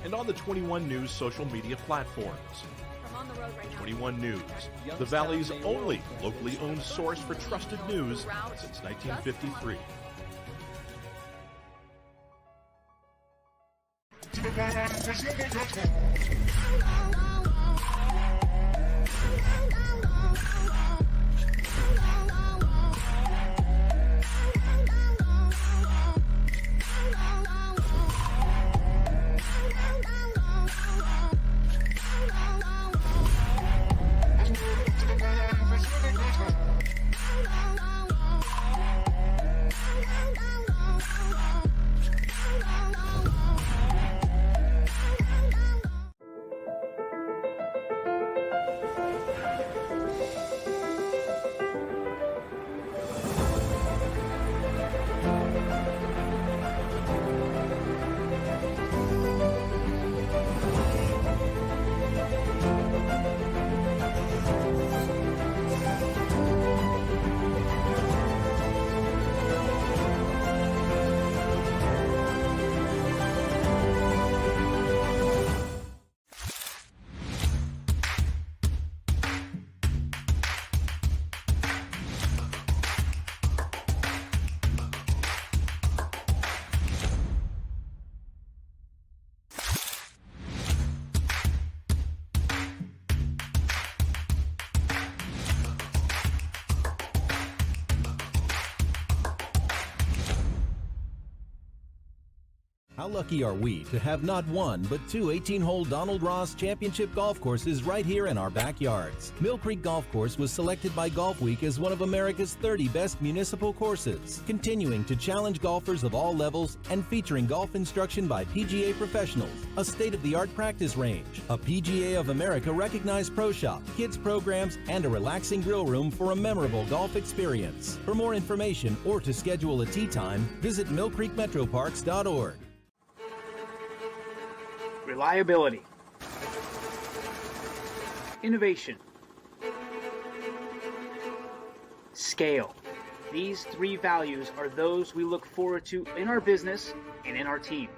and on the 21 News social media platforms. From on the road right now. 21 News, the Valley's only locally owned source for trusted news since 1953. How lucky are we to have not one, but two 18-hole Donald Ross Championship golf courses right here in our backyards. Mill Creek Golf Course was selected by Golf Week as one of America's 30 best municipal courses, continuing to challenge golfers of all levels and featuring golf instruction by PGA professionals, a state-of-the-art practice range, a PGA of America recognized pro shop, kids programs, and a relaxing grill room for a memorable golf experience. For more information or to schedule a tee time, visit millcreekmetroparks.org. Reliability, innovation, scale. These three values are those we look forward to in our business and in our team.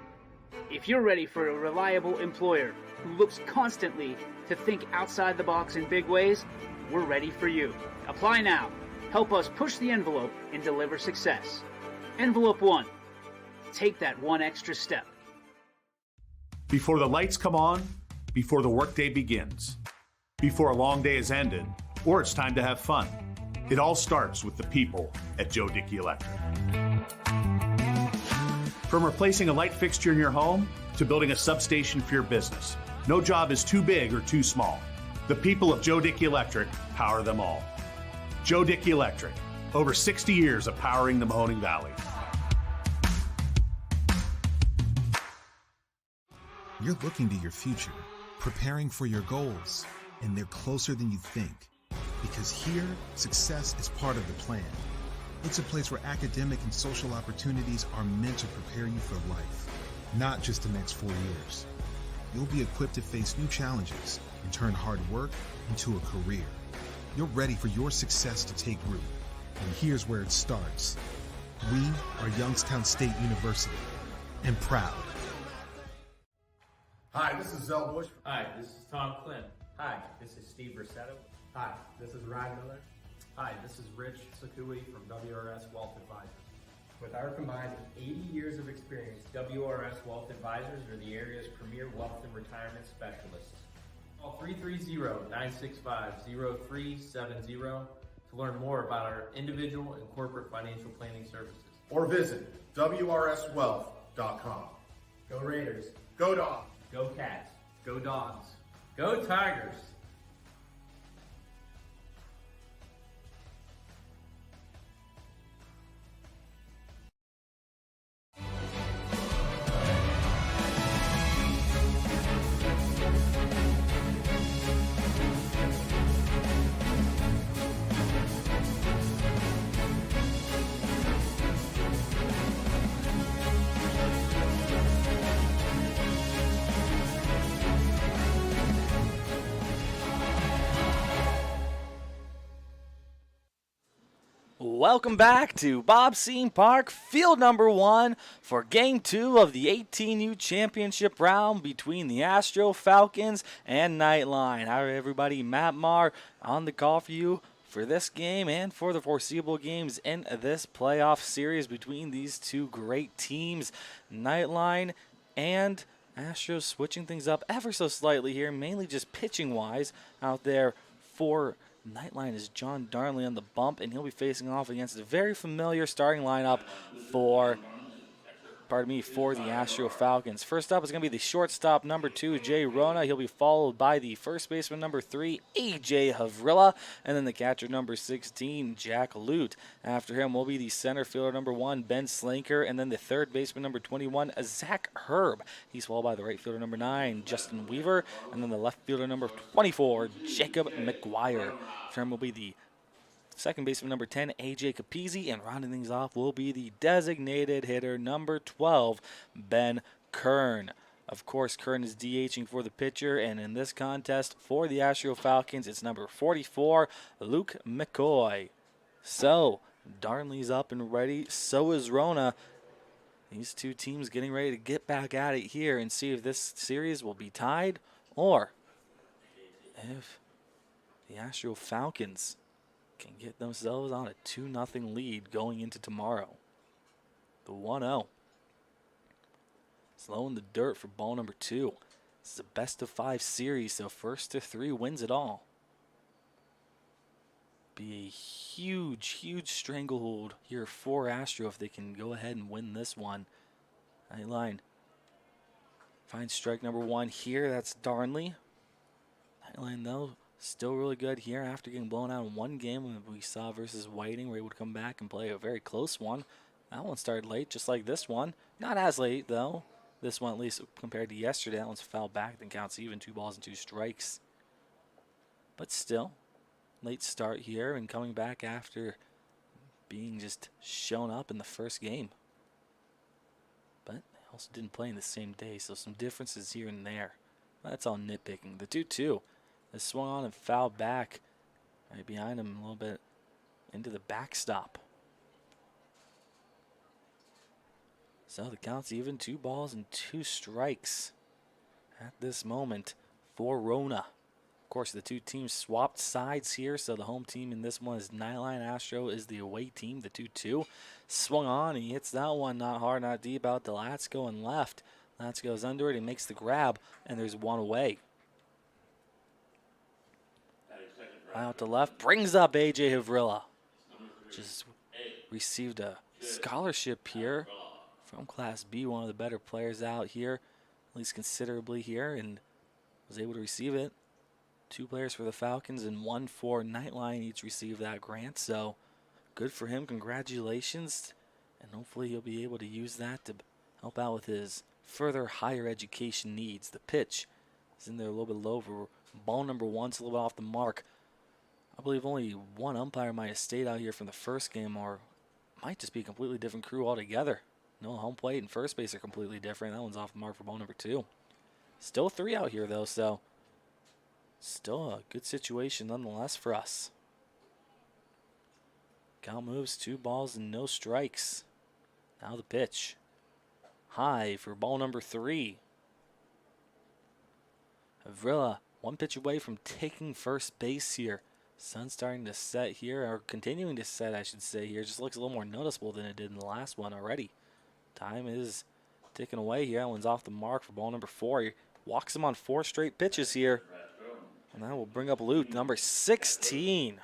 If you're ready for a reliable employer who looks constantly to think outside the box in big ways, we're ready for you. Apply now. Help us push the envelope and deliver success. Envelope 1. Take that one extra step. Before the lights come on, before the workday begins, before a long day is ended, or it's time to have fun. It all starts with the people at Joe Dickey Electric. From replacing a light fixture in your home to building a substation for your business, no job is too big or too small. The people of Joe Dickey Electric power them all. Joe Dickey Electric, over 60 years of powering the Mahoning Valley. You're looking to your future, preparing for your goals, and they're closer than you think. Because here, success is part of the plan. It's a place where academic and social opportunities are meant to prepare you for life, not just the next 4 years. You'll be equipped to face new challenges and turn hard work into a career. You're ready for your success to take root. And here's where it starts. We are Youngstown State University, and proud. Hi, this is Zell Bush. Hi, this is Tom Clint. Hi, this is Steve Versetto. Hi, this is Ryan Miller. Hi, this is Rich Sakui from WRS Wealth Advisors. With our combined 80 years of experience, WRS Wealth Advisors are the area's premier wealth and retirement specialists. Call 330-965-0370 to learn more about our individual and corporate financial planning services. Or visit WRSwealth.com. Go Raiders. Go Dogs. Go Cats. Go Dogs. Go Tigers. Welcome back to Bob Scene Park, field number 1 for Game 2 of the 18U Championship round between the Astro Falcons and Nightline. Hi, everybody. Matt Marr on the call for you for this game and for the foreseeable games in this playoff series between these two great teams, Nightline and Astros, switching things up ever so slightly here, mainly just pitching-wise out there for Nightline is John Darnley on the bump, and he'll be facing off against a very familiar starting lineup for the Astro Falcons. First up is going to be the shortstop, number 2, Jay Rona. He'll be followed by the first baseman, number 3, A.J. Havrilla, and then the catcher, number 16, Jack Lute. After him will be the center fielder, number 1, Ben Slinker, and then the third baseman, number 21, Zach Herb. He's followed by the right fielder, number 9, Justin Weaver, and then the left fielder, number 24, Jacob McGuire. After him will be the second baseman, number 10, A.J. Capizzi, and rounding things off will be the designated hitter, number 12, Ben Kern. Of course, Kern is DHing for the pitcher, and in this contest for the Astro Falcons, it's number 44, Luke McCoy. So, Darnley's up and ready. So is Rona. These two teams getting ready to get back at it here and see if this series will be tied or if the Astro Falcons can get themselves on a 2-0 lead going into tomorrow. The 1-0. Slow in the dirt for ball number 2. This is a best-of-5 series, so first to 3 wins it all. Be a huge, huge stranglehold here for Astro if they can go ahead and win this one. Nightline finds strike number 1 here. That's Darnley. Nightline, though, still really good here after getting blown out in one game we saw versus Whiting. We're able to come back and play a very close one. That one started late, just like this one. Not as late, though. This one, at least compared to yesterday, that one's fouled back, then counts even, 2 balls and 2 strikes. But still, late start here and coming back after being just shown up in the first game. But also didn't play in the same day, so some differences here and there. That's all nitpicking. The 2-2. Is swung on and fouled back right behind him a little bit into the backstop. So the count's even, 2 balls and 2 strikes at this moment for Rona. Of course, the two teams swapped sides here, so the home team in this one is Nightline. Astro is the away team, the 2-2. Swung on, he hits that one, not hard, not deep, out to Latsko and left. Latsko goes under it, he makes the grab, and there's one away. Out to left, brings up A.J. Havrilla. Just received a scholarship here from Class B, one of the better players out here, at least considerably here, and was able to receive it. 2 players for the Falcons and 1 for Nightline each received that grant, so good for him. Congratulations, and hopefully he'll be able to use that to help out with his further higher education needs. The pitch is in there a little bit low for ball number 1, it's a little bit off the mark. I believe only one umpire might have stayed out here from the first game, or might just be a completely different crew altogether. No, home plate and first base are completely different. That one's off the mark for ball number 2. Still 3 out here, though, so still a good situation nonetheless for us. Count moves, 2 balls and no strikes. Now the pitch. High for ball number 3. Havrilla, 1 pitch away from taking first base here. Sun's starting to set here, or continuing to set, I should say here. Just looks a little more noticeable than it did in the last one already. Time is ticking away here. That one's off the mark for ball number 4. He walks him on 4 straight pitches here. And that will bring up Lute, number 16.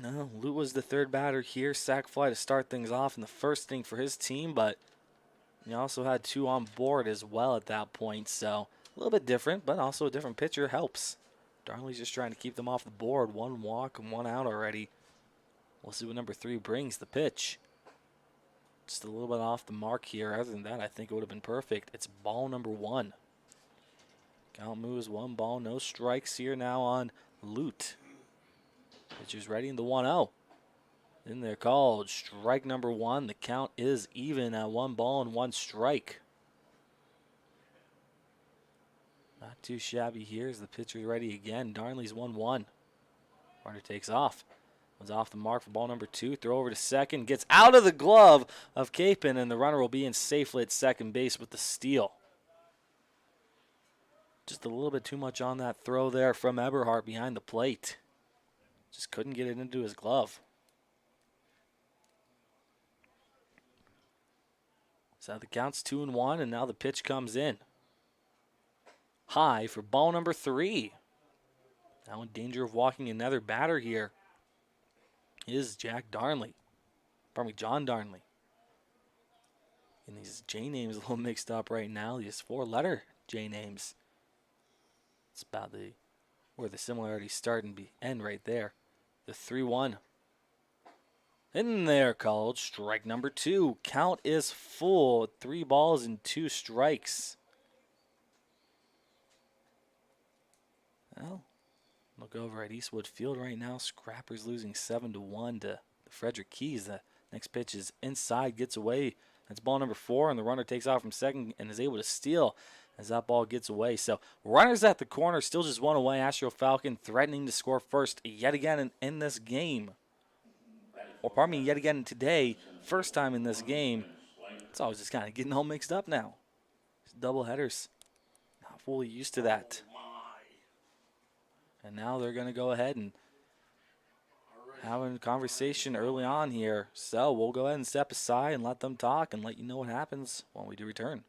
No, Lute was the 3rd batter here. Sac fly to start things off in the first inning for his team, but he also had 2 on board as well at that point, so a little bit different, but also a different pitcher helps. Darnley's just trying to keep them off the board. 1 walk and 1 out already. We'll see what number 3 brings. The pitch. Just a little bit off the mark here. Other than that, I think it would have been perfect. It's ball number 1. Count moves, 1 ball, no strikes here now on Lute. Pitcher's ready in the 1-0. Then they're called strike number 1. The count is even at 1 ball and 1 strike. Not too shabby here as the pitcher's ready again. Darnley's 1-1. Runner takes off. Was off the mark for ball number 2. Throw over to second. Gets out of the glove of Capon, and the runner will be in safely at second base with the steal. Just a little bit too much on that throw there from Eberhardt behind the plate. Just couldn't get it into his glove. So the count's 2-1, and now the pitch comes in. High for ball number 3. Now in danger of walking another batter here is John Darnley. And these J names a little mixed up right now. These 4-letter J names. It's about where the similarities start and end right there. The 3-1. In there, called strike number 2. Count is full. 3 balls and 2 strikes. Well, look over at Eastwood Field right now. Scrappers losing 7-1 to the Frederick Keys. The next pitch is inside, gets away. That's ball number 4, and the runner takes off from second and is able to steal as that ball gets away. So runners at the corner, still just 1 away. Astro Falcon threatening to score first yet again in this game. Or pardon me, yet again today. First time in this game. It's always just kind of getting all mixed up now. Double headers. Not fully used to that. And now they're going to go ahead and have a conversation early on here. So we'll go ahead and step aside and let them talk and let you know what happens when we do return.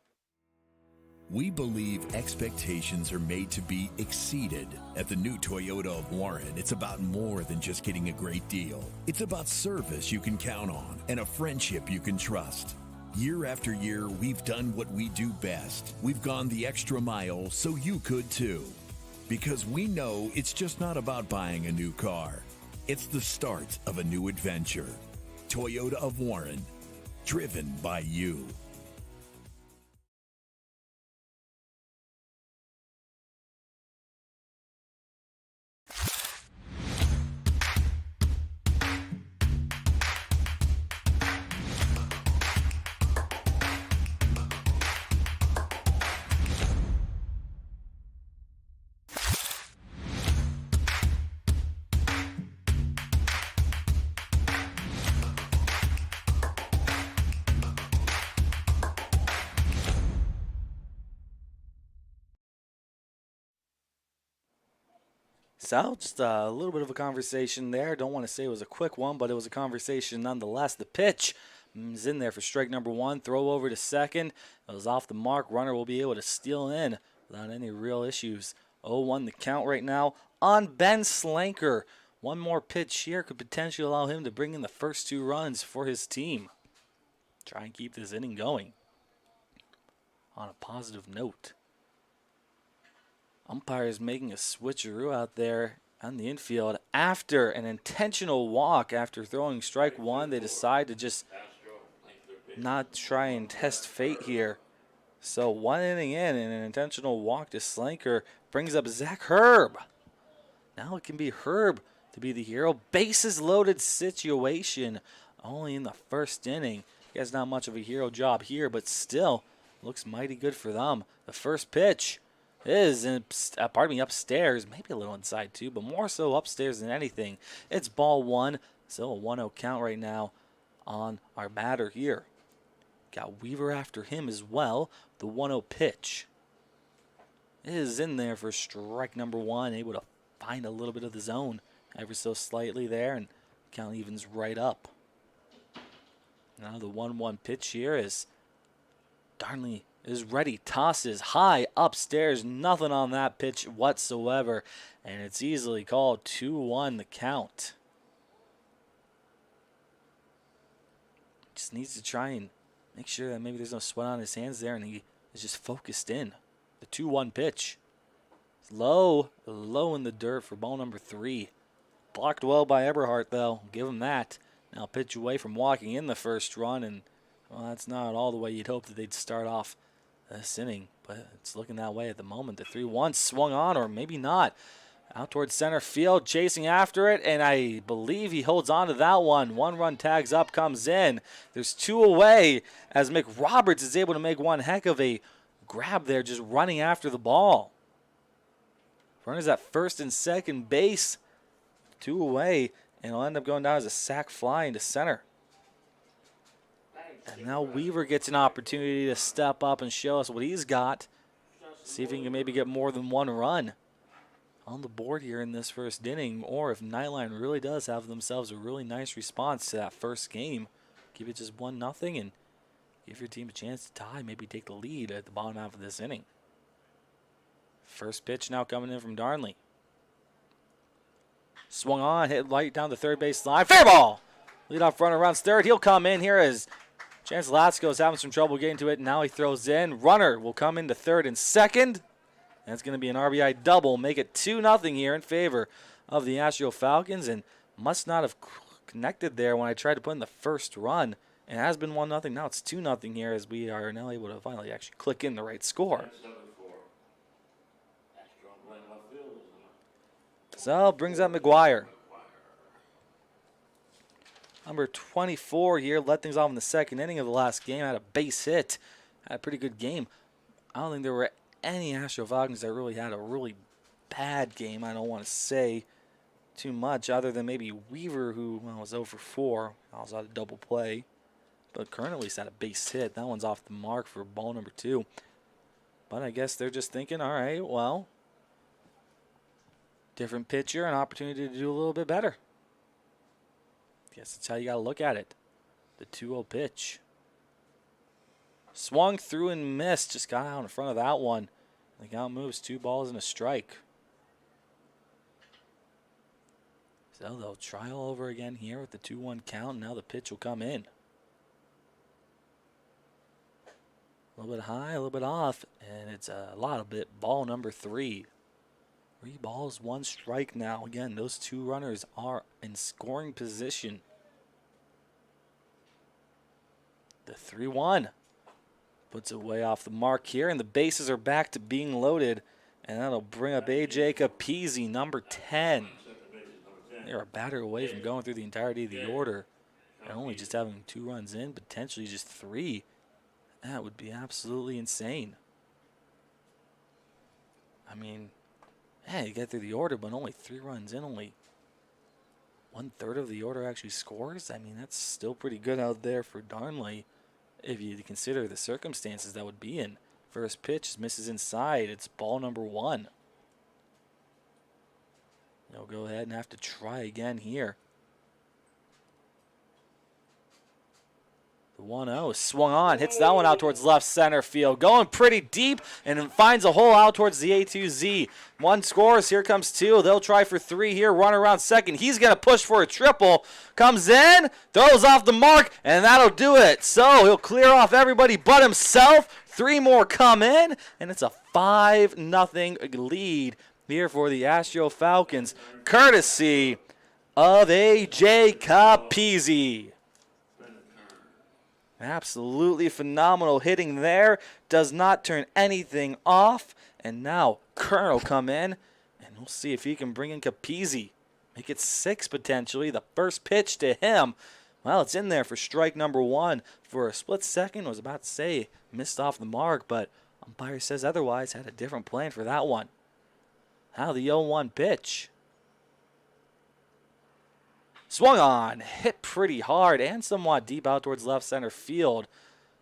We believe expectations are made to be exceeded. At the new Toyota of Warren, it's about more than just getting a great deal. It's about service you can count on and a friendship you can trust. Year after year, we've done what we do best. We've gone the extra mile so you could too. Because we know it's just not about buying a new car. It's the start of a new adventure. Toyota of Warren, driven by you. So, just a little bit of a conversation there. Don't want to say it was a quick one, but it was a conversation nonetheless. The pitch is in there for strike number 1. Throw over to second. It was off the mark. Runner will be able to steal in without any real issues. 0-1 the count right now on Ben Slanker. One more pitch here could potentially allow him to bring in the first 2 runs for his team. Try and keep this inning going on a positive note. Umpires making a switcheroo out there on the infield. After an intentional walk, after throwing strike 1, they decide to just not try and test fate here. So 1 inning in, and an intentional walk to Slanker brings up Zach Herb. Now it can be Herb to be the hero. Bases loaded situation only in the first inning. He has not much of a hero job here, but still looks mighty good for them. The first pitch is upstairs, maybe a little inside too, but more so upstairs than anything. It's ball 1, so a 1-0 count right now on our batter here. Got Weaver after him as well. The 1-0 pitch is in there for strike number 1, able to find a little bit of the zone ever so slightly there, and count evens right up. Now the 1-1 pitch here is Darnley is ready, tosses high upstairs, nothing on that pitch whatsoever, and it's easily called 2-1 the count. Just needs to try and make sure that maybe there's no sweat on his hands there, and he is just focused in. The 2-1 pitch. Low in the dirt for ball number 3. Blocked well by Eberhardt, though. Give him that. Now pitch away from walking in the first run, and well, that's not all the way you'd hope that they'd start off this inning, but it's looking that way at the moment. The 3-1 swung on, or maybe not. Out towards center field, chasing after it, and I believe he holds on to that one. 1 run tags up, comes in. There's 2 away as McRoberts is able to make one heck of a grab there, just running after the ball. Runners at first and second base. 2 away, and it'll end up going down as a sac fly into center. And now Weaver gets an opportunity to step up and show us what he's got. See if he can maybe get more than 1 run on the board here in this first inning, or if Nightline really does have themselves a really nice response to that first game. Keep it just 1-0 and give your team a chance to tie, maybe take the lead at the bottom half of this inning. First pitch now coming in from Darnley. Swung on, hit light down the third base line. Fair ball! Leadoff runner runs third. He'll come in here as Chance Latsko's having some trouble getting to it. Now he throws in. Runner will come into third and second. And it's going to be an RBI double. Make it 2-0 here in favor of the Astro Falcons. And must not have connected there when I tried to put in the first run. It has been 1-0. Now it's 2-0 here as we are now able to finally actually click in the right score. So brings up McGuire. Number 24 here, led things off in the second inning of the last game. Had a base hit. Had a pretty good game. I don't think there were any Astro Falcons that really had a really bad game. I don't want to say too much other than maybe Weaver, who was 0 for 4. I was out of double play. But Kern at least had a base hit. That one's off the mark for ball number 2. But I guess they're just thinking, all right, well, different pitcher, an opportunity to do a little bit better. Guess that's how you got to look at it. The 2-0 pitch. Swung through and missed. Just got out in front of that one. The count moves 2 balls and a strike. So they'll try all over again here with the 2-1 count. Now the pitch will come in. A little bit high, a little bit off, and it's a lot of bit. Ball number 3. 3 balls, 1 strike now. Again, those 2 runners are in scoring position. The 3-1 puts it way off the mark here, and the bases are back to being loaded, and that'll bring up A.J. Capizzi, number 10. They're a batter away from going through the entirety of the order, and only just having 2 runs in, potentially just 3. That would be absolutely insane. I mean, yeah, you get through the order, but only 3 runs in, only 1/3 of the order actually scores. I mean, that's still pretty good out there for Darnley if you consider the circumstances that would be in. First pitch misses inside. It's ball number 1. They'll go ahead and have to try again here. The 1-0 swung on, hits that one out towards left center field. Going pretty deep and finds a hole out towards the A2Z. 1 scores, here comes 2. They'll try for 3 here, run around second. He's going to push for a triple. Comes in, throws off the mark, and that'll do it. So he'll clear off everybody but himself. 3 more come in, and it's a 5-0 lead here for the Astro Falcons, courtesy of A.J. Capizzi. Absolutely phenomenal hitting there. Does not turn anything off. And now Kern will come in, and we'll see if he can bring in Capizzi. Make it 6 potentially. The first pitch to him. Well, it's in there for strike number 1. For a split second, I was about to say missed off the mark, but umpire says otherwise. Had a different plan for that one. Now the 0-1 pitch. Swung on, hit pretty hard and somewhat deep out towards left center field.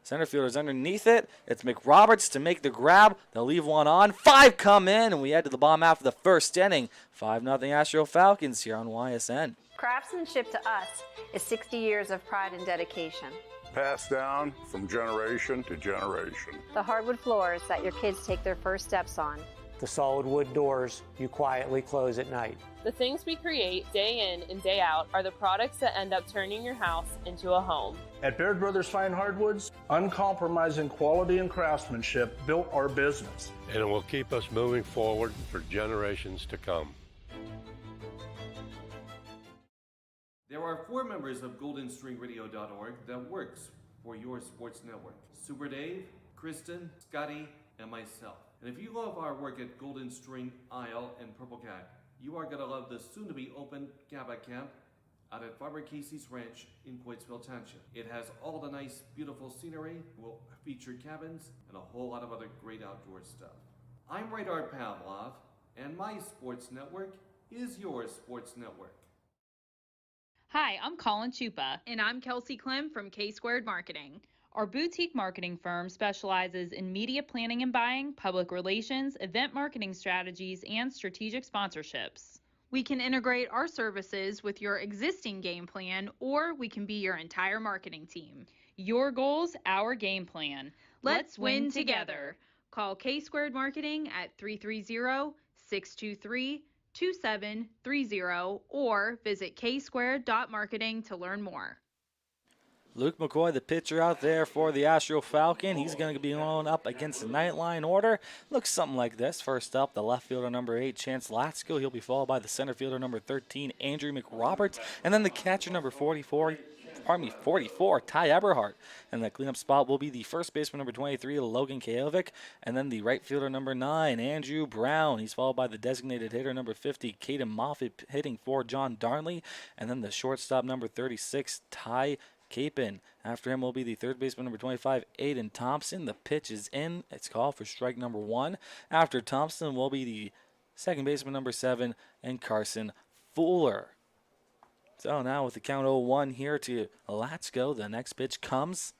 Center fielder's underneath it. It's McRoberts to make the grab. They'll leave 1 on. 5 come in, and we head to the bottom half of the first inning. 5-0 Astro Falcons here on YSN. Craftsmanship to us is 60 years of pride and dedication. Passed down from generation to generation. The hardwood floors that your kids take their first steps on. The solid wood doors you quietly close at night. The things we create day in and day out are the products that end up turning your house into a home. At Baird Brothers Fine Hardwoods, uncompromising quality and craftsmanship built our business. And it will keep us moving forward for generations to come. There are 4 members of GoldenStringRadio.org that works for your sports network. Super Dave, Kristen, Scotty, and myself. And if you love our work at Golden String, Isle, and Purple Cat, you are going to love the soon-to-be-open GABA Camp out at Farmer Casey's Ranch in Coatesville Township. It has all the nice, beautiful scenery, will feature cabins, and a whole lot of other great outdoor stuff. I'm Radar Pavlov, and my sports network is your sports network. Hi, I'm Colin Chupa. And I'm Kelsey Clem from K-Squared Marketing. Our boutique marketing firm specializes in media planning and buying, public relations, event marketing strategies, and strategic sponsorships. We can integrate our services with your existing game plan, or we can be your entire marketing team. Your goals, our game plan. Let's win together. Call K-Squared Marketing at 330-623-2730 or visit ksquared.marketing to learn more. Luke McCoy, the pitcher out there for the Astro Falcon. He's going to be going up against the Nightline order. Looks something like this. First up, the left fielder number 8, Chance Latsko. He'll be followed by the center fielder number 13, Andrew McRoberts. And then the catcher number 44, Ty Eberhardt. And the cleanup spot will be the first baseman number 23, Logan Kajovic. And then the right fielder number 9, Andrew Brown. He's followed by the designated hitter number 50, Caden Moffitt, hitting for John Darnley. And then the shortstop number 36, Ty Capin. After him will be the third baseman number 25, Aiden Thompson. The pitch is in. It's called for strike number 1. After Thompson will be the second baseman number 7 and Carson Fuller. So now with the count 0-1 here to Latsko, the next pitch comes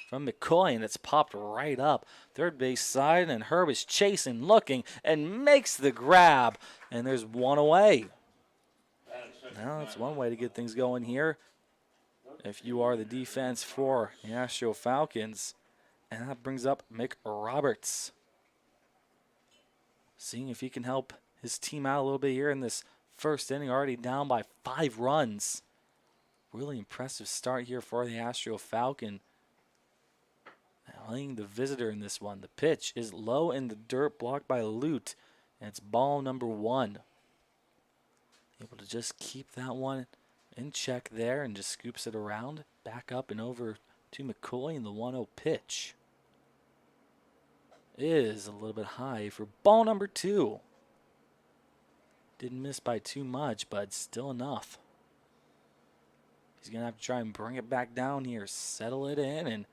from McCoy, and it's popped right up third base side, and Herb is chasing, looking, and makes the grab, and there's one away. Now that's one way to get things going here if you are the defense for the Astro Falcons. And that brings up Mick Roberts, seeing if he can help his team out a little bit here in this first inning, already down by 5 runs. Really impressive start here for the Astro Falcon. Playing the visitor in this one. The pitch is low in the dirt, blocked by Lute, and it's ball number 1. Able to just keep that one in check there and just scoops it around. Back up and over to McCoy, and the 1-0 pitch is a little bit high for ball number 2. Didn't miss by too much, but still enough. He's going to have to try and bring it back down here, settle it in, and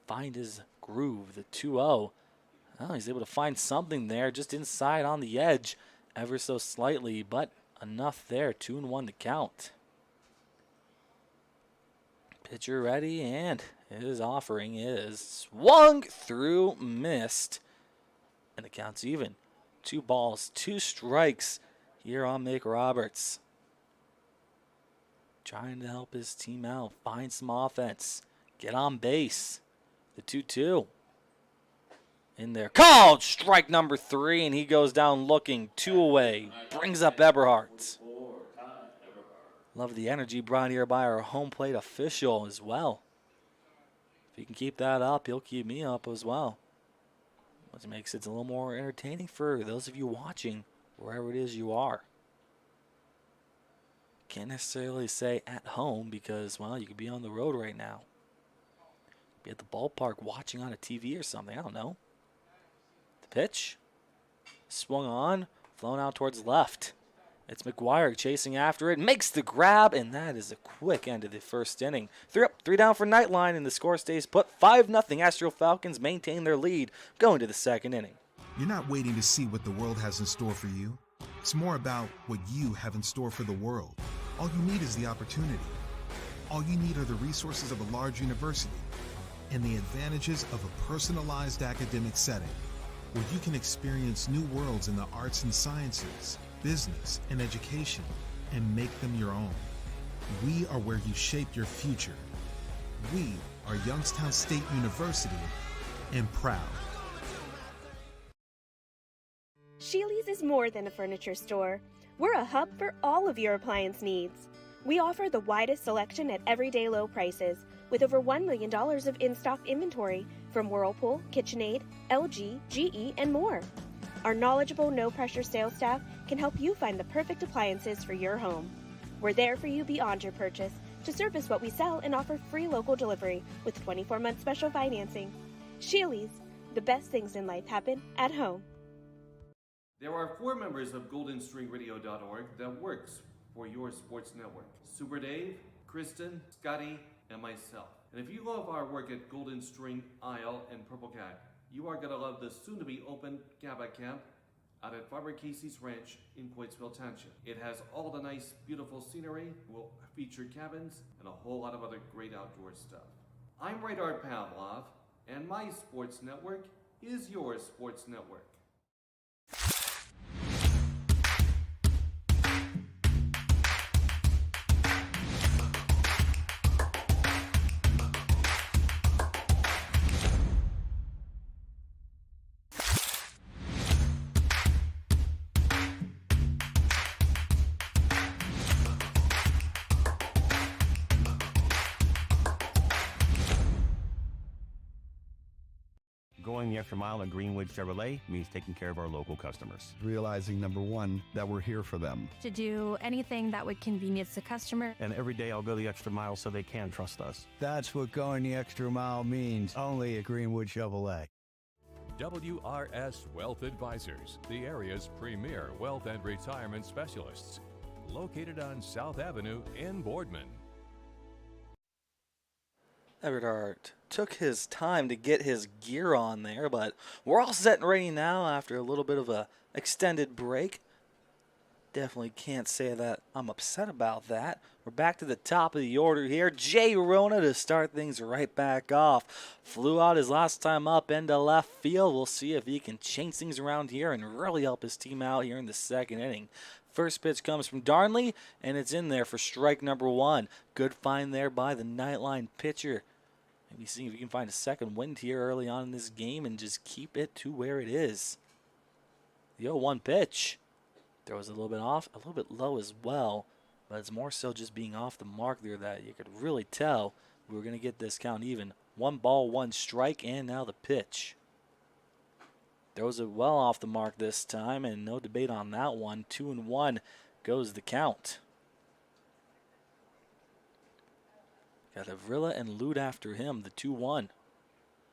find his groove, the 2-0. Well, he's able to find something there just inside on the edge ever so slightly, but enough there. 2-1 to count. Pitcher ready, and his offering is swung through, missed, and the count's even. 2 balls, 2 strikes here on Mick Roberts. Trying to help his team out, find some offense, get on base. The 2-2 in there. Called strike number 3, and he goes down looking. 2 away. Brings up Eberhardt. Love the energy brought here by our home plate official as well. If he can keep that up, he'll keep me up as well. Which makes it a little more entertaining for those of you watching, wherever it is you are. Can't necessarily say at home because, well, you could be on the road right now. Be at the ballpark watching on a TV or something. I don't know. The pitch. Swung on. Flown out towards left. It's McGuire chasing after it. Makes the grab. And that is a quick end of the first inning. 3 up, 3 down for Nightline. And the score stays put. 5-0. Astro Falcons maintain their lead going to the second inning. You're not waiting to see what the world has in store for you. It's more about what you have in store for the world. All you need is the opportunity. All you need are the resources of a large university and the advantages of a personalized academic setting where you can experience new worlds in the arts and sciences, business, and education and make them your own. We are where you shape your future. We are Youngstown State University, and proud. Sheely's is more than a furniture store. We're a hub for all of your appliance needs. We offer the widest selection at everyday low prices, with over $1 million of in-stock inventory from Whirlpool, KitchenAid, LG, GE, and more. Our knowledgeable, no-pressure sales staff can help you find the perfect appliances for your home. We're there for you beyond your purchase to service what we sell and offer free local delivery with 24-month special financing. Sheely's, the best things in life happen at home. There are 4 members of GoldenStringRadio.org that works for your sports network. Super Dave, Kristen, Scotty, and myself. And if you love our work at Golden String, Isle, and Purple Cat, you are going to love the soon-to-be open GABA Camp out at Farmer Casey's Ranch in Coatesville Township. It has all the nice, beautiful scenery, will feature cabins, and a whole lot of other great outdoor stuff. I'm Radar Pavlov, and my sports network is your sports network. Going the extra mile at Greenwood Chevrolet means taking care of our local customers. Realizing, number one, that we're here for them. To do anything that would convenience the customer. And every day I'll go the extra mile so they can trust us. That's what going the extra mile means, only at Greenwood Chevrolet. WRS Wealth Advisors, the area's premier wealth and retirement specialists. Located on South Avenue in Boardman. Everett Hart took his time to get his gear on there, but we're all set and ready now after a little bit of a extended break. Definitely can't say that I'm upset about that. We're back to the top of the order here. Jay Rona to start things right back off. Flew out his last time up into left field. We'll see if he can change things around here and really help his team out here in the second inning. First pitch comes from Darnley, and it's in there for strike number one. Good find there by the Nightline pitcher. Maybe see if you can find a second wind here early on in this game and just keep it to where it is. The 0-1 pitch. Throws a little bit off, a little bit low as well, but it's more so just being off the mark there that you could really tell we were going to get this count even. 1 ball, 1 strike, and now the pitch. Throws it well off the mark this time, and no debate on that one. 2-1 goes the count. Got Avrilla and Lute after him, the 2-1.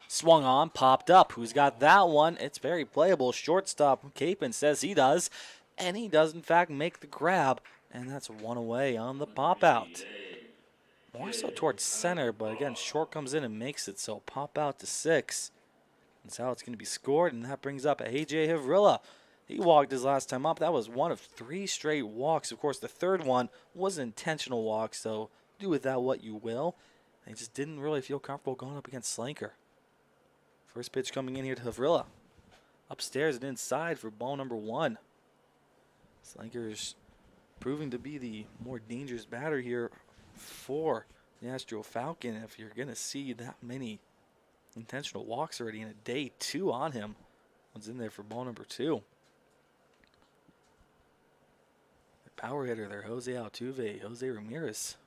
Swung on, popped up. Who's got that one? It's very playable. Shortstop Capon says he does, and he does in fact make the grab, and that's one away on the pop out. More so towards center, but again, short comes in and makes it, so pop out to 6. That's how it's going to be scored, and that brings up AJ Havrilla. He walked his last time up. That was one of 3 straight walks. Of course, the third one was an intentional walk, so do with that what you will. They just didn't really feel comfortable going up against Slanker. First pitch coming in here to Havrilla. Upstairs and inside for ball number 1. Slanker's proving to be the more dangerous batter here for the Astro Falcon. If you're going to see that many intentional walks already in a day 2 on him. One's in there for ball number 2. The power hitter there, Jose Altuve, Jose Ramirez.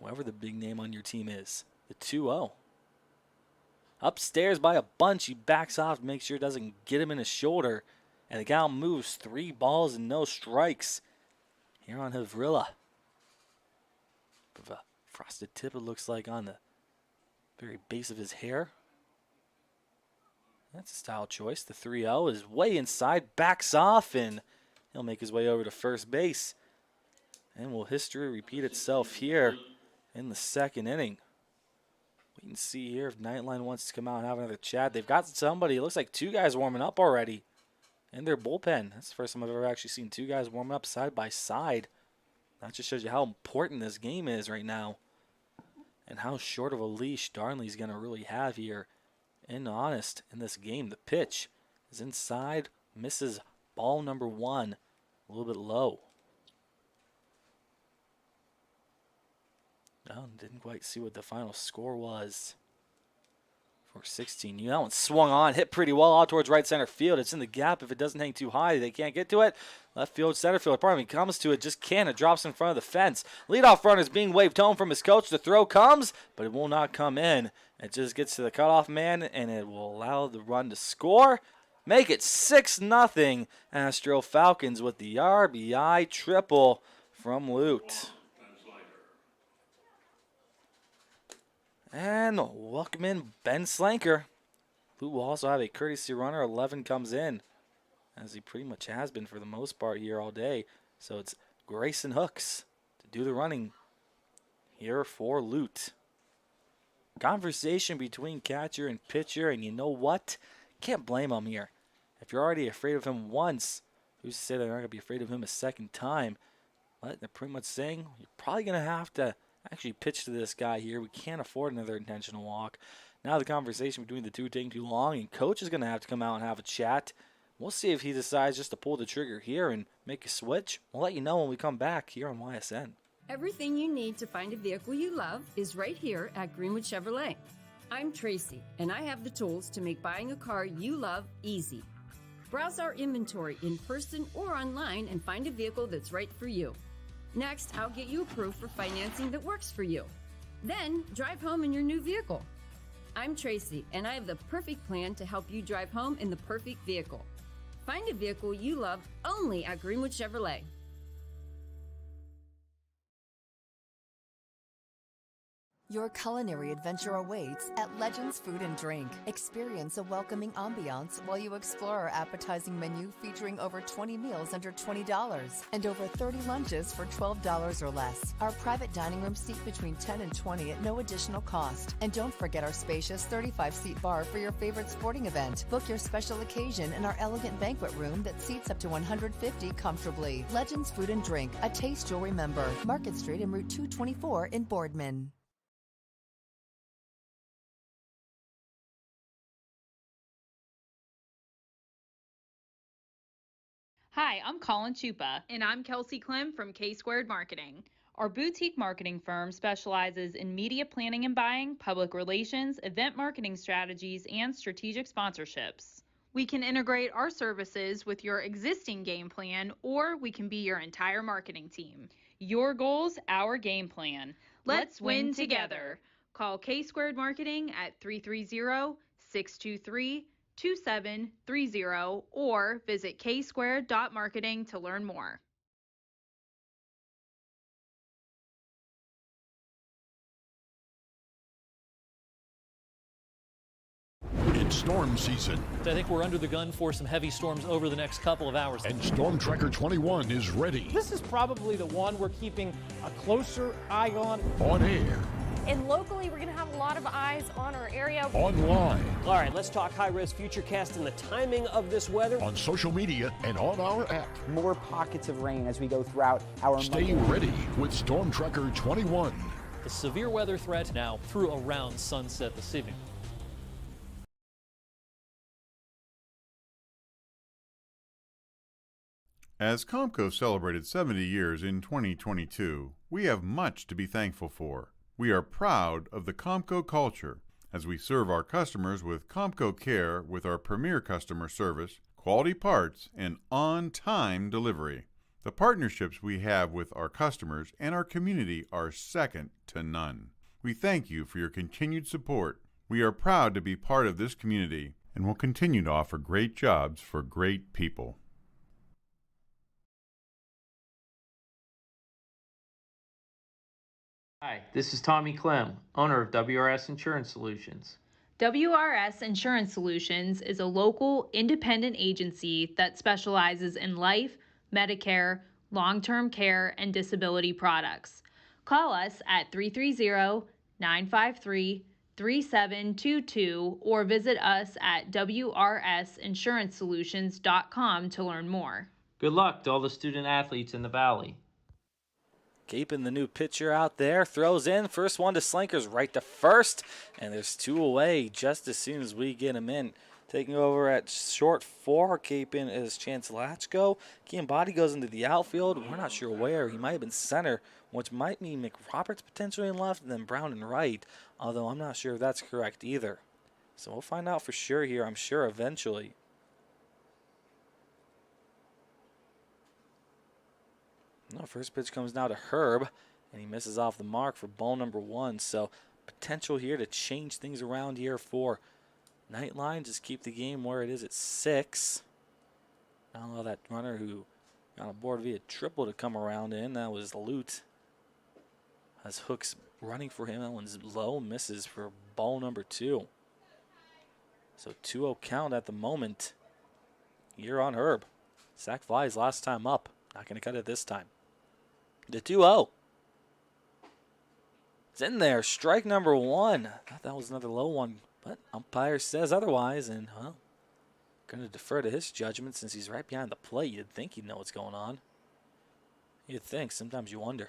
Whoever the big name on your team is. The 2-0. Upstairs by a bunch. He backs off to make sure it doesn't get him in his shoulder. And the count moves 3 balls and no strikes here on Havrilla. Bit of a frosted tip, it looks like, on the very base of his hair. That's a style choice. The 3-0 is way inside, backs off, and he'll make his way over to first base. And will history repeat itself here in the second inning? We can see here if Nightline wants to come out and have another chat. They've got somebody, it looks like 2 guys warming up already in their bullpen. That's the first time I've ever actually seen 2 guys warming up side by side. That just shows you how important this game is right now and how short of a leash Darnley's going to really have here. And honest, in this game, the pitch is inside, misses ball number 1, a little bit low. No, didn't quite see what the final score was for 16. That one swung on, hit pretty well out towards right center field. It's in the gap. If it doesn't hang too high, they can't get to it. Left field, center field, pardon me, comes to it, just can't. It drops in front of the fence. Leadoff runner is being waved home from his coach. The throw comes, but it will not come in. It just gets to the cutoff man, and it will allow the run to score. Make it 6-0. Astro Falcons with the RBI triple from Lute. And welcome in Ben Slanker, who will also have a courtesy runner. 11 comes in, as he pretty much has been for the most part here all day. So it's Grayson Hooks to do the running here for Lute. Conversation between catcher and pitcher, and you know what? Can't blame him here. If you're already afraid of him once, who's to say they're not going to be afraid of him a second time? But they're pretty much saying you're probably going to have to actually pitch to this guy here. We can't afford another intentional walk. Now the conversation between the two taking too long, and coach is going to have to come out and have a chat. We'll see if he decides just to pull the trigger here and make a switch. We'll let you know when we come back here on YSN. Everything you need to find a vehicle you love is right here at Greenwood Chevrolet. I'm Tracy, and I have the tools to make buying a car you love easy. Browse our inventory in person or online and find a vehicle that's right for you. Next, I'll get you approved for financing that works for you. Then, drive home in your new vehicle. I'm Tracy, and I have the perfect plan to help you drive home in the perfect vehicle. Find a vehicle you love only at Greenwood Chevrolet. Your culinary adventure awaits at Legends Food and Drink. Experience a welcoming ambiance while you explore our appetizing menu featuring over 20 meals under $20 and over 30 lunches for $12 or less. Our private dining room seat between 10 and 20 at no additional cost. And don't forget our spacious 35-seat bar for your favorite sporting event. Book your special occasion in our elegant banquet room that seats up to 150 comfortably. Legends Food and Drink, a taste you'll remember. Market Street and Route 224 in Boardman. Hi, I'm Colin Chupa. And I'm Kelsey Clem from K-Squared Marketing. Our boutique marketing firm specializes in media planning and buying, public relations, event marketing strategies, and strategic sponsorships. We can integrate our services with your existing game plan, or we can be your entire marketing team. Your goals, our game plan. Let's win together. Call K-Squared Marketing at 330-623-2730 or visit ksquared.marketing to learn more. It's storm season. I think we're under the gun for some heavy storms over the next couple of hours. And Storm Tracker 21 is ready. This is probably the one we're keeping a closer eye on. On air. And locally, we're going to have a lot of eyes on our area. Online. All right, let's talk high-risk futurecast and the timing of this weather. On social media and on our app. More pockets of rain as we go throughout our Stay ready with Storm Tracker 21. The severe weather threat now through around sunset this evening. As Comco celebrated 70 years in 2022, we have much to be thankful for. We are proud of the Comco culture as we serve our customers with Comco Care with our premier customer service, quality parts, and on-time delivery. The partnerships we have with our customers and our community are second to none. We thank you for your continued support. We are proud to be part of this community and will continue to offer great jobs for great people. Hi, this is Tommy Clem, owner of WRS Insurance Solutions. WRS Insurance Solutions is a local, independent agency that specializes in life, Medicare, long-term care, and disability products. Call us at 330-953-3722 or visit us at wrsinsurancesolutions.com to learn more. Good luck to all the student athletes in the Valley. Keeping the new pitcher out there, throws in, first one to Slankers right to first, and there's two away just as soon as we get him in. Taking over at short for Capin is Chance Latchko. Body goes into the outfield. We're not sure where. He might have been center, which might mean McRoberts potentially in left and then Brown in right, although I'm not sure if that's correct either. So we'll find out for sure here, I'm sure, eventually. No, first pitch comes now to Herb, and he misses off the mark for ball number one. So potential here to change things around here for Nightline. Just keep the game where it is at 6. Not allow that runner who got aboard via triple to come around in. That was Lute. Has Hooks running for him. That one's low, misses for ball number 2. So 2-0 count at the moment here on Herb. Sack flies last time up. Not going to cut it this time. The 2-0. It's in there. Strike number 1. I thought that was another low one, but umpire says otherwise, and well, Going to defer to his judgment since he's right behind the plate. You'd think he'd know what's going on. You'd think. Sometimes you wonder.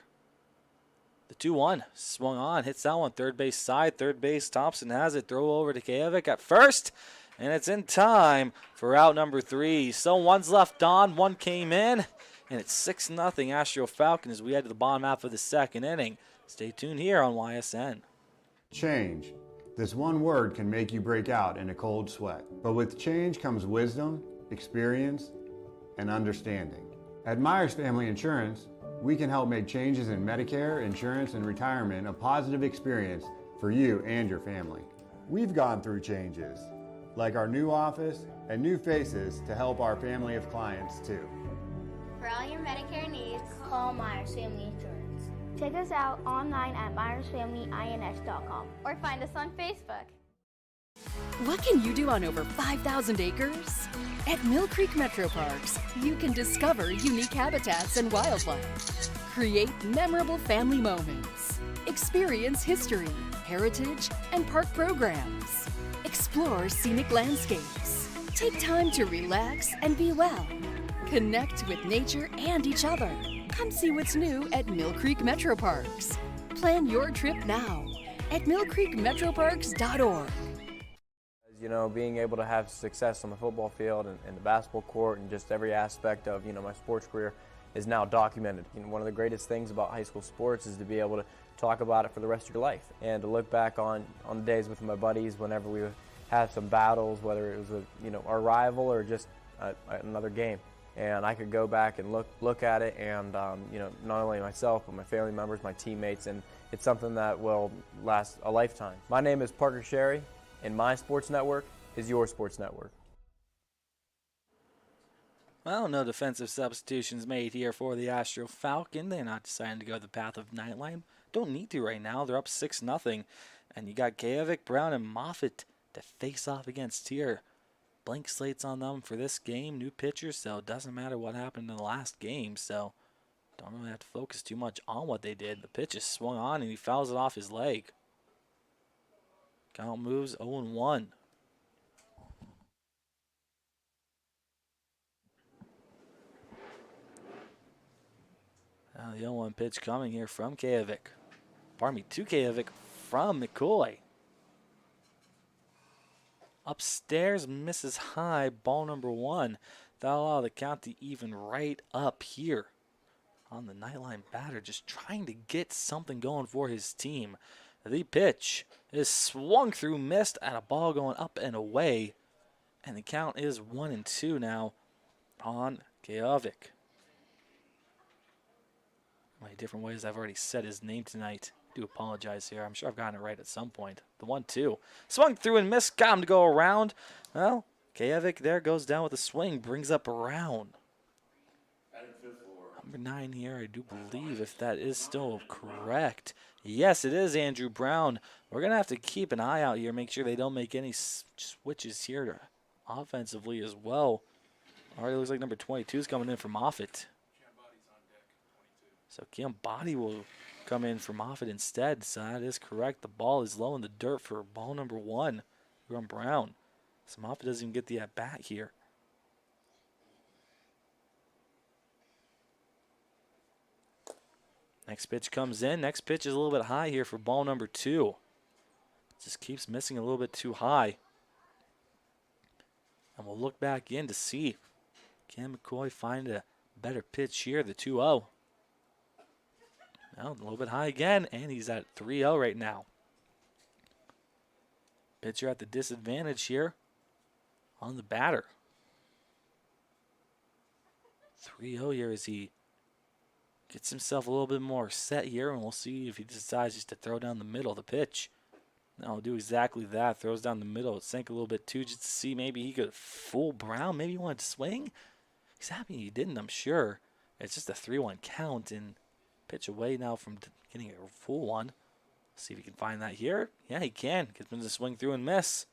The 2-1 swung on, hits that one. Third base side, third base. Thompson has it. Throw over to Kajevic at first. And it's in time for out number 3. So one's left on, one came in. And it's 6-0 Astro Falcon as we head to the bottom half of the second inning. Stay tuned here on YSN. Change. This one word can make you break out in a cold sweat. But with change comes wisdom, experience, and understanding. At Myers Family Insurance, we can help make changes in Medicare, insurance, and retirement a positive experience for you and your family. We've gone through changes, like our new office and new faces to help our family of clients too. For all your Medicare needs, call Myers Family Insurance. Check us out online at myersfamilyins.com or find us on Facebook. What can you do on over 5,000 acres? At Mill Creek Metro Parks, you can discover unique habitats and wildlife, create memorable family moments, experience history, heritage, and park programs, explore scenic landscapes, take time to relax and be well, connect with nature and each other. Come see what's new at Mill Creek Metro Parks. Plan your trip now at millcreekmetroparks.org. You know, being able to have success on the football field and the basketball court and just every aspect of, my sports career is now documented. One of the greatest things about high school sports is to be able to talk about it for the rest of your life and to look back on the days with my buddies whenever we would have some battles, whether it was with, our rival or just another game. And I could go back and look at it and, not only myself, but my family members, my teammates, and it's something that will last a lifetime. My name is Parker Sherry, and my sports network is your sports network. Well, no defensive substitutions made here for the Astro Falcon. They're not deciding to go the path of Nightline. Don't need to right now. They're up 6-0. And you got Kajevic, Brown, and Moffitt to face off against here. Blank slates on them for this game. New pitchers, so it doesn't matter what happened in the last game. So don't really have to focus too much on what they did. The pitch is swung on, and he fouls it off his leg. Count moves 0-1. Now the 0-1 pitch coming here from Kajevic. Pardon me, to Kajevic from McCoy. Upstairs, misses high, ball number 1. That'll allow the count to even right up here on the Nightline batter, just trying to get something going for his team. The pitch is swung through, missed, and a ball going up and away. And the count is 1-2 now on Kajevic. Many different ways I've already said his name tonight. I do apologize here. I'm sure I've gotten it right at some point. The 1-2. Swung through and missed. Got him to go around. Well, Kajevic there goes down with a swing. Brings up around. Number 9 here, I do believe, if that is still correct. Yes, it is Andrew Brown. We're going to have to keep an eye out here, make sure they don't make any switches here offensively as well. Already looks like number 22 is coming in for Moffitt. So Chiambatti will come in for Moffitt instead. So that is correct. The ball is low in the dirt for ball number 1 from Brown. So Moffitt doesn't even get the at-bat here. Next pitch comes in. Next pitch is a little bit high here for ball number 2. Just keeps missing a little bit too high. And we'll look back in to see. Can McCoy find a better pitch here? The 2-0. Now a little bit high again, and he's at 3-0 right now. Pitcher at the disadvantage here on the batter. 3-0 here as he gets himself a little bit more set here, and we'll see if he decides just to throw down the middle of the pitch. Now, he'll do exactly that. Throws down the middle. It sank a little bit too, just to see maybe he could fool Brown. Maybe he wanted to swing. He's happy he didn't, I'm sure. It's just a 3-1 count, and pitch away now from getting a full one. See if he can find that here. Yeah, he can. Gets him to swing through and miss.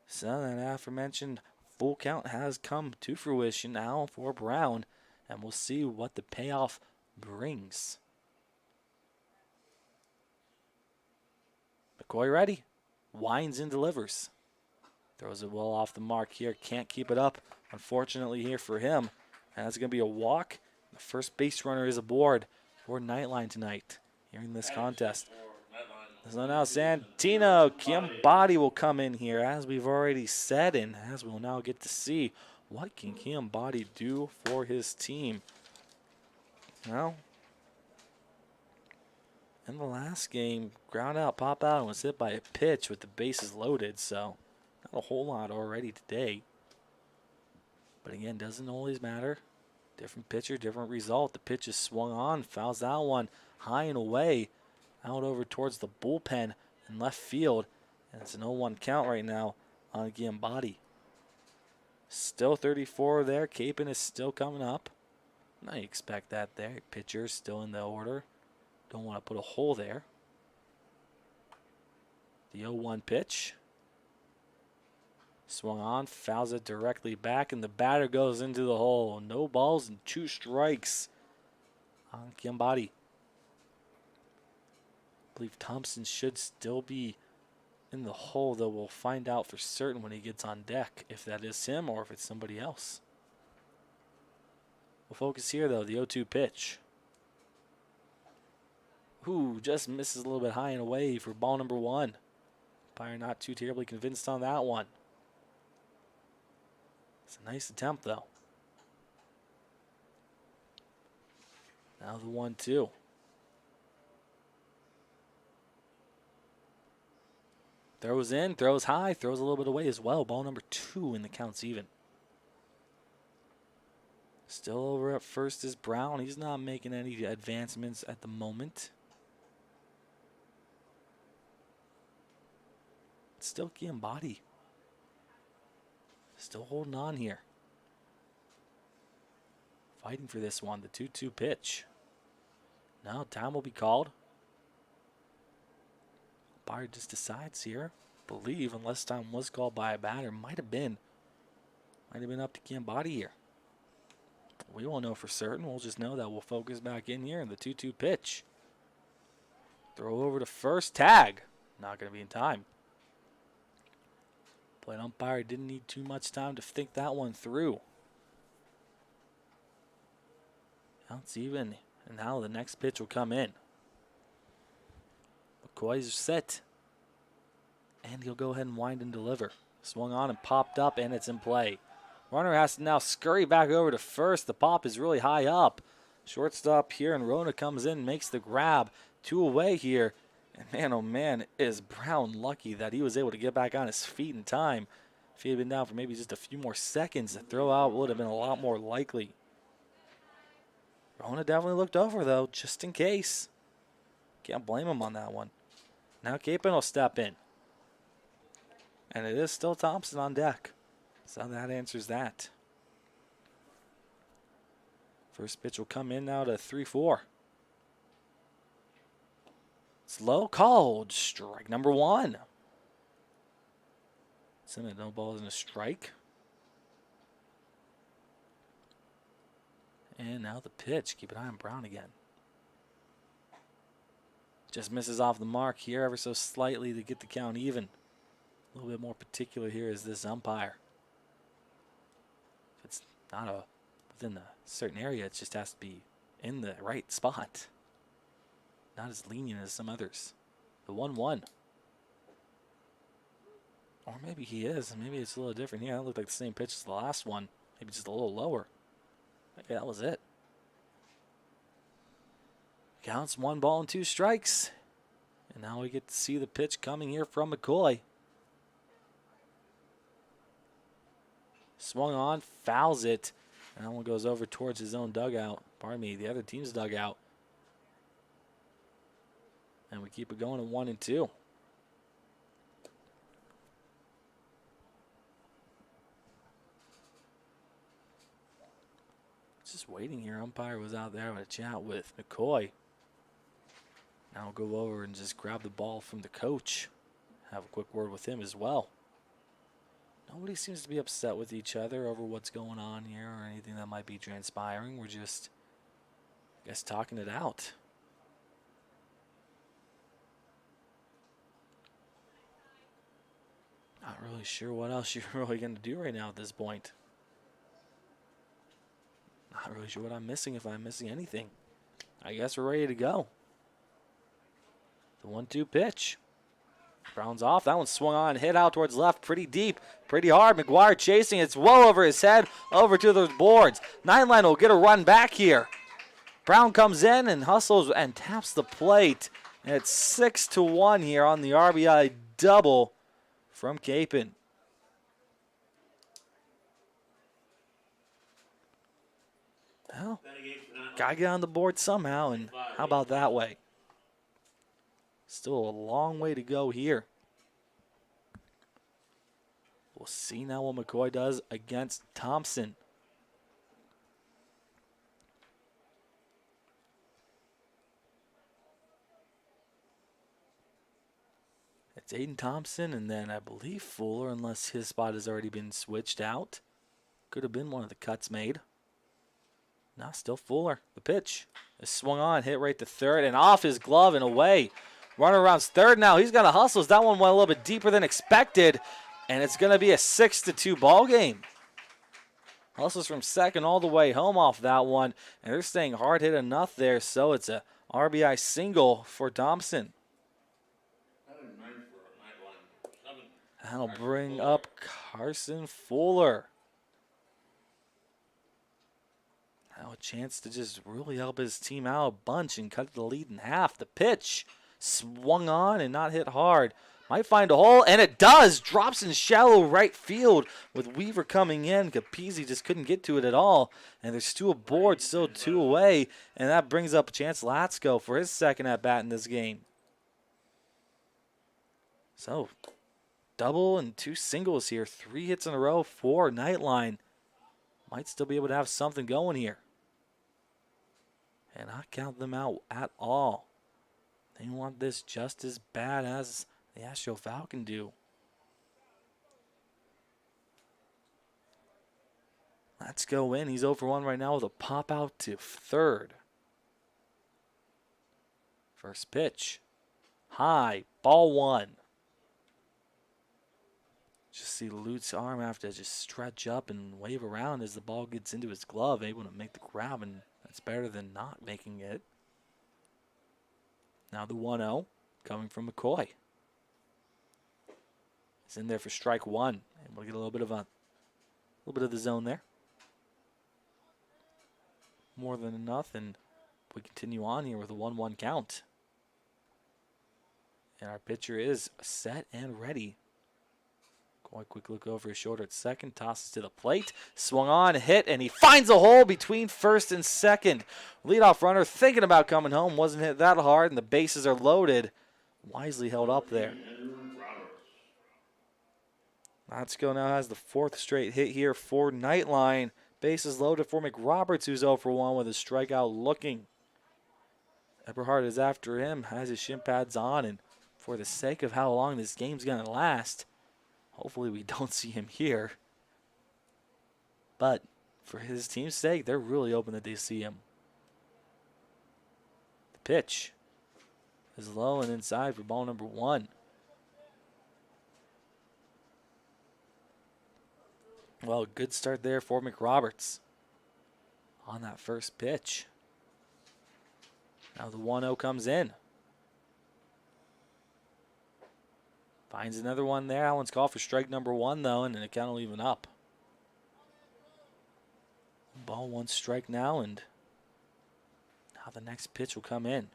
So that aforementioned full count has come to fruition now for Brown. And we'll see what the payoff brings. McCoy ready. Winds and delivers. Throws it well off the mark here. Can't keep it up, unfortunately, here for him. And that's going to be a walk. The first base runner is aboard for Nightline tonight here in this contest. So now Santino Chiambatti will come in here, as we've already said, and as we'll now get to see what can Chiambatti do for his team. Well, in the last game, ground out, pop out, and was hit by a pitch with the bases loaded, so not a whole lot already today. But again, doesn't always matter. Different pitcher, different result. The pitch is swung on, fouls that one high and away, out over towards the bullpen in left field. And it's an 0-1 count right now on Chiambatti. Still 34 there. Capon is still coming up. Now you expect that there. Pitcher still in the order. Don't want to put a hole there. The 0-1 pitch. Swung on, fouls it directly back, and the batter goes into the hole. No balls and 2 strikes on Chiambatti. I believe Thompson should still be in the hole, though we'll find out for certain when he gets on deck if that is him or if it's somebody else. We'll focus here, though, the 0-2 pitch. Ooh, just misses a little bit high and away for ball number 1. Umpire not too terribly convinced on that one. It's a nice attempt, though. Now the 1-2. Throws in, throws high, throws a little bit away as well. Ball number 2 and the count's even. Still over at first is Brown. He's not making any advancements at the moment. It's still Chiambatti. Still holding on here. Fighting for this one, the 2-2 pitch. Now time will be called. Umpire just decides here. Believe, unless time was called by a batter, might have been up to Chiambatti here. We won't know for certain. We'll just know that we'll focus back in here in the 2-2 pitch. Throw over to first, tag. Not going to be in time. Plate umpire didn't need too much time to think that one through. Counts even, and now the next pitch will come in. McCoy's set. And he'll go ahead and wind and deliver. Swung on and popped up, and it's in play. Runner has to now scurry back over to first. The pop is really high up. Shortstop here, and Rona comes in, makes the grab. 2 away here. And man, oh man, is Brown lucky that he was able to get back on his feet in time. If he had been down for maybe just a few more seconds, the throw out would have been a lot more likely. Rona definitely looked over, though, just in case. Can't blame him on that one. Now Capon will step in. And it is still Thompson on deck. So that answers that. First pitch will come in now to 3-4. Slow called. Strike number 1. Simmons, no balls and a strike. And now the pitch. Keep an eye on Brown again. Just misses off the mark here ever so slightly to get the count even. A little bit more particular here is this umpire. If it's not within a certain area, it just has to be in the right spot. Not as lenient as some others. The 1-1. Or maybe he is, and maybe it's a little different here. That looked like the same pitch as the last one. Maybe just a little lower. Maybe that was it. Counts 1 ball and 2 strikes. And now we get to see the pitch coming here from McCoy. Swung on, fouls it. And that one goes over towards his own dugout. Pardon me, the other team's dugout. And we keep it going at 1-2. Just waiting here. Umpire was out there having a chat with McCoy. Now we'll go over and just grab the ball from the coach. Have a quick word with him as well. Nobody seems to be upset with each other over what's going on here or anything that might be transpiring. We're just, I guess, talking it out. Not really sure what else you're really going to do right now at this point. Not really sure what I'm missing, if I'm missing anything. I guess we're ready to go. The 1-2 pitch. Brown's off. That one swung on, hit out towards left, pretty deep, pretty hard. McGuire chasing. It's well over his head, over to those boards. Nightline will get a run back here. Brown comes in and hustles and taps the plate. And it's 6-1 here on the RBI double from Capon. Well, gotta get on the board somehow, and how about that way? Still a long way to go here. We'll see now what McCoy does against Thompson. It's Aiden Thompson, and then I believe Fuller, unless his spot has already been switched out. Could have been one of the cuts made. No, still Fuller. The pitch is swung on, hit right to third, and off his glove and away. Runner around third now. He's got to hustle. That one went a little bit deeper than expected, and it's going to be a 6-2 ball game. Hustles from second all the way home off that one, and they're staying hard hit enough there, so it's a RBI single for Thompson. That'll bring up Carson Fuller. Now a chance to just really help his team out a bunch and cut the lead in half. The pitch swung on and not hit hard. Might find a hole, and it does. Drops in shallow right field with Weaver coming in. Capizzi just couldn't get to it at all. And there's two aboard, still 2 away. And that brings up Chance Latsko for his second at-bat in this game. So, double and 2 singles here. 3 hits in a row for Nightline. Might still be able to have something going here. And not count them out at all. They want this just as bad as the Astro Falcon do. Let's go in. He's 0 for 1 right now with a pop out to third. First pitch. High. Ball 1. Just see Lute's arm have to just stretch up and wave around as the ball gets into his glove, able to make the grab, and that's better than not making it. Now the 1-0 coming from McCoy. He's in there for strike 1, and we'll get a little bit of the zone there. More than enough, and we continue on here with a 1-1 count. And our pitcher is set and ready. Quick look over his shoulder at second, tosses to the plate, swung on, hit, and he finds a hole between first and second. Leadoff runner thinking about coming home, wasn't hit that hard, and the bases are loaded. Wisely held up there. Latsko now has the 4th straight hit here for Nightline. Bases loaded for McRoberts, who's 0 for 1 with a strikeout looking. Eberhardt is after him, has his shin pads on, and for the sake of how long this game's going to last, hopefully we don't see him here. But for his team's sake, they're really hoping that they see him. The pitch is low and inside for ball number 1. Well, good start there for McRoberts on that first pitch. Now the 1-0 comes in. Finds another one there. That one's called for strike number 1, though, and the count will even up. Ball 1 strike now, and now the next pitch will come in.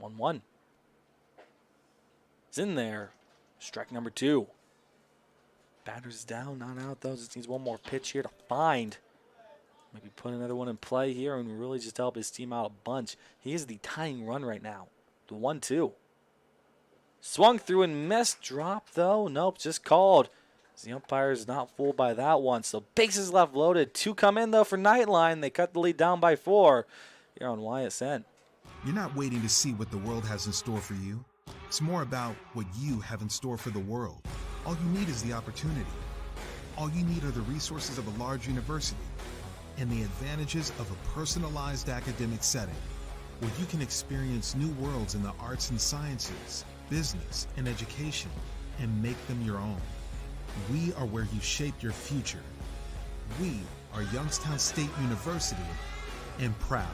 One. It's in there. Strike number 2. Batter's down, not out, though. Just needs one more pitch here to find. Maybe put another one in play here and really just help his team out a bunch. He is the tying run right now. The 1-2. Swung through and missed. Drop, though. Nope, just called. The umpire is not fooled by that one. So bases left loaded. 2 come in, though, for Nightline. They cut the lead down by 4 here on YSN. You're not waiting to see what the world has in store for you. It's more about what you have in store for the world. All you need is the opportunity. All you need are the resources of a large university and the advantages of a personalized academic setting. where you can experience new worlds in the arts and sciences, business, and education, and make them your own. We are where you shape your future. We are Youngstown State University, and proud.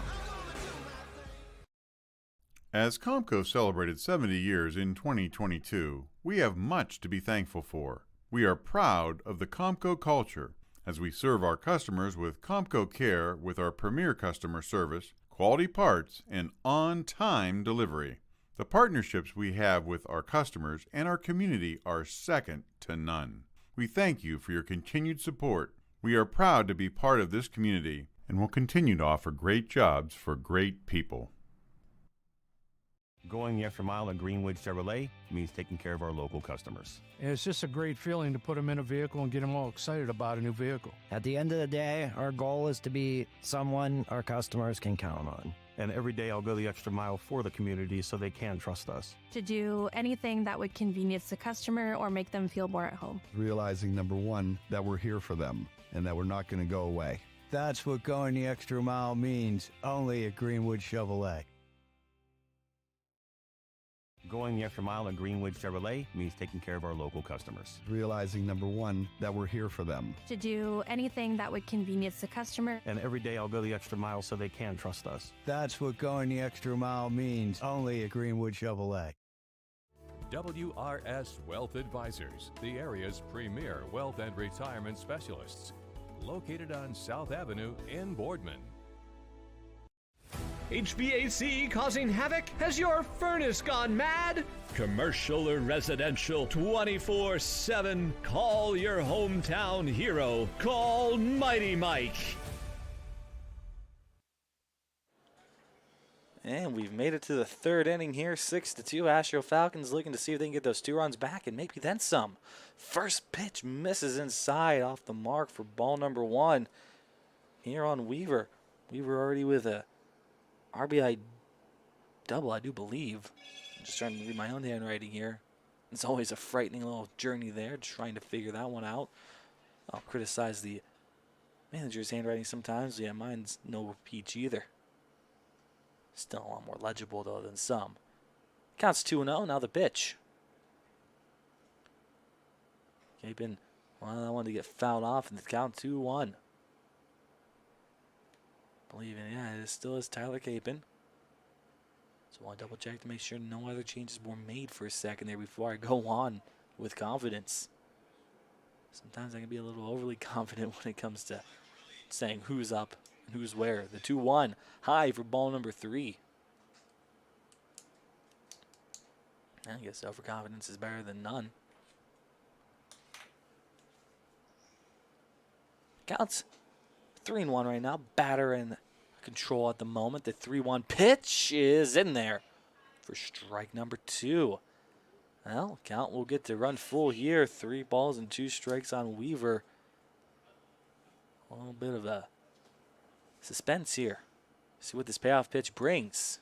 As Comco celebrated 70 years in 2022, we have much to be thankful for. We are proud of the Comco culture as we serve our customers with Comco Care with our premier customer service, quality parts, and on-time delivery. The partnerships we have with our customers and our community are second to none. We thank you for your continued support. We are proud to be part of this community and will continue to offer great jobs for great people. Going the extra mile at Greenwood Chevrolet means taking care of our local customers. And it's just a great feeling to put them in a vehicle and get them all excited about a new vehicle. At the end of the day, our goal is to be someone our customers can count on. And every day I'll go the extra mile for the community so they can trust us. To do anything that would convenience the customer or make them feel more at home. Realizing, number one, that we're here for them and that we're not going to go away. That's what going the extra mile means, only at Greenwood Chevrolet. Going the extra mile at Greenwood Chevrolet means taking care of our local customers. Realizing, number one, that we're here for them. To do anything that would convenience the customer. And every day I'll go the extra mile so they can trust us. That's what going the extra mile means, only at Greenwood Chevrolet. WRS Wealth Advisors, the area's premier wealth and retirement specialists. Located on South Avenue in Boardman. HVAC causing havoc? Has your furnace gone mad? Commercial or residential, 24/7. Call your hometown hero. Call Mighty Mike. And we've made it to the third inning here, 6-2. Astro Falcons looking to see if they can get those 2 runs back and maybe then some. First pitch misses inside off the mark for ball number 1 here on Weaver. Weaver already with a RBI double, I do believe. I'm just trying to read my own handwriting here. It's always a frightening little journey there, trying to figure that one out. I'll criticize the manager's handwriting sometimes. Yeah, mine's no peach either. Still a lot more legible, though, than some. Counts 2-0. Now the pitch. Capin, well, I wanted to get fouled off, and the count 2-1. Believe it, yeah, it still is Tyler Capin. So I'll double check to make sure no other changes were made for a second there before I go on with confidence. Sometimes I can be a little overly confident when it comes to saying who's up and who's where. The 2-1 high for ball number 3. I guess overconfidence is better than none. Counts 3-1 right now. Batter in control at the moment. The 3-1 pitch is in there for strike number 2. Well, count will get to run full here. 3 balls and 2 strikes on Weaver. A little bit of a suspense here. See what this payoff pitch brings.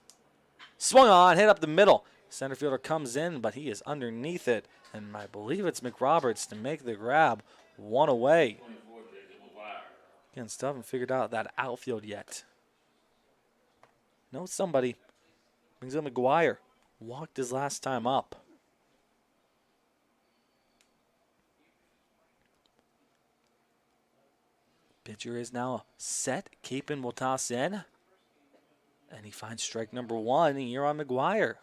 Swung on, hit up the middle. Center fielder comes in, but he is underneath it. And I believe it's McRoberts to make the grab. 1 away. Again, still haven't figured out that outfield yet. No, somebody brings up McGuire. Walked his last time up. Pitcher is now set. Capin will toss in. And he finds strike number 1 here on McGuire.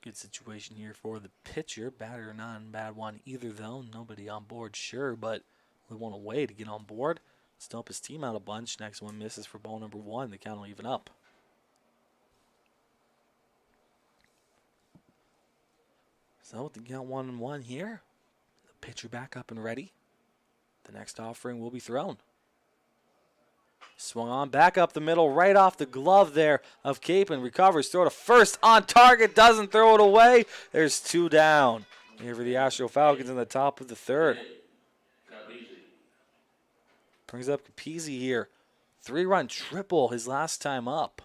Good situation here for the pitcher. Batter not a bad one either, though. Nobody on board, sure, but we want a way to get on board. Still help his team out a bunch. Next one misses for ball number 1. The count will even up. So with the count 1-1 here, the pitcher back up and ready. The next offering will be thrown. Swung on, back up the middle, right off the glove there of Capin. Recovers, throw to first, on target, doesn't throw it away. There's 2 down here for the Astro Falcons in the top of the 3rd. Brings up Capizzi here. 3-run triple his last time up.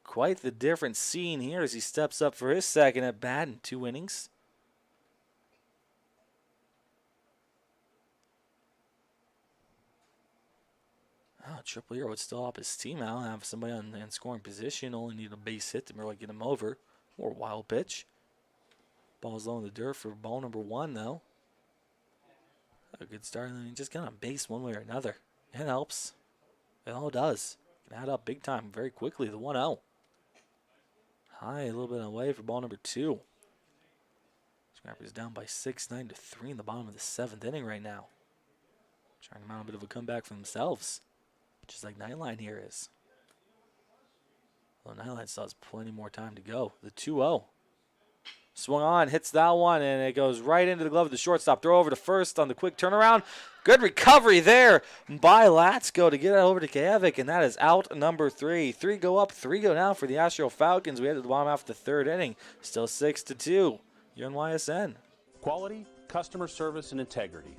Quite the different scene here as he steps up for his second at bat in 2 innings. Triple Hero would still help his team out. Have somebody in scoring position. Only need a base hit to really get him over. Or wild pitch. Ball's low in the dirt for ball number 1, though. A good start. And just get on base one way or another. It helps. It all does. Can add up big time very quickly. The 1-0. High, a little bit away for ball number 2. Scrappers down by 6, 9-3 in the bottom of the 7th inning right now. Trying to mount a bit of a comeback for themselves. Just like Nightline here is. Well, Nightline still has plenty more time to go. The 2-0. Swung on, hits that one, and it goes right into the glove of the shortstop. Throw over to first on the quick turnaround. Good recovery there by Latsko to get it over to Kajevic, and that is out number 3. 3 go up, 3 go down for the Astro Falcons. We head to the bottom half of the 3rd inning. Still 6-2. You're on YSN. Quality, customer service, and integrity.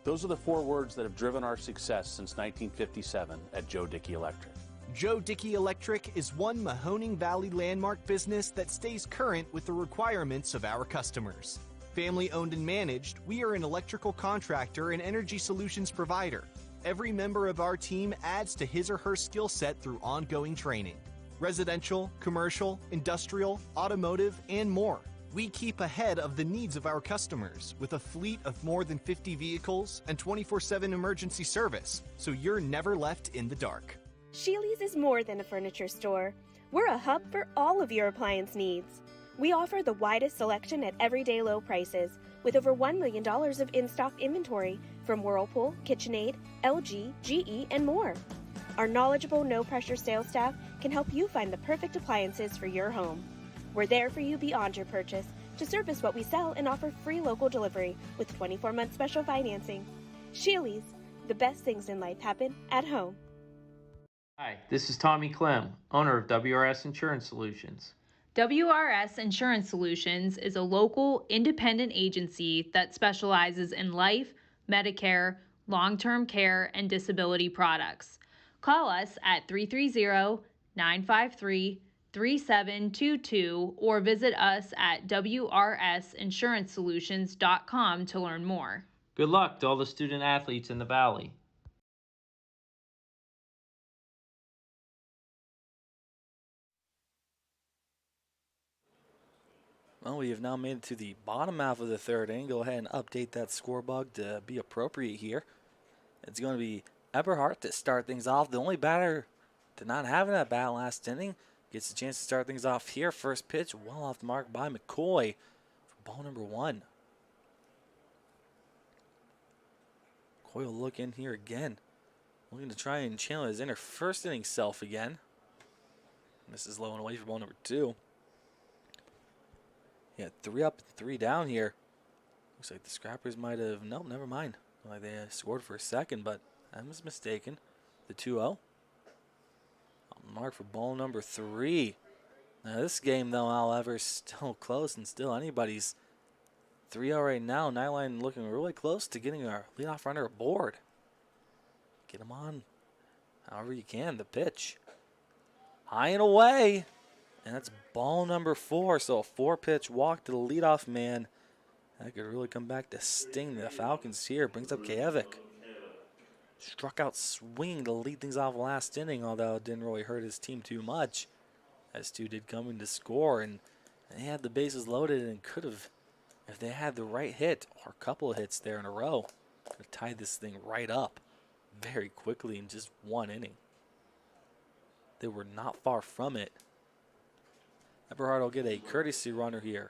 Those are the 4 words that have driven our success since 1957 at Joe Dickey Electric. Joe Dickey Electric is one Mahoning Valley landmark business that stays current with the requirements of our customers. Family owned and managed, we are an electrical contractor and energy solutions provider. Every member of our team adds to his or her skill set through ongoing training. Residential, commercial, industrial, automotive, and more. We keep ahead of the needs of our customers with a fleet of more than 50 vehicles and 24/7 emergency service, so you're never left in the dark. Sheely's is more than a furniture store. We're a hub for all of your appliance needs. We offer the widest selection at everyday low prices, with over $1 million of in-stock inventory from Whirlpool, KitchenAid, LG, GE, and more. Our knowledgeable, no-pressure sales staff can help you find the perfect appliances for your home. We're there for you beyond your purchase to service what we sell and offer free local delivery with 24-month special financing. Sheely's, the best things in life happen at home. Hi, this is Tommy Clem, owner of WRS Insurance Solutions. WRS Insurance Solutions is a local independent agency that specializes in life, Medicare, long-term care, and disability products. Call us at 330-953-3722 or visit us at wrsinsurancesolutions.com to learn more. Good luck to all the student athletes in the Valley. Well, we have now made it to the bottom half of the 3rd inning. Go ahead and update that score bug to be appropriate here. It's going to be Eberhardt to start things off. The only batter to not have that bat last inning gets a chance to start things off here. First pitch, well off the mark by McCoy for ball number 1. McCoy will look in here again. Looking to try and channel his inner first inning self again. This is low and away for ball number 2. Yeah, 3 up and 3 down here. Looks like the Scrappers might have... Nope, never mind. Like they scored for a second, but I was mistaken. The 2-0. On the mark for ball number 3. Now this game, though, however, is still close and still anybody's. 3-0 right now. Nightline looking really close to getting our leadoff runner aboard. Get him on however you can. The pitch. High and away. And that's ball number 4, so a 4-pitch walk to the leadoff man. That could really come back to sting the Falcons here. Brings up Kajevic. Struck out swinging to lead things off last inning, although it didn't really hurt his team too much. As 2 did come in to score, and they had the bases loaded and could have, if they had the right hit or a couple of hits there in a row, could have tied this thing right up very quickly in just 1 inning. They were not far from it. Eberhardt will get a courtesy runner here.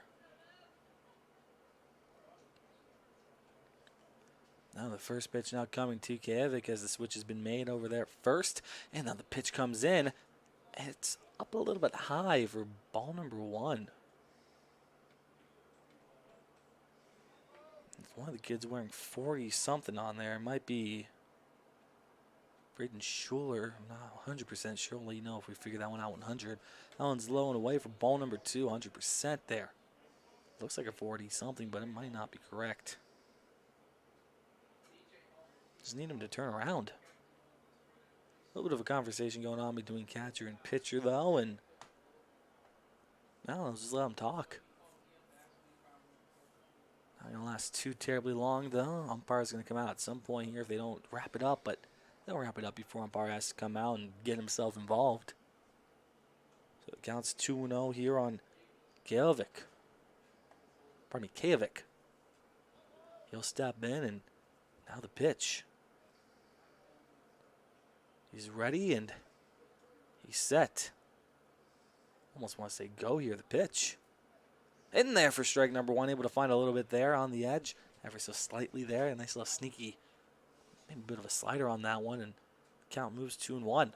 Now the first pitch now coming to Kajevic as the switch has been made over there at first. And now the pitch comes in. It's up a little bit high for ball number 1. One of the kids wearing 40-something on there. It might be Braden Schuler. I'm not 100% sure. We'll let you know if we figure that one out 100. That one's low and away for ball number 2, 100% there. Looks like a 40-something, but it might not be correct. Just need him to turn around. A little bit of a conversation going on between catcher and pitcher, though, and I don't know, just let him talk. Not going to last too terribly long, though. Umpire's going to come out at some point here if they don't wrap it up, but They'll wrap it up before umpire has to come out and get himself involved. So it counts 2-0 here on Kajovic. Pardon me, Kajovic. He'll step in, and now the pitch. He's ready and he's set. Almost want to say go here, the pitch. In there for strike number 1, able to find a little bit there on the edge. Ever so slightly there, a nice little sneaky, maybe a bit of a slider on that one, and count moves 2-1.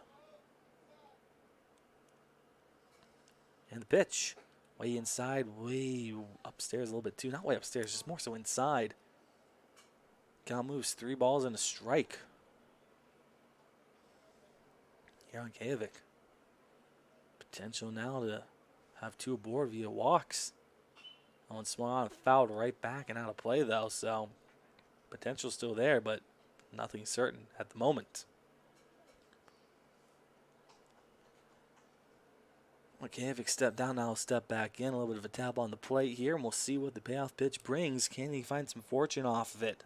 And the pitch, way inside, way upstairs a little bit too. Not way upstairs, just more so inside. Count moves 3 balls and a strike. Here on Kajovic. Potential now to have 2 aboard via walks. That one swung on and fouled right back and out of play though, so potential still there, but nothing certain at the moment. Kajovic step down, now step back in. A little bit of a tap on the plate here, and we'll see what the payoff pitch brings. Can he find some fortune off of it?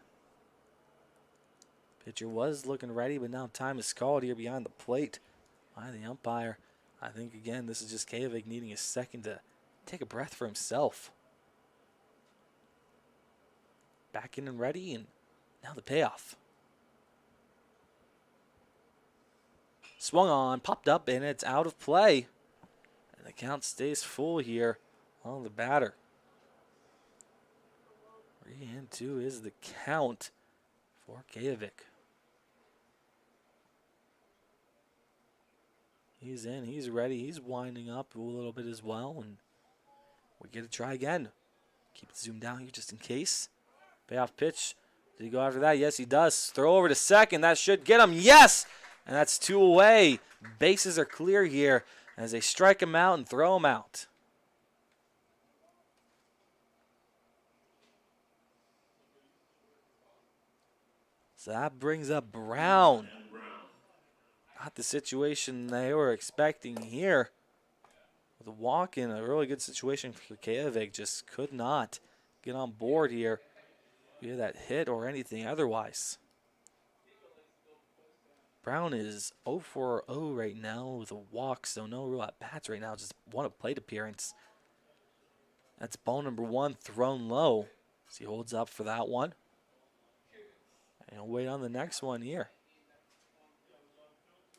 Pitcher was looking ready, but now time is called here behind the plate by the umpire. I think, again, this is just Kajovic needing a second to take a breath for himself. Back in and ready, and now the payoff. Swung on, popped up, and it's out of play. And the count stays full here on the batter. 3-2 is the count for Kajovic. He's in, he's ready, he's winding up a little bit as well, and we get to try again. Keep it zoomed down here just in case. Payoff pitch. Did he go after that? Yes, he does. Throw over to second. That should get him. Yes! And that's 2 away. Bases are clear here as they strike him out and throw him out. So that brings up Brown. Not the situation they were expecting here. With a walk in, a really good situation for Kajovic. Just could not get on board here via that hit or anything otherwise. Brown is 0 for 0 right now with a walk, so no real at-bats right now, just one plate appearance. That's ball number 1 thrown low. So he holds up for that one. And he'll wait on the next one here.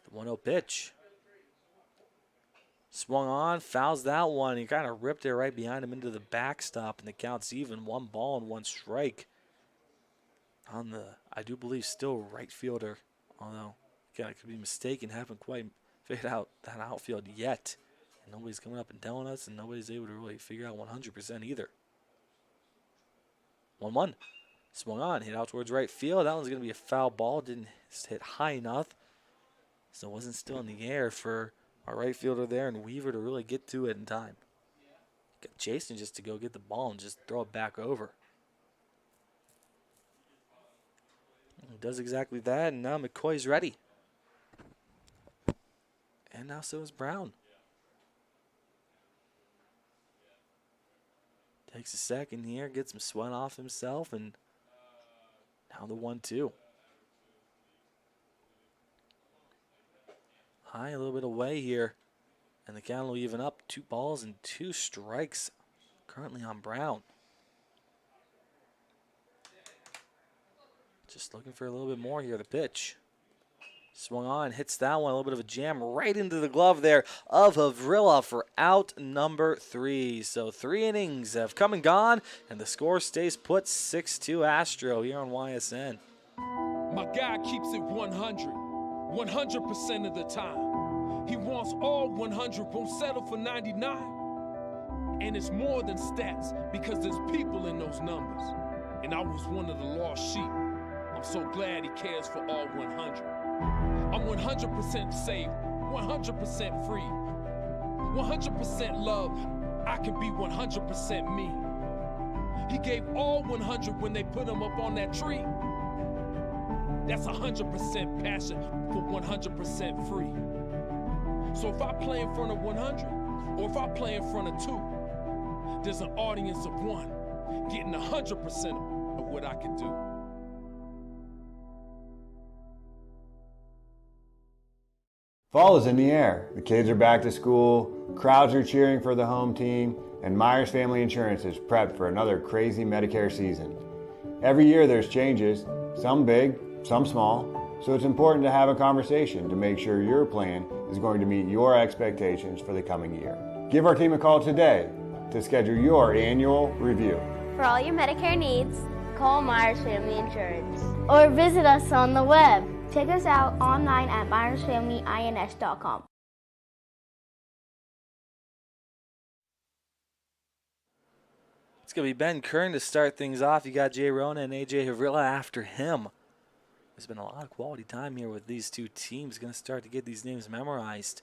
The 1-0 pitch. Swung on, fouls that one. He kind of ripped it right behind him into the backstop, and the count's even. 1 ball and 1 strike on the, I do believe, still right fielder. Although, again, I could be mistaken. Haven't quite figured out that outfield yet. And nobody's coming up and telling us, and nobody's able to really figure out 100% either. 1-1. Swung on, hit out towards right field. That one's going to be a foul ball. Didn't hit high enough. So it wasn't still in the air for our right fielder there and Weaver to really get to it in time. Got Jason just to go get the ball and just throw it back over. He does exactly that, and now McCoy's ready. And now so is Brown. Takes a second here, gets some sweat off himself, and now the 1-2. High, a little bit away here, and the count will even up. 2 balls and 2 strikes currently on Brown. Just looking for a little bit more here. The pitch. Swung on, hits that one. A little bit of a jam right into the glove there of Havrilla for out number 3. So 3 innings have come and gone, and the score stays put 6-2 Astro here on YSN. My guy keeps it 100% of the time. He wants all 100, won't settle for 99. And it's more than stats because there's people in those numbers. And I was one of the lost sheep. I'm so glad he cares for all 100. I'm 100% safe, 100% free, 100% love. I can be 100% me. He gave all 100 when they put him up on that tree. That's 100% passion for 100% free. So if I play in front of 100, or if I play in front of 2, there's an audience of 1 getting 100% of what I can do. Fall is in the air. The kids are back to school, crowds are cheering for the home team, and Myers Family Insurance is prepped for another crazy Medicare season. Every year there's changes, some big, some small, so it's important to have a conversation to make sure your plan is going to meet your expectations for the coming year. Give our team a call today to schedule your annual review. For all your Medicare needs, call Myers Family Insurance or visit us on the web. Check us out online at myersfamilyins.com. It's going to be Ben Kern to start things off. You got Jay Rona and AJ Havrilla after him. There's been a lot of quality time here with these two teams. Going to start to get these names memorized.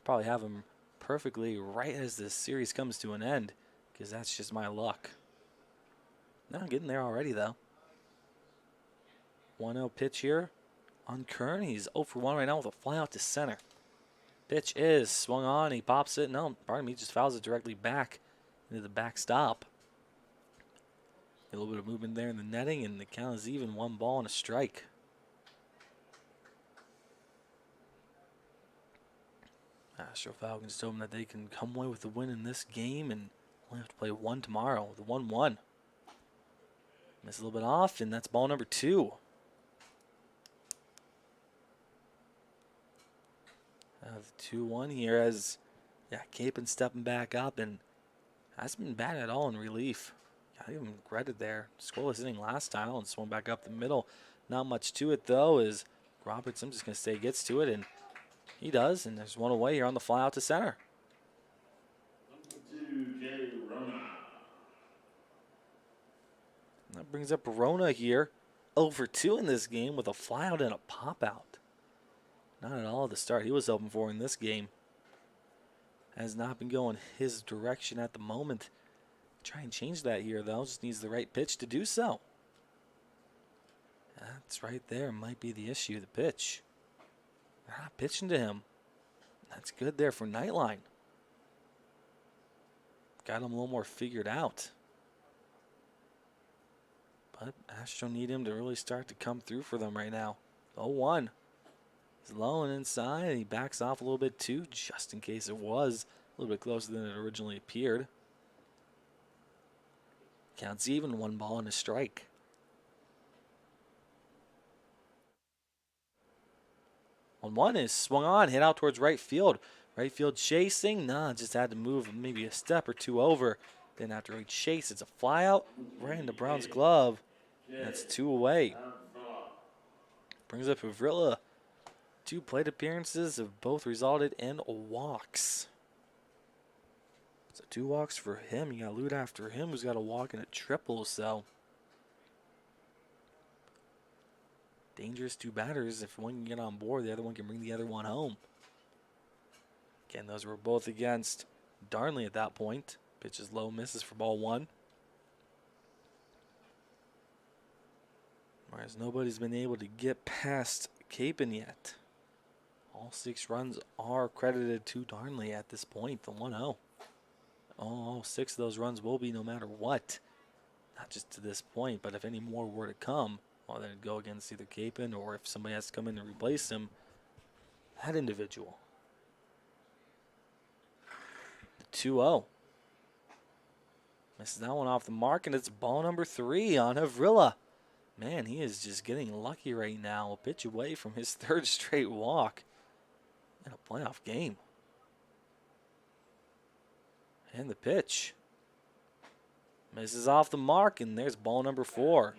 Probably have them perfectly right as the series comes to an end, because that's just my luck. No, getting there already, though. 1-0 pitch here on Kern. He's 0 for 1 right now with a fly out to center. Pitch is swung on. He pops it. No, pardon me, he just fouls it directly back into the backstop. A little bit of movement there in the netting, and the count is even. 1 ball and a strike. Astro Falcons told them that they can come away with the win in this game and only have to play 1 tomorrow. The 1-1. Miss a little bit off, and that's ball number 2. Have 2-1 here as Capon stepping back up, and hasn't been bad at all in relief. Got even regretted there. Scoreless inning last time and swung back up the middle. Not much to it though, as Roberts, I'm just going to say, gets to it, and he does, and there's one away here on the fly out to center. That brings up Rona here. 0 for 2 in this game with a fly out and a pop out. Not at all at the start he was hoping for in this game. Has not been going his direction at the moment. Try and change that here though. Just needs the right pitch to do so. That's right there. Might be the issue. The pitch. They're not pitching to him. That's good there for Nightline. Got him a little more figured out. But Astro need him to really start to come through for them right now. 0-1. He's low and inside, and he backs off a little bit too, just in case it was a little bit closer than it originally appeared. Counts even. 1 ball and a strike. On 1 is swung on, hit out towards right field. Right field chasing. Nah, just had to move maybe a step or 2 over. Then after he chase, it's a fly out right into Brown's glove. That's 2 away. Brings up Havrilla. 2 plate appearances have both resulted in walks. So 2 walks for him. You got Lute after him, who's got a walk and a triple. So dangerous 2 batters. If one can get on board, the other one can bring the other one home. Again, those were both against Darnley at that point. Pitches low, misses for ball 1. Whereas nobody's been able to get past Capon yet. All 6 runs are credited to Darnley at this point, the 1-0. All 6 of those runs will be no matter what. Not just to this point, but if any more were to come, well, then it'd go against either Capon, or if somebody has to come in and replace him, that individual. The 2-0. Misses that one off the mark, and it's ball number 3 on Havrilla. Man, he is just getting lucky right now. A pitch away from his 3rd straight walk in a playoff game. And the pitch. Misses off the mark, and there's ball number 4.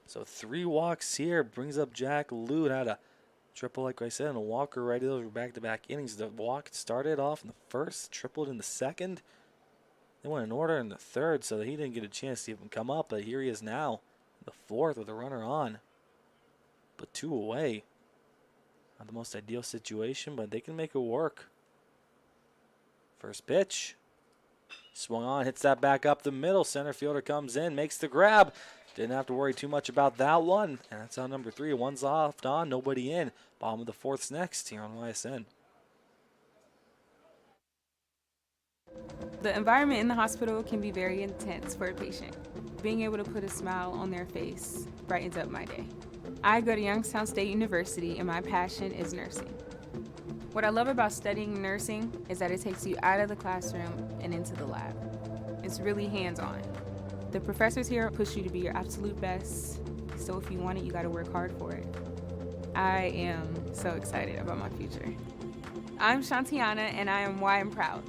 So 3 walks here. Brings up Jack Lute. Had a triple, like I said, and a walker right over back-to-back innings. The walk started off in the 1st, tripled in the 2nd. They went in order in the 3rd, so he didn't get a chance to even come up. But here he is now, in the 4th with a runner on. But 2 away. Not the most ideal situation, but they can make it work. First pitch. Swung on, hits that back up the middle. Center fielder comes in, makes the grab. Didn't have to worry too much about that one. And that's on number 3. 1's off on, nobody in. Bottom of the 4th's next here on YSN. The environment in the hospital can be very intense for a patient. Being able to put a smile on their face brightens up my day. I go to Youngstown State University and my passion is nursing. What I love about studying nursing is that it takes you out of the classroom and into the lab. It's really hands-on. The professors here push you to be your absolute best, so if you want it, you gotta work hard for it. I am so excited about my future. I'm Shantiana, and I am why I'm proud.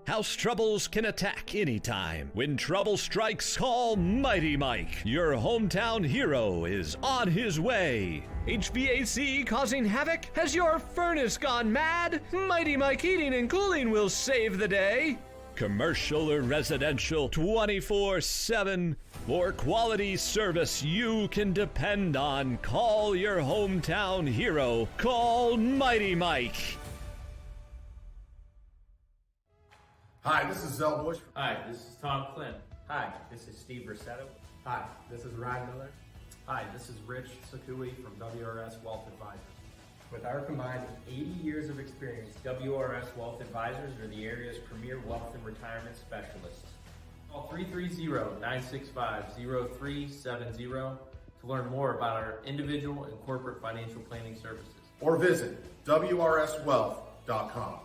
House troubles can attack anytime. When trouble strikes, call Mighty Mike. Your hometown hero is on his way. HVAC causing havoc? Has your furnace gone mad? Mighty Mike Heating and Cooling will save the day. Commercial or residential, 24/7. For quality service you can depend on, call your hometown hero. Call Mighty Mike. Hi, this is Zell Bush. Hi, this is Tom Clint. Hi, this is Steve Rossetto. Hi, this is Ryan Miller. Hi, this is Rich Sakui from WRS Wealth Advisors. With our combined 80 years of experience, WRS Wealth Advisors are the area's premier wealth and retirement specialists. Call 330-965-0370 to learn more about our individual and corporate financial planning services. Or visit WRSwealth.com.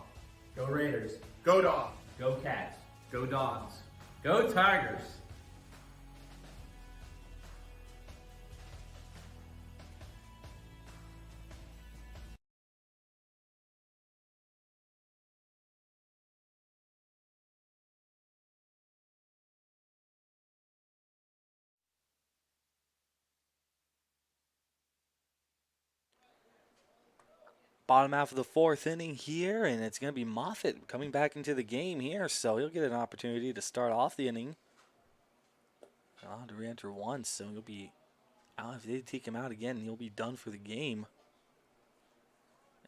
Go Raiders. Go Dogs. Go Cats. Go Dogs. Go Tigers. Bottom half of the fourth inning here, and it's going to be Moffitt coming back into the game here, so he'll get an opportunity to start off the inning. Allowed to re-enter once, so he'll be out. If they take him out again, he'll be done for the game.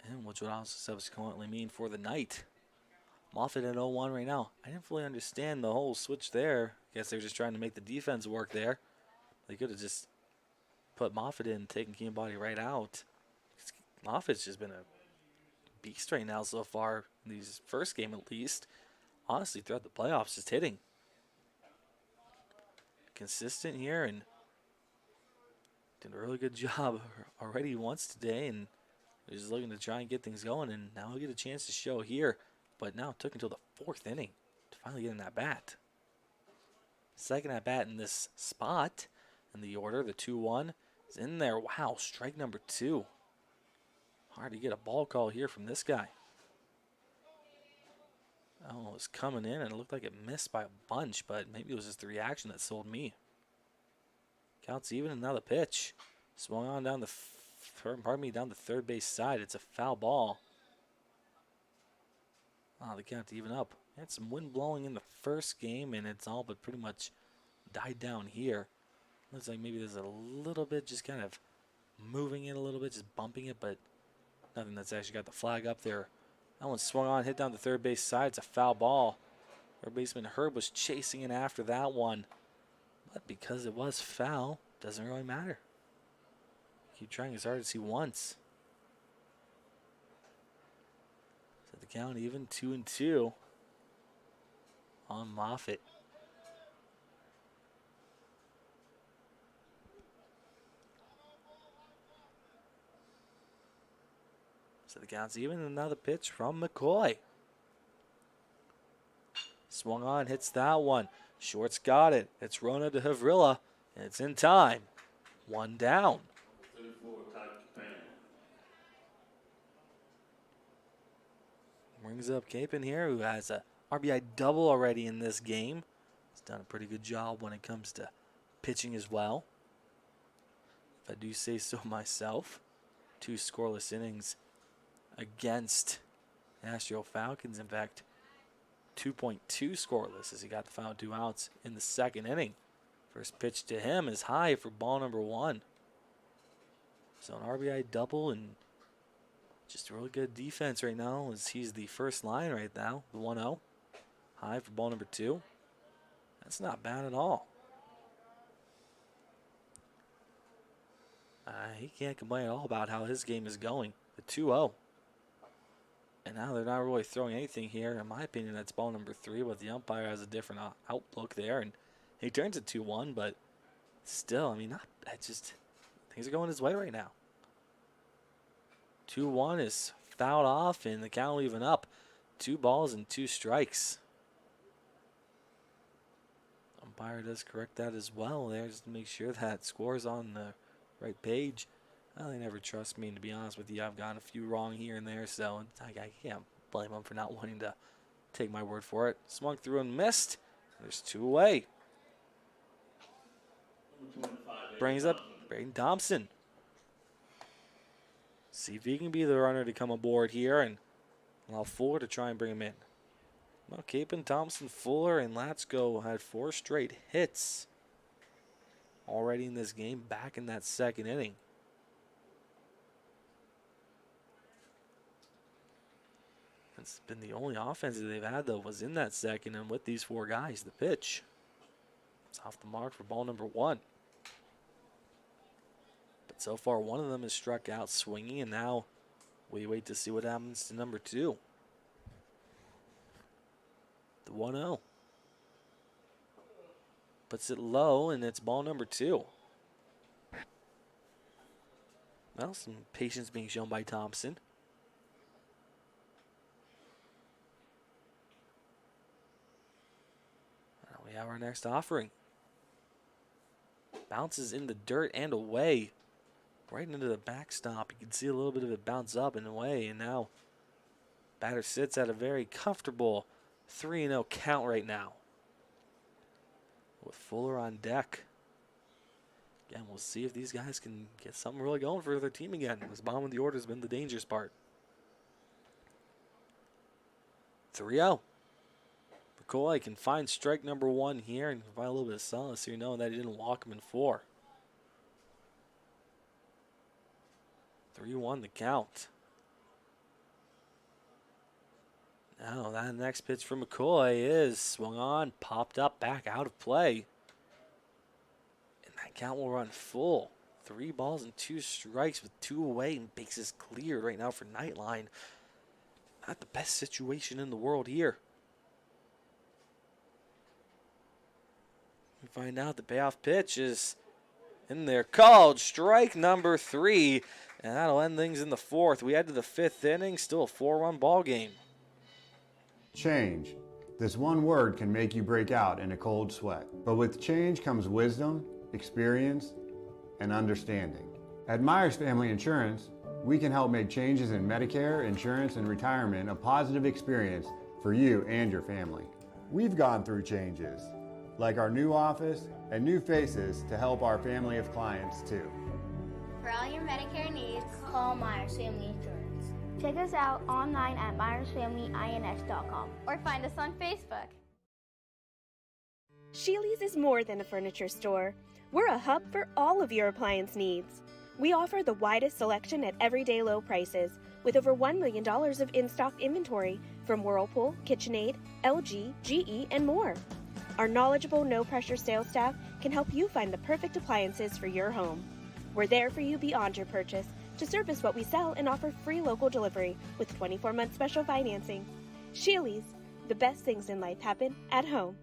And which would also subsequently mean for the night. Moffitt at 0-1 right now. I didn't fully understand the whole switch there. I guess they were just trying to make the defense work there. They could have just put Moffitt in, taken Keambody right out. Moffitt's just been a beast right now so far in these first game at least. Honestly, throughout the playoffs, just hitting. Consistent here and did a really good job already once today, and he's looking to try and get things going, and now he'll get a chance to show here. But now it took until the fourth inning to finally get an at-bat. Second at-bat in this spot in the order. The 2-1 is in there. Wow, strike number 2. Hard to get a ball call here from this guy. Oh, it was coming in and it looked like it missed by a bunch, but maybe it was just the reaction that sold me. Counts even, and now the pitch. Swung on down the down the third base side. It's a foul ball. Oh, the count to even up. Had some wind blowing in the first game, and it's all but pretty much died down here. Looks like maybe there's a little bit just kind of moving it a little bit, just bumping it, but nothing that's actually got the flag up there. That one swung on, hit down the third base side. It's a foul ball. Third baseman Herb was chasing it after that one. But because it was foul, doesn't really matter. Keep trying as hard as he wants. Set the count even, 2-2 on Moffitt. So the count's even, another pitch from McCoy. Swung on, hits that one. Short's got it. It's Rona to Havrilla, and it's in time. One down. Brings up Capon here, who has a RBI double already in this game. He's done a pretty good job when it comes to pitching as well, if I do say so myself. 2 scoreless innings against Astro Falcons. In fact, 2.2 scoreless as he got the final 2 outs in the second inning. First pitch to him is high for ball number 1. So an RBI double and just a really good defense right now as he's the first line right now, the 1-0. High for ball number 2. That's not bad at all. He can't complain at all about how his game is going. The 2-0. And now they're not really throwing anything here. In my opinion, that's ball number 3, but the umpire has a different outlook there. And he turns it 2-1, but Still, I mean, things are going his way right now. 2-1 is fouled off, and the count will even up. 2 balls and 2 strikes. Umpire does correct that as well there, just to make sure that score's on the right page. Well, they never trust me, and to be honest with you, I've gotten a few wrong here and there, so I can't blame them for not wanting to take my word for it. Swung through and missed. There's 2 away. Brings up Braden Thompson. See if he can be the runner to come aboard here and allow Fuller to try and bring him in. Well, Capon, Thompson, Fuller, and Latsko had 4 straight hits already in this game, back in that second inning. It's been the only offense that they've had, though, was in that second, and with these 4 guys, the pitch. It's off the mark for ball number 1. But so far, one of them is struck out swinging, and now we wait to see what happens to number 2. The 1-0. Puts it low, and it's ball number 2. Well, some patience being shown by Thompson. Now we have our next offering. Bounces in the dirt and away. Right into the backstop. You can see a little bit of it bounce up and away, and now batter sits at a very comfortable 3-0 count right now, with Fuller on deck. Again, we'll see if these guys can get something really going for their team again. This bottom of the order has been the dangerous part. 3-0. McCoy can find strike number 1 here and provide a little bit of solace here, knowing that he didn't walk him in 4. 3-1 the count. Now that next pitch from McCoy is swung on, popped up, back out of play. And that count will run full. 3 balls and 2 strikes with 2 away, and bases cleared right now for Nightline. Not the best situation in the world here. We find out the payoff pitch is in there, called strike number 3, and that'll end things in the 4th. We head to the 5th inning, still a 4-run ball game. Change. This one word can make you break out in a cold sweat. But with change comes wisdom, experience, and understanding. At Myers Family Insurance, we can help make changes in Medicare, insurance, and retirement a positive experience for you and your family. We've gone through changes, like our new office and new faces to help our family of clients too. For all your Medicare needs, call Myers Family Insurance. Check us out online at myersfamilyins.com or find us on Facebook. Sheely's is more than a furniture store. We're a hub for all of your appliance needs. We offer the widest selection at everyday low prices, with over $1 million of in-stock inventory from Whirlpool, KitchenAid, LG, GE, and more. Our knowledgeable, no-pressure sales staff can help you find the perfect appliances for your home. We're there for you beyond your purchase to service what we sell and offer free local delivery with 24-month special financing. Sheely's, the best things in life happen at home.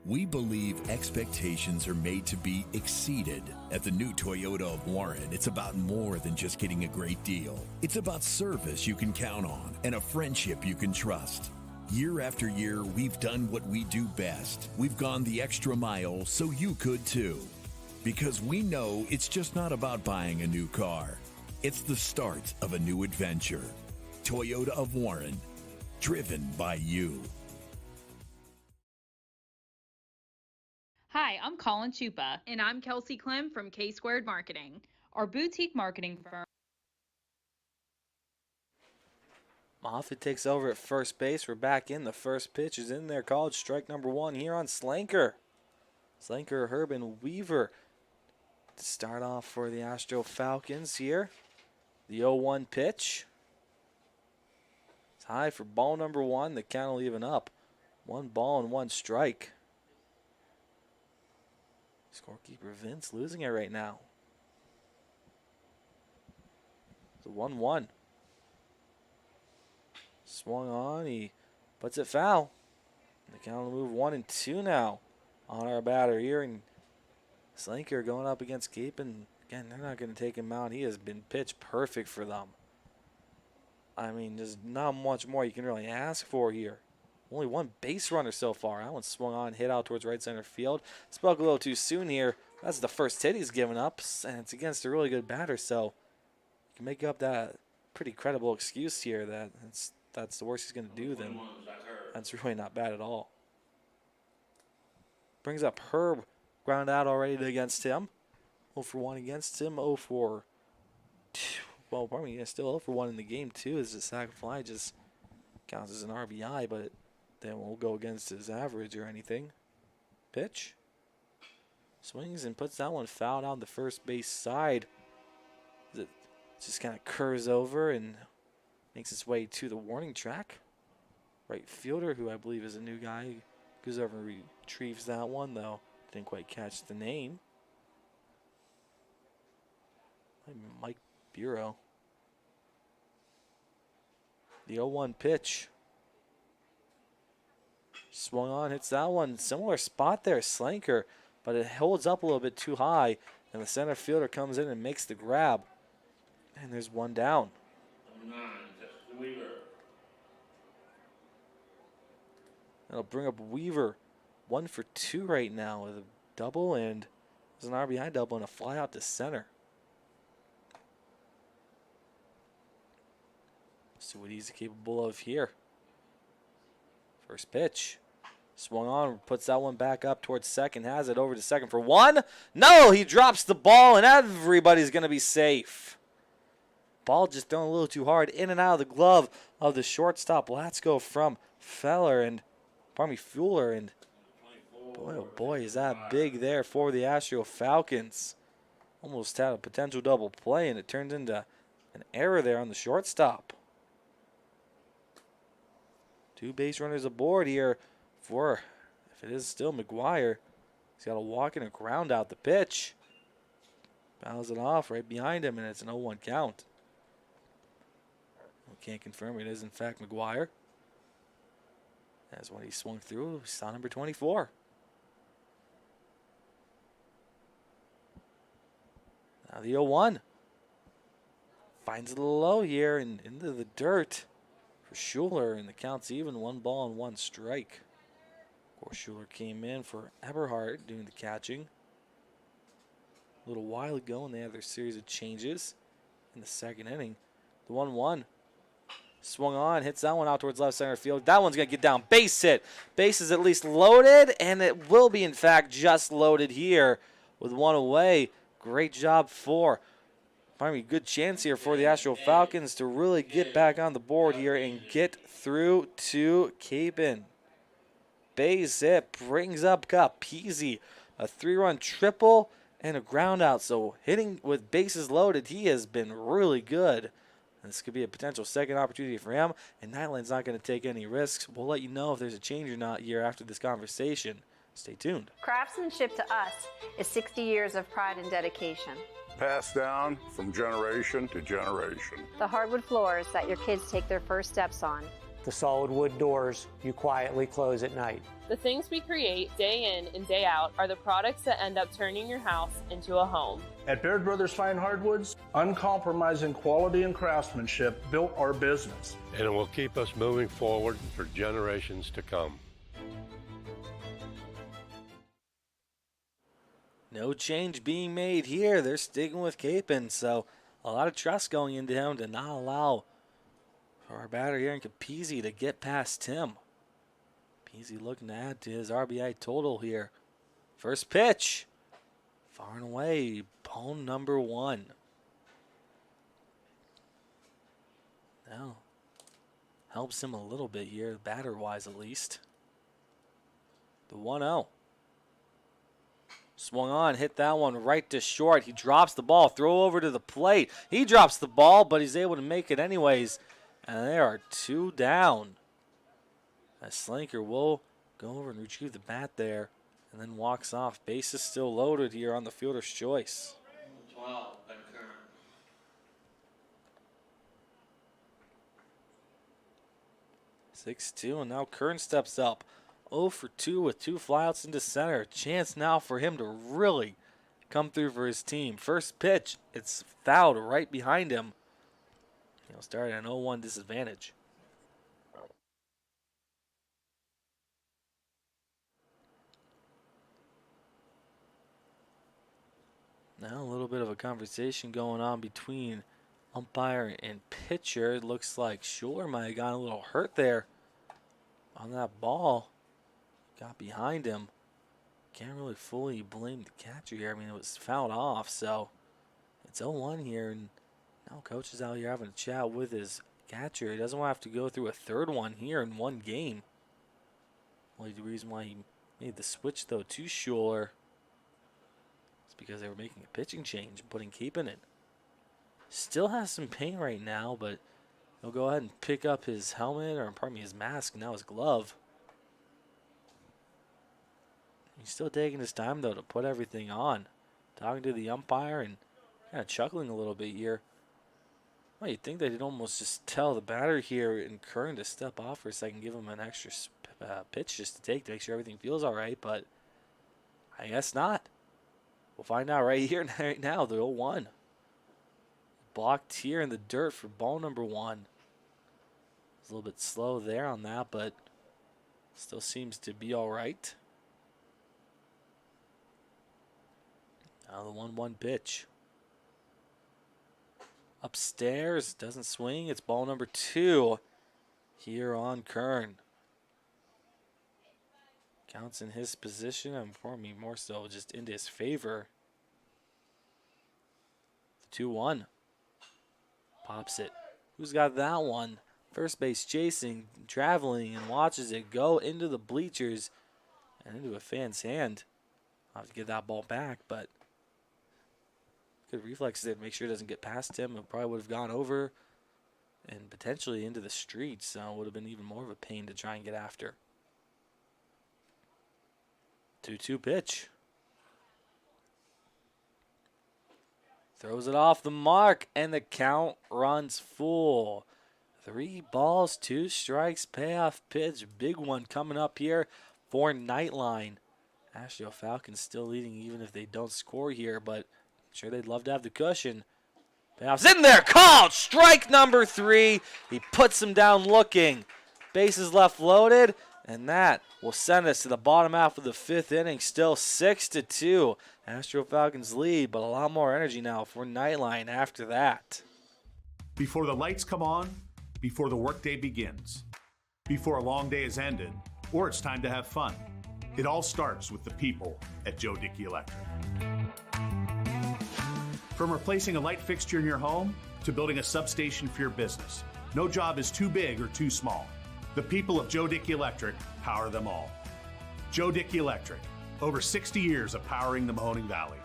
We believe expectations are made to be exceeded. At the new Toyota of Warren, it's about more than just getting a great deal. It's about service you can count on and a friendship you can trust. Year after year, we've done what we do best. We've gone the extra mile so you could too. Because we know it's just not about buying a new car. It's the start of a new adventure. Toyota of Warren, driven by you. Hi, I'm Colin Chupa. And I'm Kelsey Clem from K-Squared Marketing. Our boutique marketing firm. Moffitt takes over at first base. We're back in. The first pitch is in there, called strike number 1 here on Slanker. Slanker, Herb, and Weaver to start off for the Astro Falcons here. The 0-1 pitch. It's high for ball number 1. The count will even up. 1 ball and 1 strike. Scorekeeper Vince losing it right now. It's a 1-1. Swung on. He puts it foul. The count will move 1-2 now on our batter here. And Slinker going up against Capon. Again, they're not going to take him out. He has been pitch perfect for them. I mean, there's not much more you can really ask for here. Only one base runner so far. That one swung on, hit out towards right center field. Spoke a little too soon here. That's the first hit he's given up, and it's against a really good batter, so you can make up that pretty credible excuse here that that's the worst he's going to do, then that's really not bad at all. Brings up Herb, ground out already against him. 0 for 1 against him, 0 for 2. Well, pardon me, still 0 for 1 in the game, too, as the sac fly just counts as an RBI, but then won't go against his average or anything. Pitch. Swings and puts that one foul down the first base side. It just kind of curves over and makes its way to the warning track. Right fielder, who I believe is a new guy, goes over and retrieves that one, though didn't quite catch the name. Mike Bureau. The 0-1 pitch. Swung on, hits that one. Similar spot there, Slanker, but it holds up a little bit too high, and the center fielder comes in and makes the grab. And there's one down. That'll bring up Weaver. 1 for 2 right now with a double, and there's an RBI double and a fly out to center. See what he's capable of here. First pitch. Swung on, puts that one back up towards second, has it over to second for 1. No, he drops the ball, and everybody's going to be safe. Ball just thrown a little too hard in and out of the glove of the shortstop. Let's go from Fuller, and boy, oh boy, is that big there for the Astro Falcons. Almost had a potential double play, and it turned into an error there on the shortstop. 2 base runners aboard here for, if it is still McGuire. He's got a walk and a ground out the pitch. Fouls it off right behind him, and it's an 0-1 count. We can't confirm it is, in fact, McGuire. That's what he swung through. We saw number 24. Now the 0-1. Finds it a little low here and into the dirt for Schuler, and the count's even. 1 ball and 1 strike. Of course, Schuler came in for Eberhardt doing the catching a little while ago, and they had their series of changes in the second inning. The 1-1. Swung on, hits that one out towards left center field. That one's going to get down. Base hit. Base is at least loaded, and it will be, in fact, just loaded here with 1 away. Great job for, good chance here for the Astro Falcons to really get back on the board here and get through to Capon. Base hit brings up Capizzi. A 3-run triple and a ground out. So hitting with bases loaded, he has been really good. This could be a potential second opportunity for him, and Nightline's not going to take any risks. We'll let you know if there's a change or not here after this conversation. Stay tuned. Craftsmanship to us is 60 years of pride and dedication. Passed down from generation to generation. The hardwood floors that your kids take their first steps on. The solid wood doors you quietly close at night. The things we create day in and day out are the products that end up turning your house into a home. At Baird Brothers Fine Hardwoods, uncompromising quality and craftsmanship built our business. And it will keep us moving forward for generations to come. No change being made here. They're sticking with Capon, so a lot of trust going into him to not allow for our batter here in Capizzi to get past him. Capizzi looking to add to his RBI total here. First pitch. Far and away, bone number 1. Now, helps him a little bit here, batter-wise at least. The 1-0. Swung on, hit that one right to short. He drops the ball, throw over to the plate. He drops the ball, but he's able to make it anyways. And there are 2 down. As Slanker will go over and retrieve the bat there and then walks off. Base is still loaded here on the fielder's choice. 12, 6-2, and now Kern steps up. 0 for 2 with 2 flyouts into center. A chance now for him to really come through for his team. First pitch, it's fouled right behind him. He'll start at an 0-1 disadvantage. Now a little bit of a conversation going on between umpire and pitcher. It looks like Schuler might have gotten a little hurt there on that ball. Got behind him. Can't really fully blame the catcher here. I mean, it was fouled off, so it's 0-1 here. And now coach is out here having a chat with his catcher. He doesn't want to have to go through a third one here in one game. Only the reason why he made the switch, though, to Schuler is because they were making a pitching change and putting Cape in it. Still has some pain right now, but he'll go ahead and pick up his helmet, or pardon me, his mask, and now his glove. He's still taking his time, though, to put everything on. Talking to the umpire and kind of chuckling a little bit here. Well, you'd think they'd almost just tell the batter here in Kern to step off for a second, give him an extra pitch just to take to make sure everything feels all right, but I guess not. We'll find out right here, right now, the 0-1. Blocked here in the dirt for ball number 1. It's a little bit slow there on that, but still seems to be all right. Now the 1-1 pitch. Upstairs, doesn't swing. It's ball number 2 here on Kern. Counts in his position, and for me, more so just into his favor. The 2-1. Pops it. Who's got that one? First base chasing, traveling, and watches it go into the bleachers and into a fan's hand. I'll have to get that ball back, but good reflexes there to make sure it doesn't get past him. It probably would have gone over and potentially into the streets, so it would have been even more of a pain to try and get after. 2-2 pitch. Throws it off the mark, and the count runs full. 3 balls, 2 strikes, payoff pitch. Big one coming up here for Nightline. Astro Falcons still leading even if they don't score here, but I'm sure they'd love to have the cushion. Payoff's in there, called! Strike number 3. He puts him down looking. Bases left loaded, and that will send us to the bottom half of the 5th inning. Still 6-2. Astro Falcons lead, but a lot more energy now for Nightline after that. Before the lights come on, before the workday begins, before a long day is ended, or it's time to have fun, it all starts with the people at Joe Dickey Electric. From replacing a light fixture in your home to building a substation for your business, no job is too big or too small. The people of Joe Dickey Electric power them all. Joe Dickey Electric, over 60 years of powering the Mahoning Valley.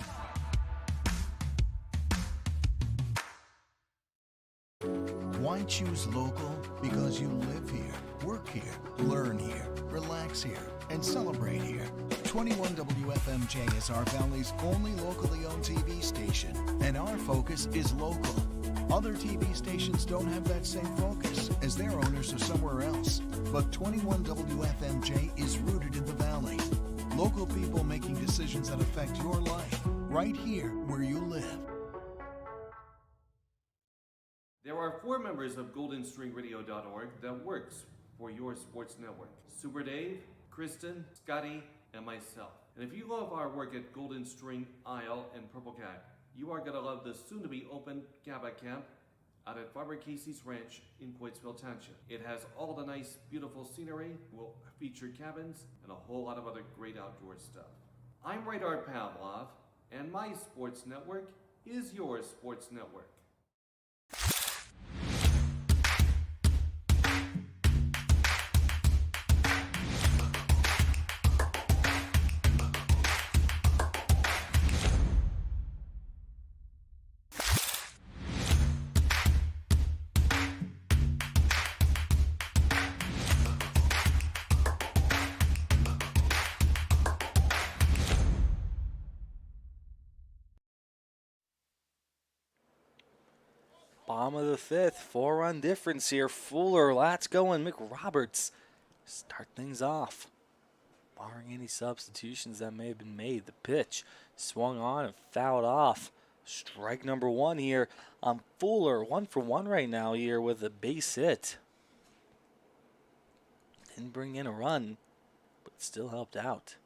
Why choose local? Because you live here, work here, learn here, relax here, and celebrate here. 21 WFMJ is our Valley's only locally owned TV station, and our focus is local. Other TV stations don't have that same focus, as their owners are somewhere else. But 21 WFMJ is rooted in the Valley. Local people making decisions that affect your life, right here where you live. There are 4 members of GoldenStringRadio.org that works for your sports network. Super Dave, Kristen, Scotty, and myself. And if you love our work at Golden String, Isle, and Purple Cat, you are going to love the soon-to-be open Cabot Camp out at Farmer Casey's Ranch in Coatesville Township. It has all the nice, beautiful scenery, will feature cabins, and a whole lot of other great outdoor stuff. I'm Radar Pavlov, and my sports network is your sports network. Bottom of the 5th, 4-run difference here. Fuller, Latsko, and McRoberts start things off. barring any substitutions that may have been made. The pitch swung on and fouled off. Strike number 1 here. Fuller 1 for 1 right now here with a base hit. Didn't bring in a run, but still helped out.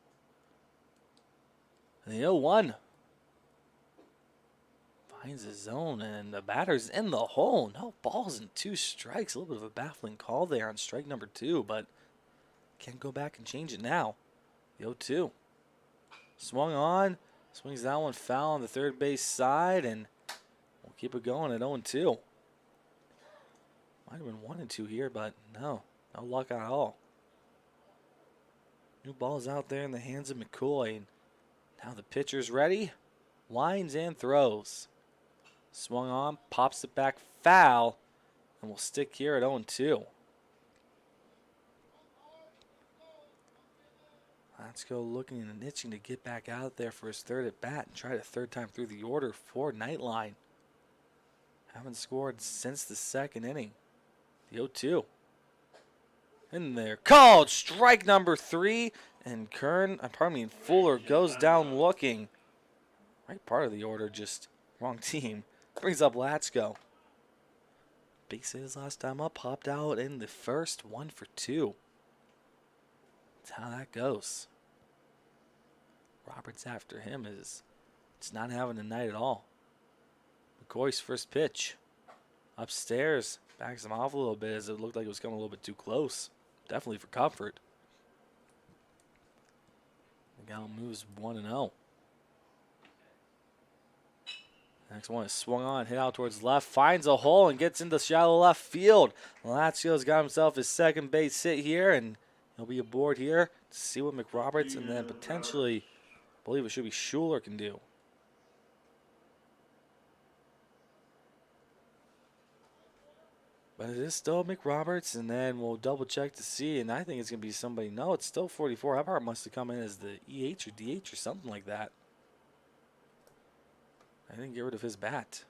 And the 0-1 finds his zone, and the batter's in the hole. No balls and 2 strikes. A little bit of a baffling call there on strike number 2, but can't go back and change it now. The 0-2 swung on, swings that one foul on the third base side, and we'll keep it going at 0-2. Might have been 1-2 here, but no luck at all. New ball's out there in the hands of McCoy. And now the pitcher's ready, winds and throws. Swung on, pops it back foul, and we'll stick here at 0-2. Let's go looking and itching to get back out there for his third at bat and try it a third time through the order for Nightline. Haven't scored since the second inning. The 0-2. In there, called strike number 3, and Fuller goes down looking. Right part of the order, just wrong team. Brings up Latchko. Base hit his last time up, popped out in the first, 1 for 2. That's how that goes. Roberts after him is it's not having a night at all. McCoy's first pitch. Upstairs, backs him off a little bit as it looked like it was coming a little bit too close. Definitely for comfort. The guy moves 1-0. Next one is swung on, hit out towards left, finds a hole and gets into shallow left field. Lazio's got himself his second base hit here, and he'll be aboard here to see what McRoberts and then potentially, I believe it should be Schuler, can do. But it is still McRoberts, and then we'll double check to see, and I think it's going to be somebody. No, it's still 44. Eberhardt must have come in as the EH or DH or something like that. I didn't get rid of his bat.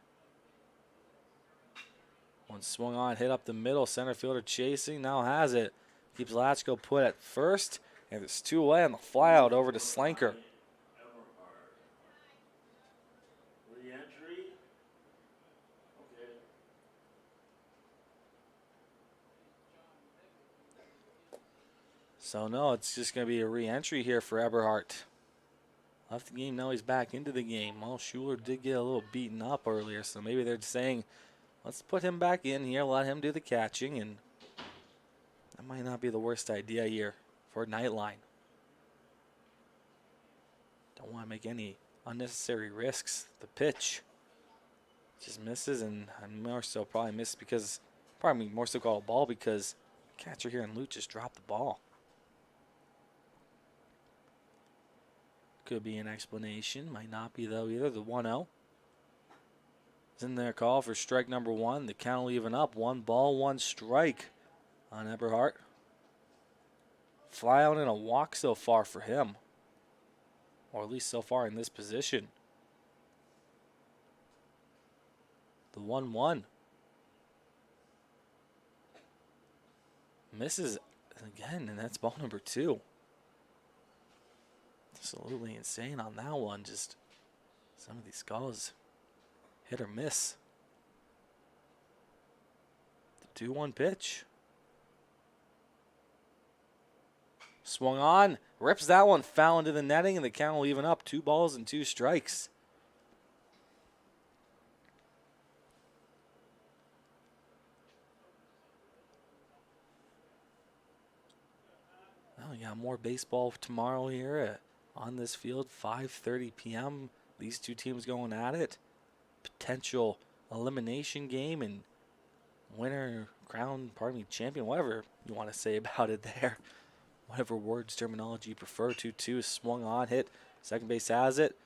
One swung on, hit up the middle. Center fielder chasing, now has it. Keeps Latchko put at first, and there's 2 away on the fly out over to Slanker. So no, it's just going to be a re-entry here for Eberhardt. Left the game, now he's back into the game. Well, Schuler did get a little beaten up earlier, so maybe they're just saying, let's put him back in here, let him do the catching, and that might not be the worst idea here for Nightline. Don't want to make any unnecessary risks. The pitch just misses, and more so probably missed because, probably more so called a ball because catcher here and Lute just dropped the ball. Could be an explanation. Might not be, though, either. The 1-0 is in there. Call for strike number 1. The count will even up. 1 ball, 1 strike on Eberhardt. Fly out and a walk so far for him. Or at least so far in this position. The 1-1. Misses again, and that's ball number 2. Absolutely insane on that one. Just some of these calls hit or miss. The 2-1 pitch. Swung on, rips that one foul into the netting, and the count will even up. 2 balls and 2 strikes. Well, we got more baseball tomorrow here on this field, 5:30 p.m. These 2 teams going at it. Potential elimination game and winner, champion, whatever you want to say about it there. Whatever words, terminology you prefer. 2-2 swung on, hit. Second base has it.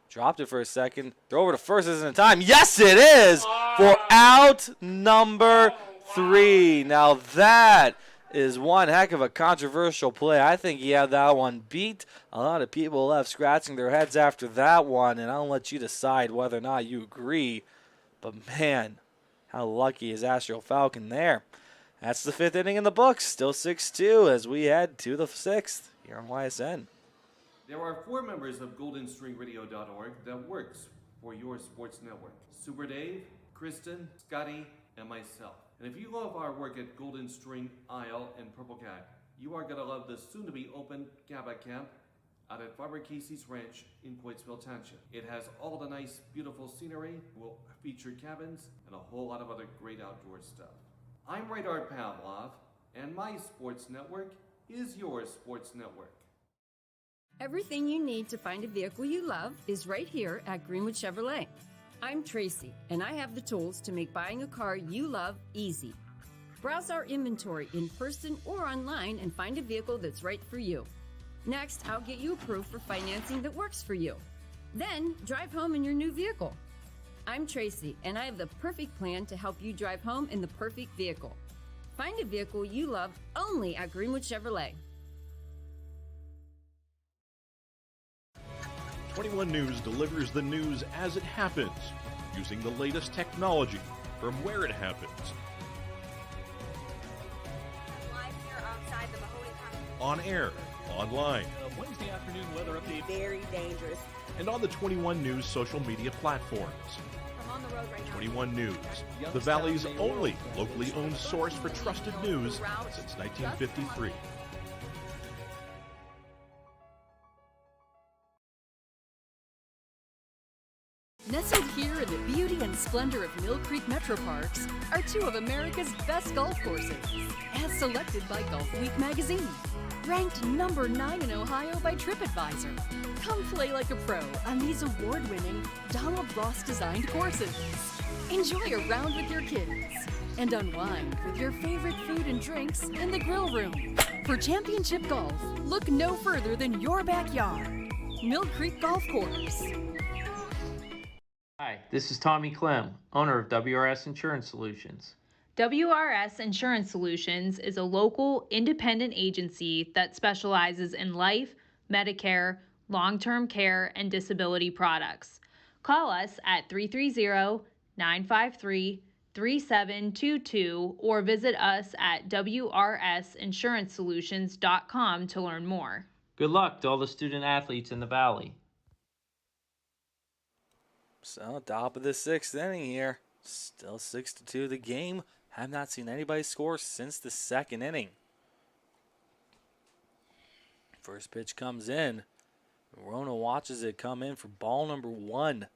Dropped it for a second. Throw over to first, isn't in time. Yes, it is for out number 3. Now that is one heck of a controversial play. I think he had that one beat. A lot of people left scratching their heads after that one, and I'll let you decide whether or not you agree. But man, how lucky is Astro Falcon there. That's the 5th inning in the books. Still 6-2 as we head to the 6th here on YSN. There are 4 members of GoldenStringRadio.org that works for your sports network. Super Dave, Kristen, Scotty, and myself. And if you love our work at Golden String, Isle, and Purple Cat, you are going to love the soon-to-be open GABA camp out at Farmer Casey's Ranch in Coatesville Township. It has all the nice, beautiful scenery, will feature cabins, and a whole lot of other great outdoor stuff. I'm Radar Pavlov, and my sports network is your sports network. Everything you need to find a vehicle you love is right here at Greenwood Chevrolet. I'm Tracy, and I have the tools to make buying a car you love easy. Browse our inventory in person or online and find a vehicle that's right for you. Next, I'll get you approved for financing that works for you. Then, drive home in your new vehicle. I'm Tracy, and I have the perfect plan to help you drive home in the perfect vehicle. Find a vehicle you love only at Greenwood Chevrolet. 21 News delivers the news as it happens, using the latest technology from where it happens. Live here outside the Mahoney County. On air, online, Wednesday afternoon weather update. Very dangerous. and on the 21 News social media platforms. I'm on the road right now. 21 News, the Valley's only locally owned source for trusted news since 1953. Nestled here in the beauty and splendor of Mill Creek Metro Parks are 2 of America's best golf courses, as selected by Golf Week magazine. Ranked number 9 in Ohio by TripAdvisor. Come play like a pro on these award-winning Donald Ross-designed courses. Enjoy a round with your kids and unwind with your favorite food and drinks in the grill room. For championship golf, look no further than your backyard. Mill Creek Golf Course. Hi, this is Tommy Clem, owner of WRS Insurance Solutions. WRS Insurance Solutions is a local independent agency that specializes in life, Medicare, long-term care, and disability products. Call us at 330-953-3722 or visit us at wrsinsuranceSolutions.com to learn more. Good luck to all the student athletes in the Valley. So, top of the 6th inning here. Still 6-2 the game. Have not seen anybody score since the 2nd inning. First pitch comes in. Rona watches it come in for ball number 1.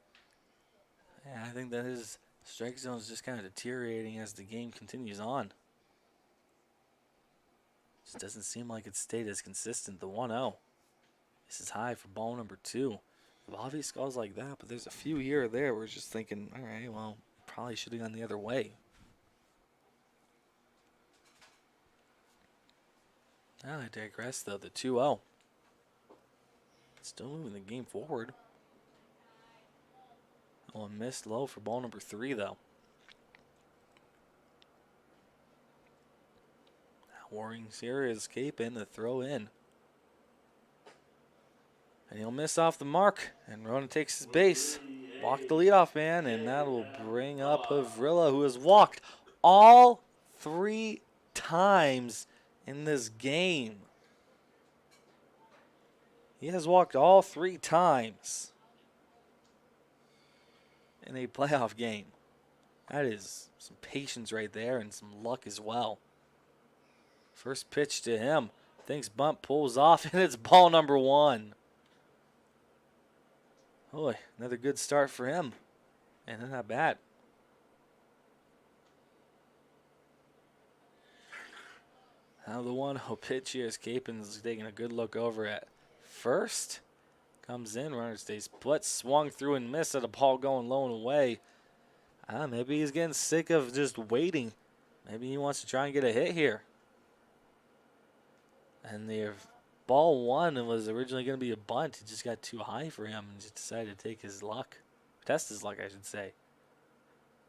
Yeah, I think that his strike zone is just kind of deteriorating as the game continues on. Just doesn't seem like it's stayed as consistent. The 1-0. This is high for ball number 2. Obvious calls like that, but there's a few here or there. We're just thinking, all right, well, probably should have gone the other way. Now I digress, though. The 2-0. Still moving the game forward. Oh, a missed low for ball number 3, though. Now Warring's here is Capin to throw in. And he'll miss off the mark, and Rona takes his base. Walk the leadoff man, and that will bring up Havrilla, who has walked all 3 times in this game. He has walked all 3 times in a playoff game. That is some patience right there and some luck as well. First pitch to him. Thinks bunt pulls off, and it's ball number 1. Boy, another good start for him. And then not bad. Now the 1-0 pitch here is Capin's taking a good look over at first. Comes in, runner stays put, swung through and missed at a ball going low and away. Maybe he's getting sick of just waiting. Maybe he wants to try and get a hit here. And the ball 1 was originally going to be a bunt. It just got too high for him and just decided to take his luck. Test his luck, I should say.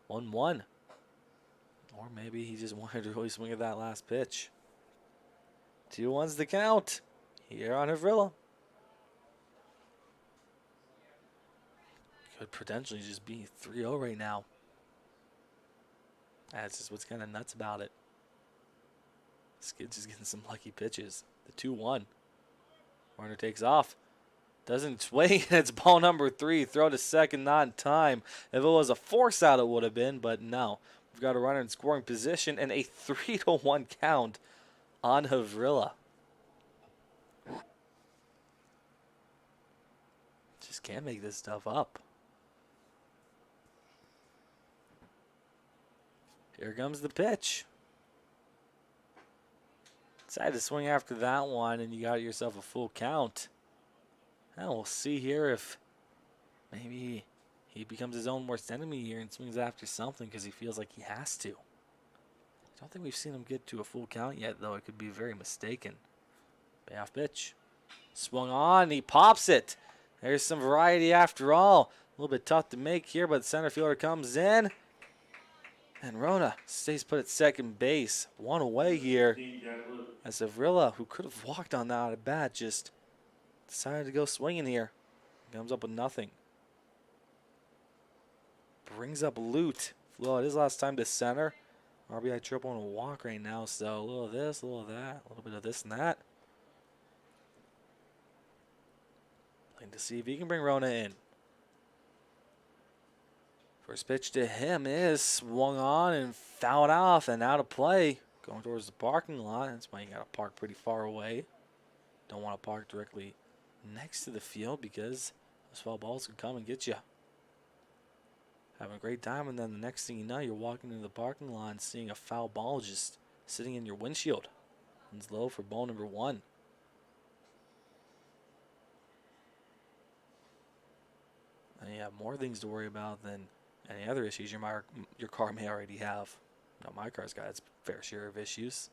1-1. Or maybe he just wanted to really swing at that last pitch. 2-1's the count here on Havrilla. Could potentially just be 3-0 right now. That's just what's kind of nuts about it. This kid's just getting some lucky pitches. The 2-1. Runner takes off. Doesn't swing. It's ball number 3. Throw to second, not in time. If it was a force out, it would have been, but no. We've got a runner in scoring position and a 3-1 count on Havrilla. Just can't make this stuff up. Here comes the pitch. Decided to swing after that one, and you got yourself a full count. And we'll see here if maybe he becomes his own worst enemy here and swings after something because he feels like he has to. I don't think we've seen him get to a full count yet, though. It could be very mistaken. Payoff pitch. Swung on. He pops it. There's some variety after all. A little bit tough to make here, but the center fielder comes in. And Rona stays put at second base. One away here. As Havrilla, who could have walked on that at bat, just decided to go swinging here. Comes up with nothing. Brings up Lute. Flew out his last time to center. RBI triple and a walk right now. So a little of this, a little of that, a little bit of this and that. Playing to see if he can bring Rona in. First pitch to him is swung on and fouled off and out of play. Going towards the parking lot. That's why you got to park pretty far away. Don't want to park directly next to the field because those foul balls can come and get you. Having a great time, and then the next thing you know, you're walking into the parking lot and seeing a foul ball just sitting in your windshield. It's low for ball number 1. And you have more things to worry about than any other issues your car may already have. Now my car's got its fair share of issues.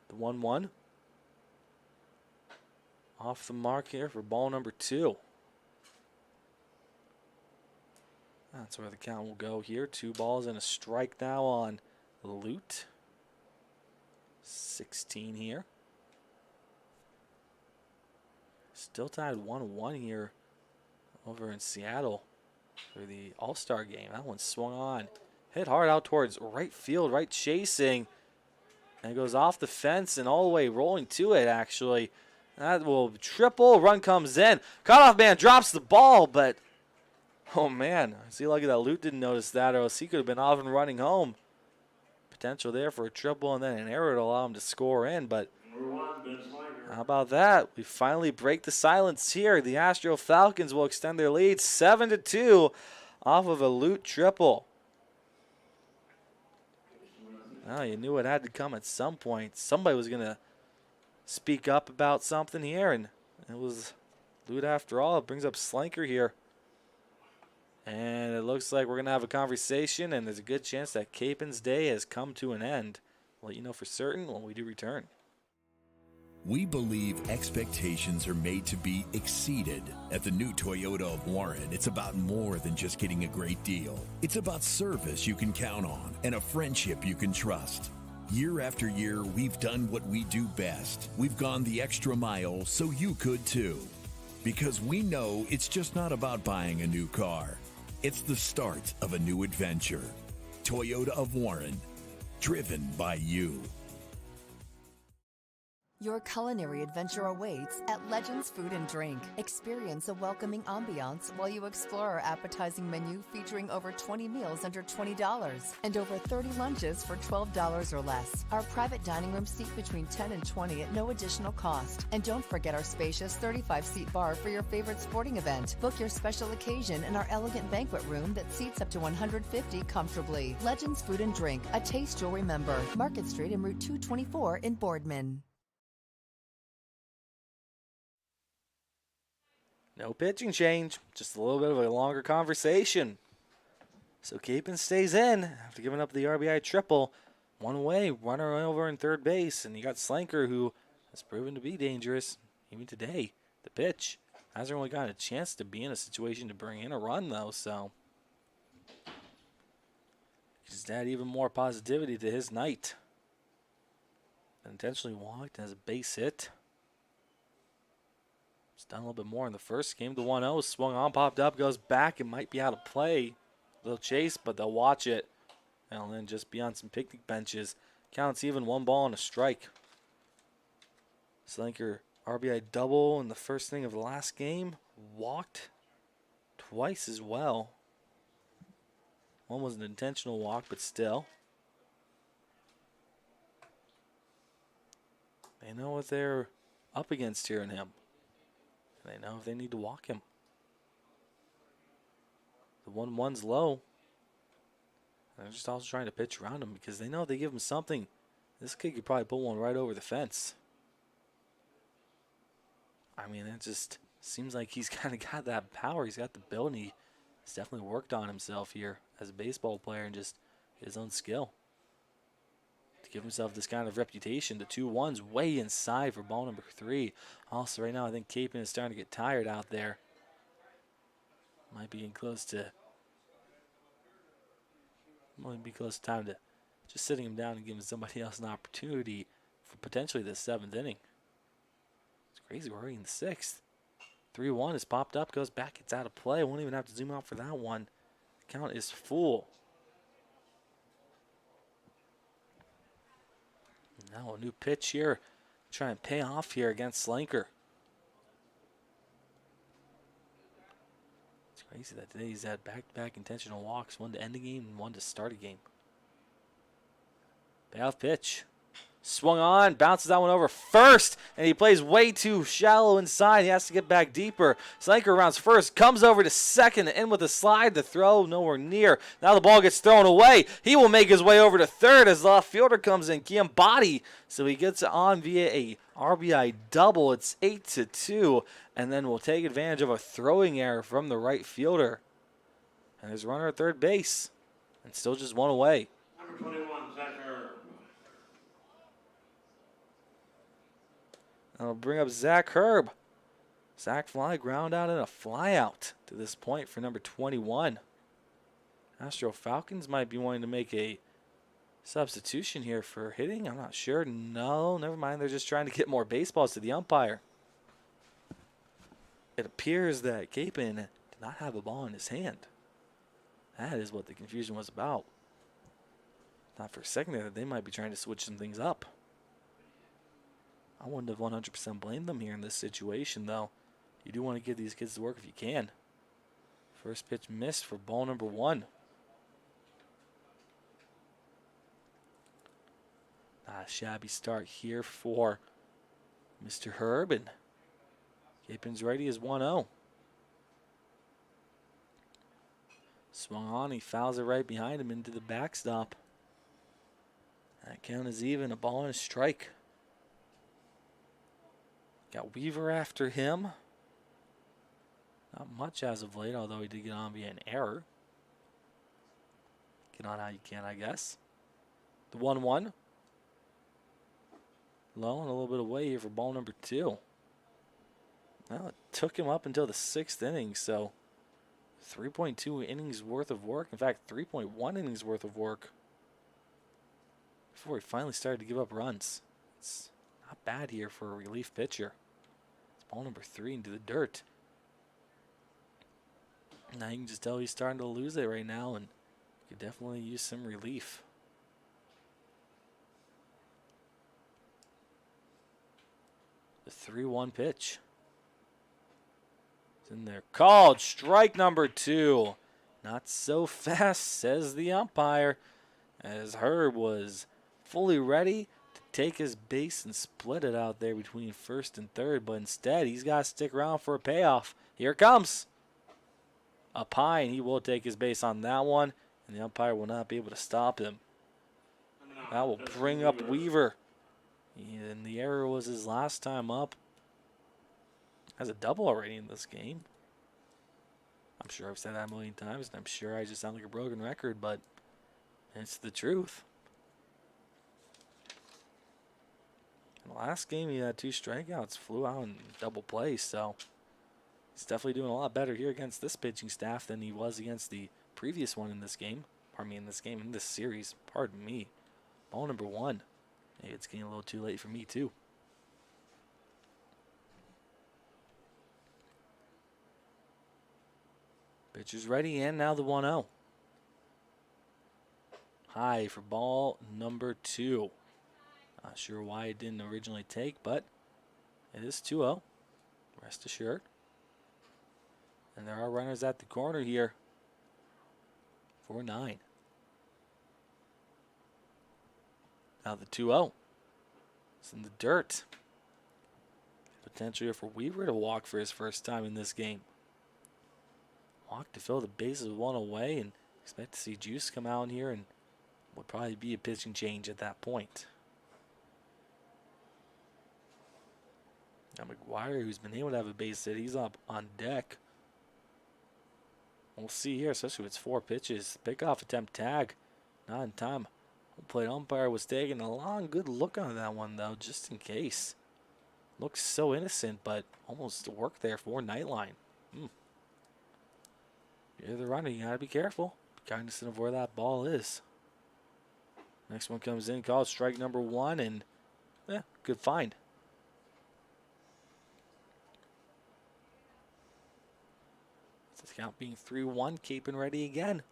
The 1-1. Off the mark here for ball number 2. That's where the count will go here. 2 balls and a strike now on Lute. 16 here. Still tied 1-1 here over in Seattle for the All-Star game. That one swung on. Hit hard out towards right field, right chasing. And it goes off the fence and all the way rolling to it, actually. That will triple. Run comes in. Cutoff man drops the ball, but oh man, is he lucky that Lute didn't notice that, or else he could have been off and running home. Potential there for a triple and then an error to allow him to score in, but how about that? We finally break the silence here. The Astro Falcons will extend their lead 7-2 off of a Lute triple. Well, you knew it had to come at some point. Somebody was going to speak up about something here, and it was Lute after all. It brings up Slanker here. And it looks like we're going to have a conversation, and there's a good chance that Capin's day has come to an end. I'll let you know for certain when we do return. We believe expectations are made to be exceeded. At the new Toyota of Warren, it's about more than just getting a great deal. It's about service you can count on and a friendship you can trust. Year after year, we've done what we do best. We've gone the extra mile so you could too. Because we know it's just not about buying a new car. It's the start of a new adventure. Toyota of Warren, driven by you. Your culinary adventure awaits at Legends Food and Drink. Experience a welcoming ambiance while you explore our appetizing menu featuring over 20 meals under $20 and over 30 lunches for $12 or less. Our private dining room seat between 10 and 20 at no additional cost. And don't forget our spacious 35-seat bar for your favorite sporting event. Book your special occasion in our elegant banquet room that seats up to 150 comfortably. Legends Food and Drink, a taste you'll remember. Market Street and Route 224 in Boardman. No pitching change, just a little bit of a longer conversation. So Capin stays in after giving up the RBI triple. One away, runner over in third base, and you got Slanker, who has proven to be dangerous even today. The pitch hasn't really gotten a chance to be in a situation to bring in a run, though, so just add even more positivity to his night. Intentionally walked as a base hit. It's done a little bit more in the first game. The 1-0 swung on, popped up, goes back. It might be out of play. They'll chase, but they'll watch it. And then just be on some picnic benches. Counts even, 1 ball and a strike. Slinker RBI double in the first inning of the last game. Walked twice as well. One was an intentional walk, but still. They know what they're up against here in him. They know if they need to walk him. The 1-1's low. They're just also trying to pitch around him because they know if they give him something, this kid could probably put one right over the fence. I mean, it just seems like he's kind of got that power. He's got the build, and he's definitely worked on himself here as a baseball player and just his own skill. To give himself this kind of reputation, the 2-1's way inside for ball number 3. Also, right now, I think Capon is starting to get tired out there. Might be close to time to just sitting him down and giving somebody else an opportunity for potentially the 7th inning. It's crazy. We're already in the 6th. 3-1 is popped up, goes back, it's out of play. Won't even have to zoom out for that one. The count is full. Now a new pitch here. Try and pay off here against Slinker. It's crazy that today he's had back-to-back intentional walks, 1 to end the game and 1 to start a game. Payoff pitch. Swung on, bounces that one over first, and he plays way too shallow inside. He has to get back deeper. Slinker rounds first, comes over to second, in with a slide. The throw nowhere near. Now the ball gets thrown away. He will make his way over to third as the left fielder comes in, Kiambati. So he gets it on via a RBI double. It's 8-2, and then we'll take advantage of a throwing error from the right fielder. And there's a runner at third base, and still just 1 away. Number 21, Zach Herb. I'll bring up Zach Herb. Sack fly, ground out, and a fly out to this point for number 21. Astro Falcons might be wanting to make a substitution here for hitting. I'm not sure. No, never mind. They're just trying to get more baseballs to the umpire. It appears that Capon did not have a ball in his hand. That is what the confusion was about. Thought for a second there that they might be trying to switch some things up. I wouldn't have 100% blamed them here in this situation, though. You do want to give these kids the work if you can. First pitch missed for ball number 1. Not a shabby start here for Mr. Herb, and Capon's ready as 1-0. Swung on, he fouls it right behind him into the backstop. That count is even, a ball and a strike. Got Weaver after him. Not much as of late, although he did get on via an error. Get on how you can, I guess. The 1-1. Low and a little bit away here for ball number 2. Well, it took him up until the 6th inning, so 3.2 innings worth of work. In fact, 3.1 innings worth of work before he finally started to give up runs. It's not bad here for a relief pitcher. Ball number 3 into the dirt. Now you can just tell he's starting to lose it right now, and could definitely use some relief. The 3-1 pitch. It's in there. Called strike number 2. Not so fast, says the umpire, as Herb was fully ready take his base and split it out there between first and third, but instead he's got to stick around for a payoff. Here it comes. Up high, and he will take his base on that one, and the umpire will not be able to stop him. That will bring up Weaver. And the error was his last time up. Has a double already in this game. I'm sure I've said that a million times, and I'm sure I just sound like a broken record, but it's the truth. In the last game, he had 2 strikeouts, flew out in double play, so he's definitely doing a lot better here against this pitching staff than he was against the previous one in this game. Pardon me, in this series. Pardon me. Ball number 1. Maybe it's getting a little too late for me, too. Pitcher's ready, and now the 1-0. High for ball number 2. Not sure why it didn't originally take, but it is 2-0. Rest assured. And there are runners at the corner here for 9. Now the 2-0. It's in the dirt. Potential here for Weaver to walk for his first time in this game. Walk to fill the bases with one away, and expect to see Juice come out here, and would probably be a pitching change at that point. Now McGuire, who's been able to have a base hit, he's up on deck. We'll see here, especially with 4 pitches. Pickoff attempt tag. Not in time. Home plate umpire was taking a long, good look on that one, though, just in case. Looks so innocent, but almost worked there for Nightline. You're the runner, you gotta be careful. Be cognizant of where that ball is. Next one comes in, called strike number 1, and good find. This count being 3-1, keeping ready again.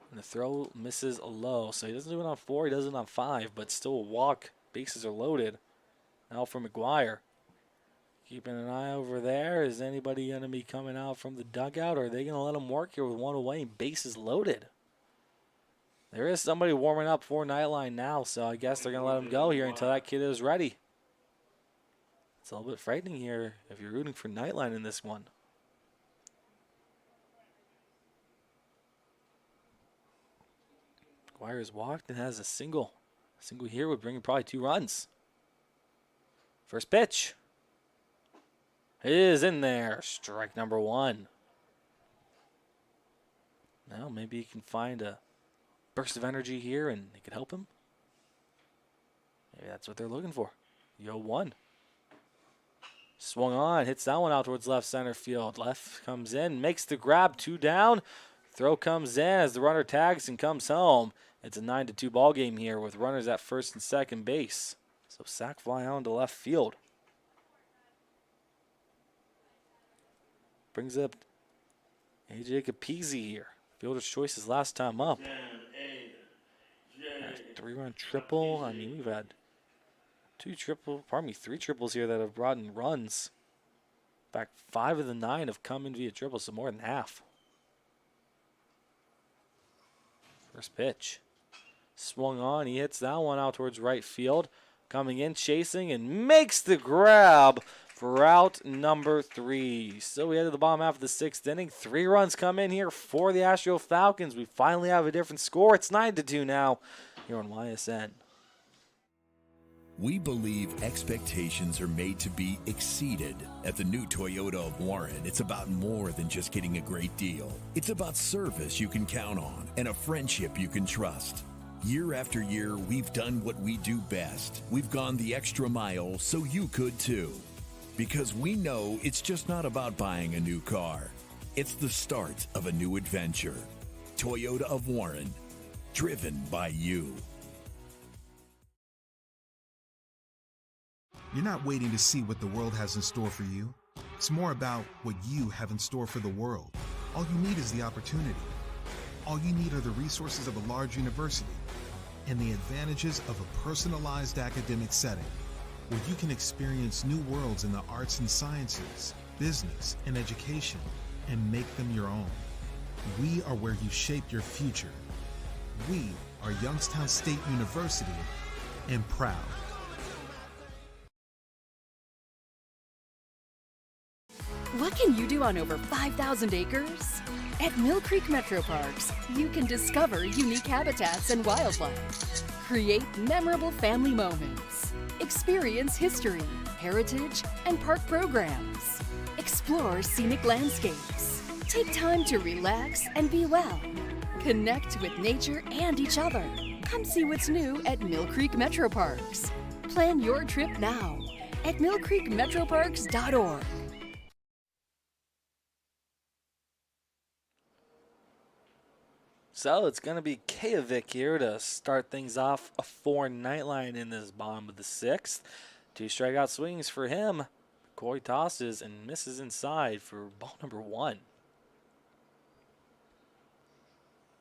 And the throw misses low, so he doesn't do it on 4, he does it on 5, but still a walk. Bases are loaded. Now for McGuire. Keeping an eye over there. Is anybody going to be coming out from the dugout, or are they going to let him work here with 1 away and bases loaded? There is somebody warming up for Nightline now, so I guess they're going to let him go here until that kid is ready. It's a little bit frightening here if you're rooting for Nightline in this one. McGuire has walked and has a single. A single here would bring him probably 2 runs. First pitch. It is in there. Strike number 1. Now maybe he can find a burst of energy here and it could help him. Maybe that's what they're looking for. Yo 1. Swung on. Hits that one out towards left center field. Left comes in. Makes the grab. 2 down. Throw comes in as the runner tags and comes home. It's a 9-2 ball game here with runners at first and second base. So sac fly out to left field. Brings up AJ Capizzi here. Fielder's choice his last time up. 3-run triple. I mean, we've had 3 triples here that have brought in runs. In fact, 5 of the 9 have come in via triple, so more than half. First pitch. Swung on. He hits that one out towards right field. Coming in, chasing, and makes the grab for out number 3. So we head to the bottom half of the 6th inning. 3 runs come in here for the Astro Falcons. We finally have a different score. It's 9-2 now here on YSN. We believe expectations are made to be exceeded. At the new Toyota of Warren, it's about more than just getting a great deal. It's about service you can count on and a friendship you can trust. Year after year, we've done what we do best. We've gone the extra mile so you could too. Because we know it's just not about buying a new car. It's the start of a new adventure. Toyota of Warren, driven by you. You're not waiting to see what the world has in store for you. It's more about what you have in store for the world. All you need is the opportunity. All you need are the resources of a large university and the advantages of a personalized academic setting where you can experience new worlds in the arts and sciences, business, and education and make them your own. We are where you shape your future. We are Youngstown State University and proud. What can you do on over 5,000 acres? At Mill Creek Metro Parks, you can discover unique habitats and wildlife, create memorable family moments, experience history, heritage, and park programs, explore scenic landscapes, take time to relax and be well, connect with nature and each other. Come see what's new at Mill Creek Metro Parks. Plan your trip now at millcreekmetroparks.org. So it's going to be Kajovic here to start things off for Nightline in this bottom of the 6th. 2 strikeout swings for him. Corey tosses and misses inside for ball number 1.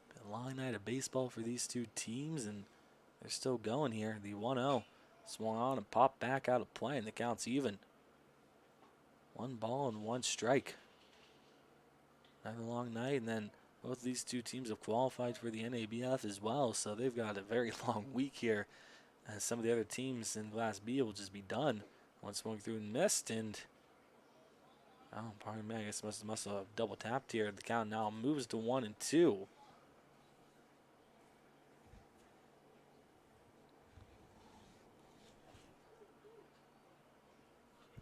Been a long night of baseball for these 2 teams, and they're still going here. The 1-0 swung on and popped back out of play, and the count's even. 1 ball and 1 strike. Another long night, and then both of these two teams have qualified for the NABF as well, so they've got a very long week here. As some of the other teams in Class B will just be done. One swung through and missed, and pardon me, I guess must have double tapped here. The count now moves to 1-2.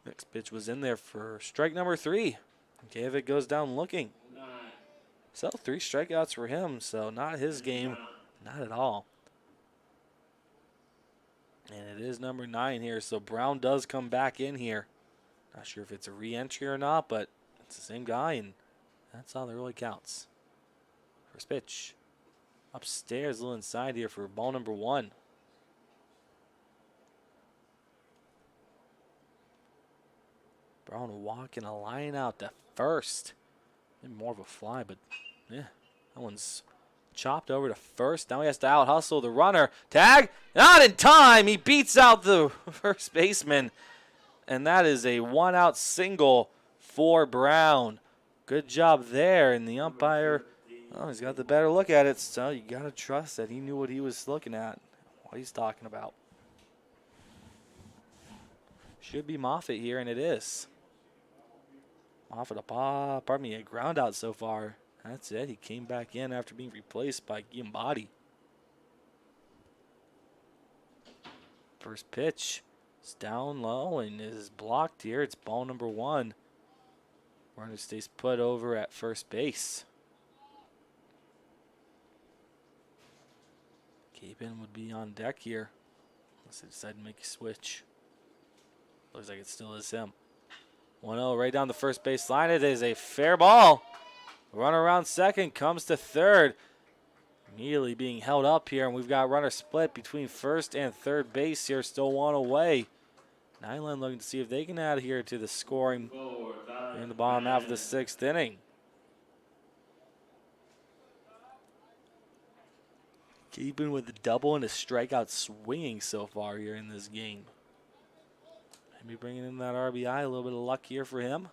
Next pitch was in there for strike number 3. Gavick goes down looking. So 3 strikeouts for him, so not his game, not at all. And it is number 9 here, so Brown does come back in here. Not sure if it's a re-entry or not, but it's the same guy, and that's all that really counts. First pitch. Upstairs, a little inside here for ball number 1. Brown walking a line out to first. Maybe more of a fly, but yeah, that one's chopped over to first. Now he has to out hustle the runner. Tag, not in time. He beats out the first baseman, and that is a 1-out single for Brown. Good job there, and the umpire, he's got the better look at it, so you got to trust that he knew what he was looking at, what he's talking about. Should be Moffitt here, and it is. Moffitt a ground out so far. That's it. He came back in after being replaced by Giambotti. First pitch is down low and is blocked here. It's ball number 1. Runner stays put over at first base. Capon would be on deck here unless they decide to make a switch. Looks like it still is him. 1-0 right down the first base line. It is a fair ball. Runner around second, comes to third. Immediately being held up here, and we've got runner split between first and third base here. Still 1 away. Nightline looking to see if they can add here to the scoring in the bottom half of the 6th inning. Keeping with the double and a strikeout swinging so far here in this game. Maybe bringing in that RBI, a little bit of luck here for him.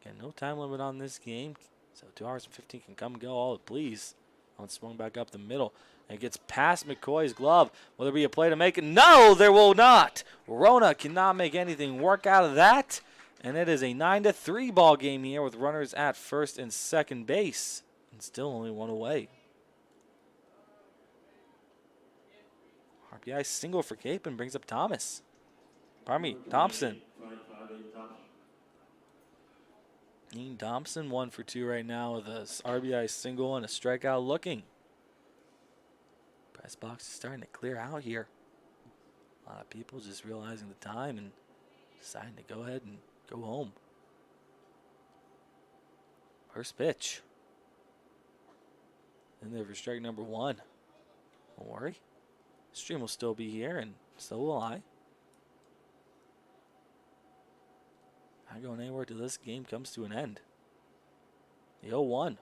Again, no time limit on this game, so 2 hours and 15 can come and go all it please. One swung back up the middle, and it gets past McCoy's glove. Will there be a play to make it? No, there will not. Rona cannot make anything work out of that, and it is a 9-3 ball game here with runners at first and second base, and still only 1 away. RBI single for Capon brings up Thomas. Thompson. Ian Thompson 1 for 2 right now with a RBI single and a strikeout looking. Press box is starting to clear out here. A lot of people just realizing the time and deciding to go ahead and go home. First pitch. In there for strike number 1. Don't worry. Stream will still be here, and so will I. Not going anywhere till this game comes to an end. The 0-1.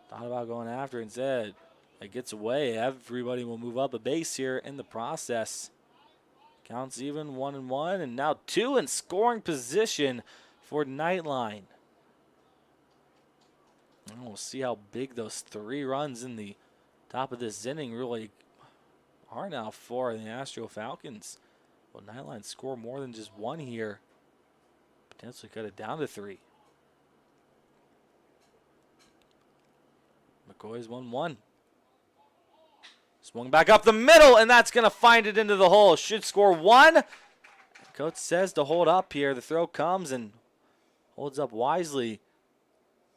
Thought about going after, instead it gets away. Everybody will move up a base here in the process. Counts even, 1-1, and now 2 in scoring position for Nightline. And we'll see how big those 3 runs in the top of this inning really are now for the Astro Falcons. Will Nightline score more than just 1 here? Potentially cut it down to 3. McCoy's 1-1. Swung back up the middle, and that's going to find it into the hole. Should score 1. Coach says to hold up here. The throw comes and holds up wisely.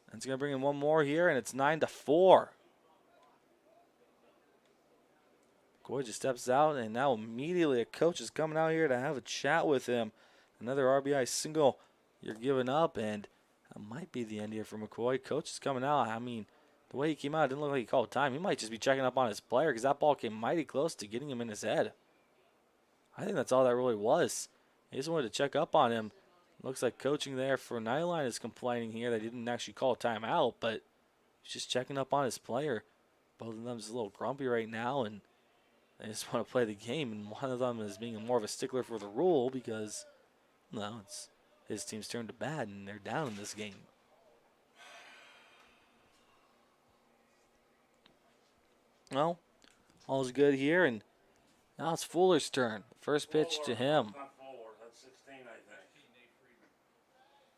And it's going to bring in 1 more here, and it's 9-4. McCoy just steps out, and now immediately a coach is coming out here to have a chat with him. Another RBI single you're giving up, and that might be the end here for McCoy. Coach is coming out. I mean, the way he came out, it didn't look like he called time. He might just be checking up on his player because that ball came mighty close to getting him in his head. I think that's all that really was. He just wanted to check up on him. Looks like coaching there for Nightline is complaining here that he didn't actually call a timeout, but He's just checking up on his player. Both of them is a little grumpy right now, and they just want to play the game. And one of them is being more of a stickler for the rule because, well, it's his team's turn to bat, and they're down in this game. Well, all's good here, and now it's Fuller's turn. First pitch to him.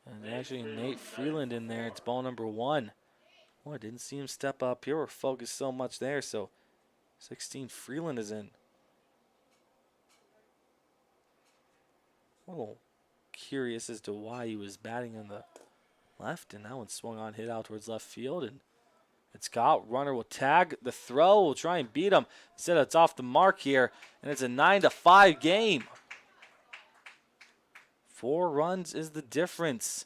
And actually Nate Freeland in there. It's ball number 1. Oh, I didn't see him step up here. We're focused so much there, so 16 Freeland is in. A little curious as to why he was batting on the left, and that one swung on, hit out towards left field, and it's got runner will tag the throw. We'll try and beat him. Instead, it's off the mark here, and it's a 9-5 game. 4 runs is the difference.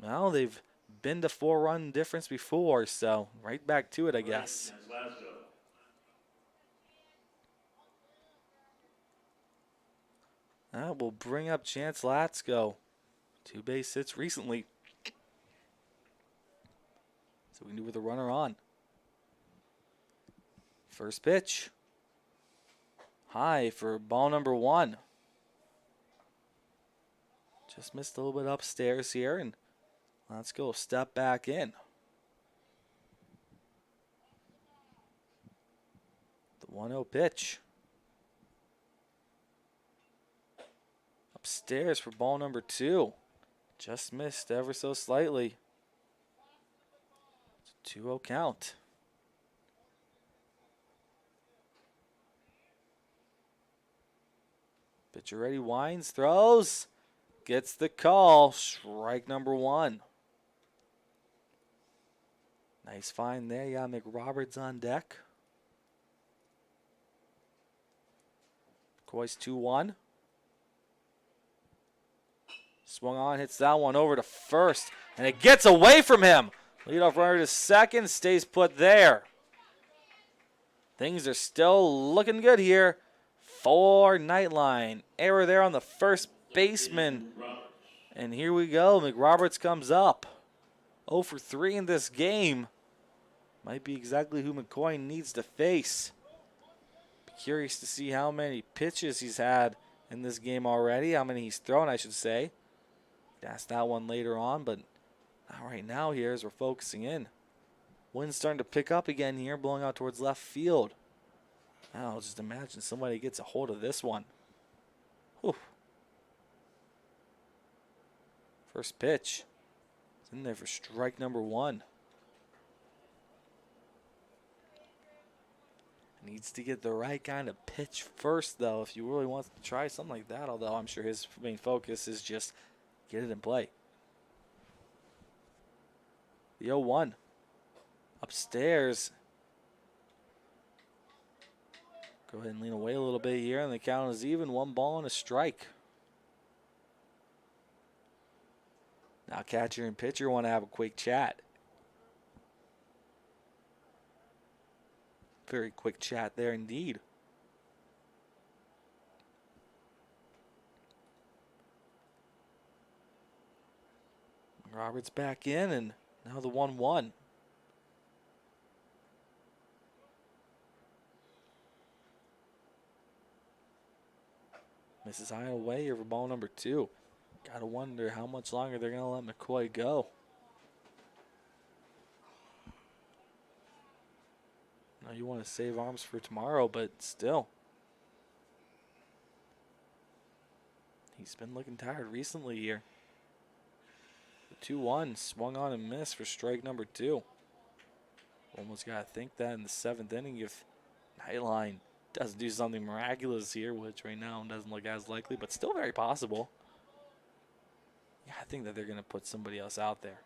Well, they've been to 4-run difference before, so right back to it, I guess. That will bring up Chance Latsko. 2 base hits recently. So we can do with a runner on. First pitch. High for ball number 1. Just missed a little bit upstairs here, and let's go step back in. The 1-0 pitch. Upstairs for ball number 2. Just missed ever so slightly. It's a 2-0 count. Pitcher ready, winds, throws. Gets the call. Strike number 1. Nice find there. You got McRoberts on deck. McCoy's 2-1. Swung on, hits that one over to first, and it gets away from him. Leadoff runner to second, stays put there. Things are still looking good here for Nightline. Error there on the first baseman. And here we go. McRoberts comes up. 0 for 3 in this game. Might be exactly who McCoy needs to face. Be curious to see how many pitches he's had in this game already. How many he's thrown, I should say. Ask that one later on, but not right now here as we're focusing in. Wind's starting to pick up again here, blowing out towards left field. Now, just imagine somebody gets a hold of this one. Whew. First pitch. It's in there for strike number 1. Needs to get the right kind of pitch first, though, if you really want to try something like that, although I'm sure his main focus is just get it in play. The 0-1. Upstairs. Go ahead and lean away a little bit here, and the count is even. 1 ball and a strike. Now catcher and pitcher want to have a quick chat. Very quick chat there indeed. Roberts back in, and now the 1-1. Misses high away over ball number 2. Gotta wonder how much longer they're gonna let McCoy go. Now you want to save arms for tomorrow, but still. He's been looking tired recently here. 2-1, swung on and missed for strike number 2. Almost got to think that in the 7th inning if Nightline doesn't do something miraculous here, which right now doesn't look as likely, but still very possible. Yeah, I think that they're going to put somebody else out there.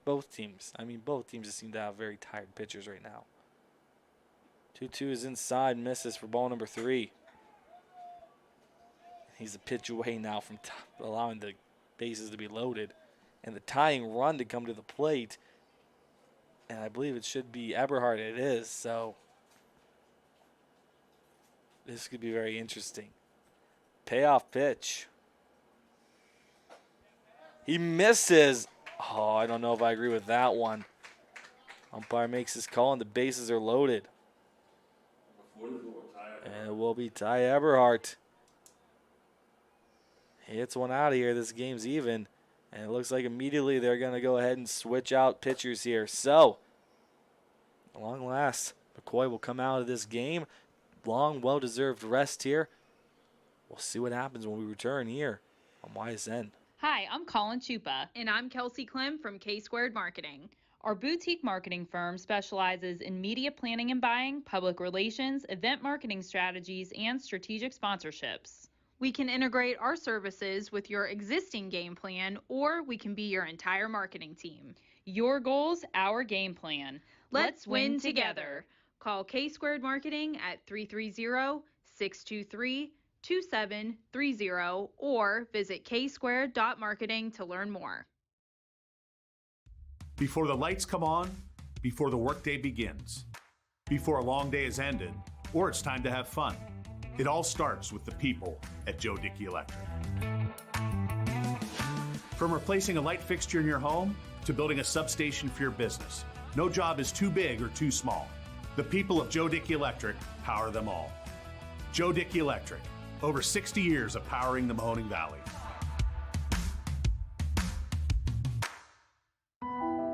Both teams. I mean, both teams just seem to have very tired pitchers right now. 2-2 is inside, misses for ball number 3. He's a pitch away now from allowing the bases to be loaded and the tying run to come to the plate. And I believe it should be Eberhard. It is, so this could be very interesting. Payoff pitch. He misses. Oh, I don't know if I agree with that one. Umpire makes his call and the bases are loaded. And it will be Ty Eberhardt. He hits one out of here. This game's even. And it looks like immediately they're going to go ahead and switch out pitchers here. So, at long last, McCoy will come out of this game. Long, well-deserved rest here. We'll see what happens when we return here on YSN. Hi, I'm Colin Chupa. And I'm Kelsey Clem from K-Squared Marketing. Our boutique marketing firm specializes in media planning and buying, public relations, event marketing strategies, and strategic sponsorships. We can integrate our services with your existing game plan, or we can be your entire marketing team. Your goals, our game plan. Let's win together. Call K-Squared Marketing at 330-623-2730 or visit ksquared.marketing to learn more. Before the lights come on, before the workday begins, before a long day is ended, or it's time to have fun. It all starts with the people at Joe Dickey Electric. From replacing a light fixture in your home to building a substation for your business, no job is too big or too small. The people of Joe Dickey Electric power them all. Joe Dickey Electric, over 60 years of powering the Mahoning Valley.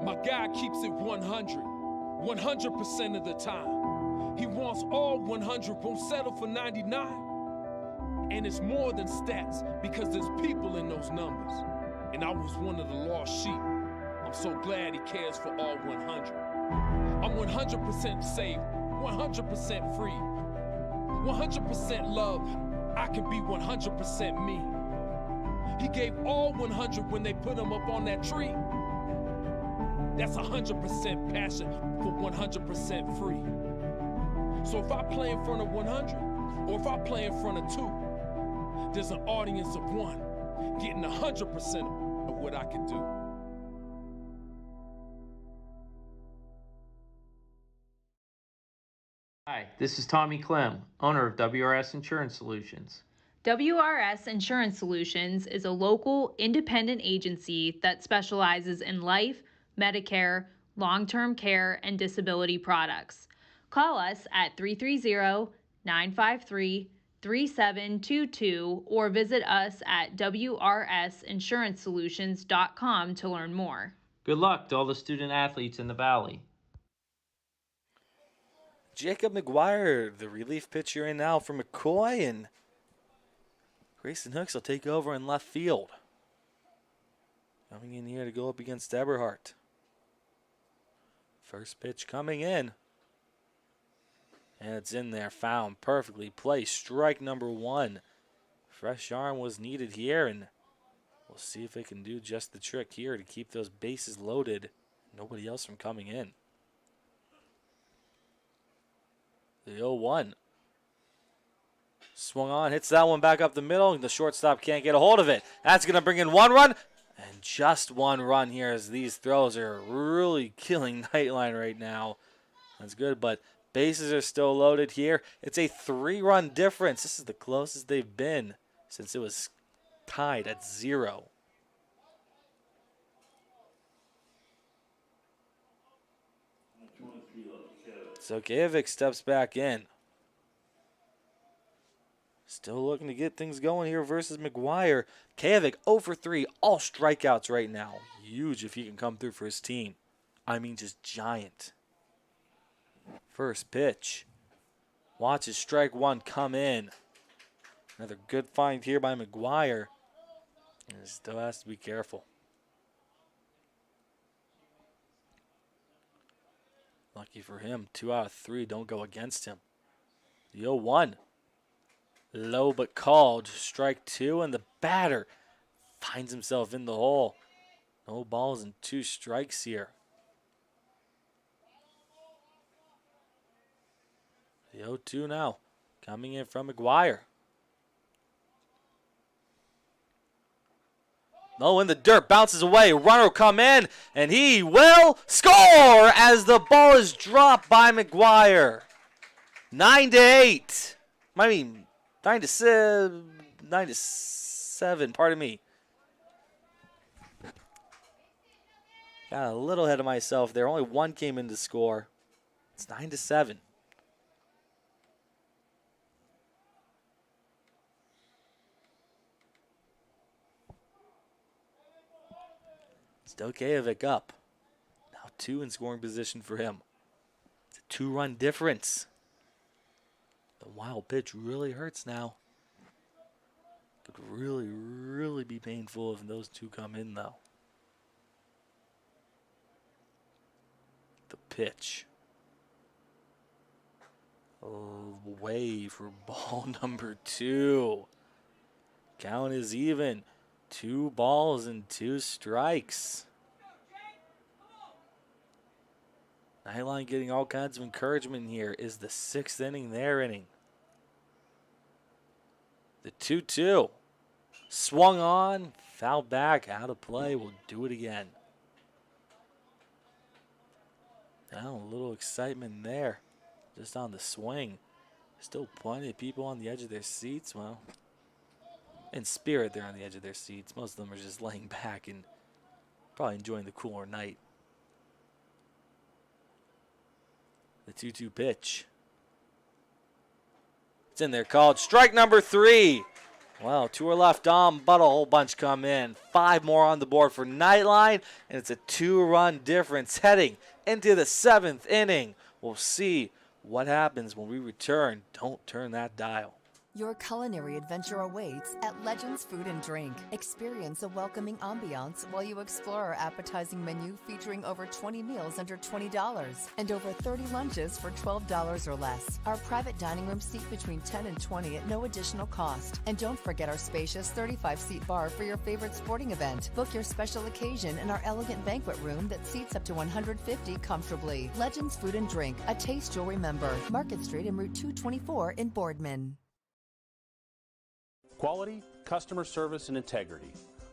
My guy keeps it 100% of the time. He wants all 100, won't settle for 99. And it's more than stats because there's people in those numbers. And I was one of the lost sheep. I'm so glad he cares for all 100. I'm 100% safe, 100% free, 100% love. I can be 100% me. He gave all 100 when they put him up on that tree. That's 100% passion for 100% free. So if I play in front of 100, or if I play in front of 2, there's an audience of 1 getting 100% of what I can do. Hi, this is Tommy Clem, owner of WRS Insurance Solutions. WRS Insurance Solutions is a local independent agency that specializes in life, Medicare, long-term care, and disability products. Call us at 330-953-3722 or visit us at wrsinsurancesolutions.com to learn more. Good luck to all the student athletes in the Valley. Jacob McGuire, the relief pitcher in now for McCoy, and Grayson Hooks will take over in left field. Coming in here to go up against Eberhardt. First pitch coming in. And it's in there, found perfectly placed. Strike number 1. Fresh arm was needed here, and we'll see if they can do just the trick here to keep those bases loaded. Nobody else from coming in. The 0-1. Swung on, hits that one back up the middle, and the shortstop can't get a hold of it. That's going to bring in 1 run, and just 1 run here as these throws are really killing Nightline right now. That's good, but bases are still loaded here. It's a 3-run difference. This is the closest they've been since it was tied at 0. So Kajovic steps back in. Still looking to get things going here versus McGuire. Kajovic 0 for 3, all strikeouts right now. Huge if he can come through for his team. I mean, just giant. First pitch. Watches strike 1 come in. Another good find here by McGuire. And still has to be careful. Lucky for him, 2 out of 3 don't go against him. The 0-1. Low but called. Strike 2, and the batter finds himself in the hole. No balls and 2 strikes here. The 0-2 now. Coming in from McGuire. Low in the dirt, bounces away. Runner will come in, and he will score as the ball is dropped by McGuire. 9-8. I mean, 9-7. Pardon me. Got a little ahead of myself there. Only one came in to score. It's 9-7. Stojakovic up. Now 2 in scoring position for him. It's a 2-run difference. The wild pitch really hurts now. Could really, really be painful if those 2 come in, though. The pitch. Away for ball number 2. Count is even. 2 balls and 2 strikes. Nightline getting all kinds of encouragement here. Is the 6th inning their inning? The 2-2. Swung on, fouled back, out of play. We'll do it again. Now a little excitement there. Just on the swing. Still plenty of people on the edge of their seats. Well, in spirit, they're on the edge of their seats. Most of them are just laying back and probably enjoying the cooler night. The 2-2 pitch. It's in there, called strike number 3. Well, 2 are left on, but a whole bunch come in. 5 more on the board for Nightline, and it's a 2-run difference heading into the 7th inning. We'll see what happens when we return. Don't turn that dial. Your culinary adventure awaits at Legends Food and Drink. Experience a welcoming ambiance while you explore our appetizing menu featuring over 20 meals under $20 and over 30 lunches for $12 or less. Our private dining room seat between 10 and 20 at no additional cost. And don't forget our spacious 35-seat bar for your favorite sporting event. Book your special occasion in our elegant banquet room that seats up to 150 comfortably. Legends Food and Drink, a taste you'll remember. Market Street and Route 224 in Boardman. Quality, customer service, and integrity.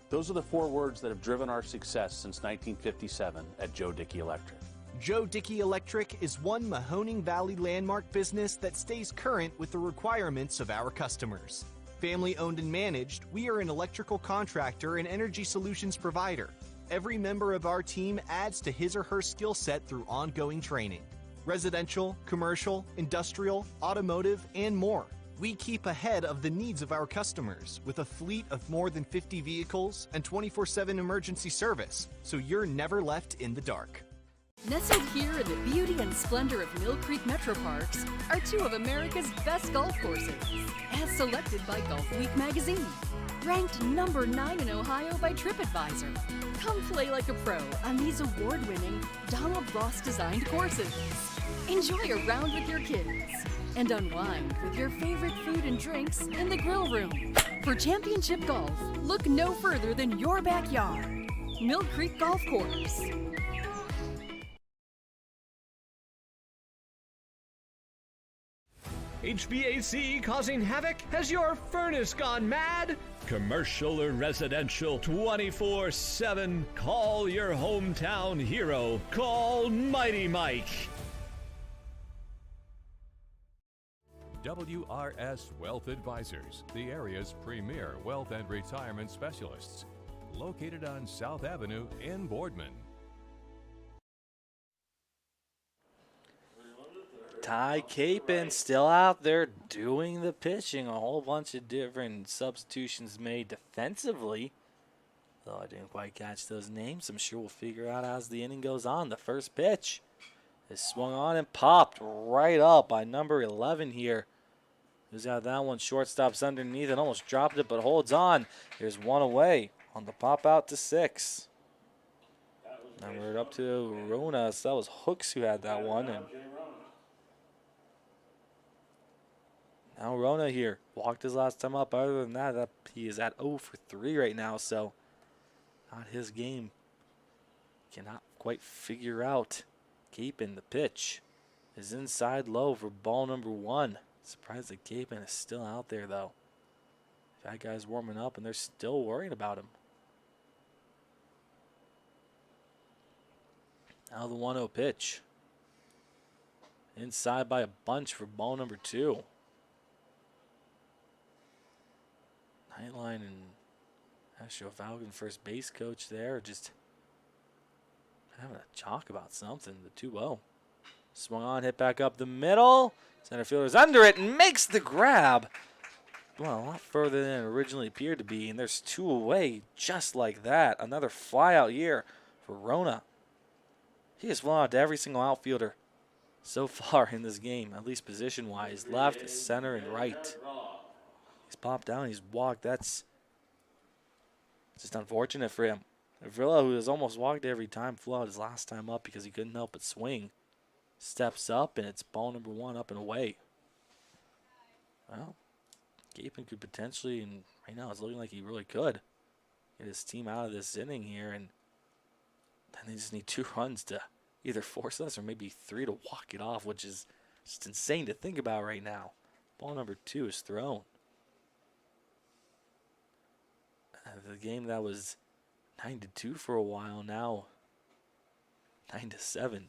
Those are the 4 words that have driven our success since 1957 at Joe Dickey Electric. Joe Dickey Electric is one Mahoning Valley landmark business that stays current with the requirements of our customers. Family owned and managed, we are an electrical contractor and energy solutions provider. Every member of our team adds to his or her skill set through ongoing training. Residential, commercial, industrial, automotive, and more. We keep ahead of the needs of our customers with a fleet of more than 50 vehicles and 24/7 emergency service, so you're never left in the dark. Nestled here in the beauty and splendor of Mill Creek Metro Parks are 2 of America's best golf courses, as selected by Golf Week magazine. Ranked number 9 in Ohio by TripAdvisor. Come play like a pro on these award-winning Donald Ross-designed courses. Enjoy a round with your kids and unwind with your favorite food and drinks in the grill room. For championship golf, look no further than your backyard. Mill Creek Golf Course. HVAC causing havoc? Has your furnace gone mad? Commercial or residential, 24/7. Call your hometown hero. Call Mighty Mike. WRS Wealth Advisors, the area's premier wealth and retirement specialists. Located on South Avenue in Boardman. Ty Capon still out there doing the pitching. A whole bunch of different substitutions made defensively. Though I didn't quite catch those names. I'm sure we'll figure out as the inning goes on. The first pitch is swung on and popped right up by number 11 here. Who's got that one? Shortstop's underneath and almost dropped it, but holds on. There's one away on the pop out to 6. Now we're up to Rona. So that was Hooks who had that one. And now Rona here. Walked his last time up. Other than that, he is at 0 for 3 right now. So not his game. Cannot quite figure out. Capon, the pitch is inside low for ball number 1. Surprised that Capon is still out there, though. That guy's warming up, and they're still worried about him. Now the 1-0 pitch. Inside by a bunch for ball number 2. Nightline and Astro Falcon first base coach there just Having a talk about something. The 2-0. Swung on, hit back up the middle. Center fielder's under it and makes the grab. Well, a lot further than it originally appeared to be, and there's 2 away just like that. Another flyout year for Rona. He has flown out to every single outfielder so far in this game, at least position-wise. Left, center, and right. He's popped down, he's walked. That's just unfortunate for him. Vrilla, who has almost walked every time, flew out his last time up because he couldn't help but swing. Steps up, and it's ball number 1 up and away. Well, Gapin could potentially, and right now it's looking like he really could, get his team out of this inning here, and then they just need 2 runs to either force us or maybe 3 to walk it off, which is just insane to think about right now. Ball number 2 is thrown. The game that was 9-2 for a while, now 9-7.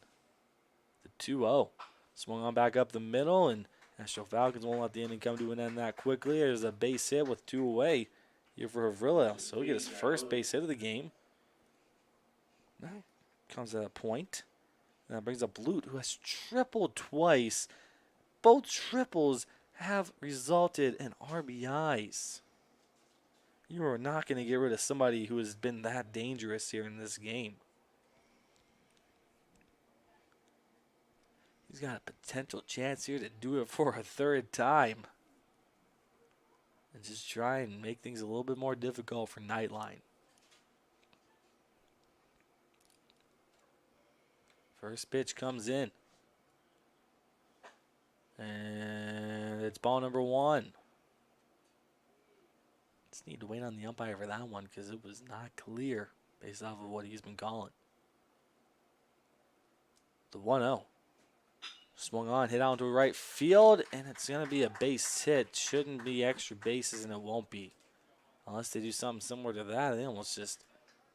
The 2-0. Swung on back up the middle, and Astro Falcons won't let the inning come to an end that quickly. There's a base hit with 2 away here for Havrilla, so he'll get his first base hit of the game. Now comes at a point. And that brings up Lute, who has tripled twice. Both triples have resulted in RBIs. You are not going to get rid of somebody who has been that dangerous here in this game. He's got a potential chance here to do it for a 3rd time. And just try and make things a little bit more difficult for Nightline. First pitch comes in. And it's ball number 1. Just need to wait on the umpire for that one because it was not clear based off of what he's been calling. The 1-0. Swung on, hit out to right field, and it's going to be a base hit. Shouldn't be extra bases, and it won't be. Unless they do something similar to that. They almost just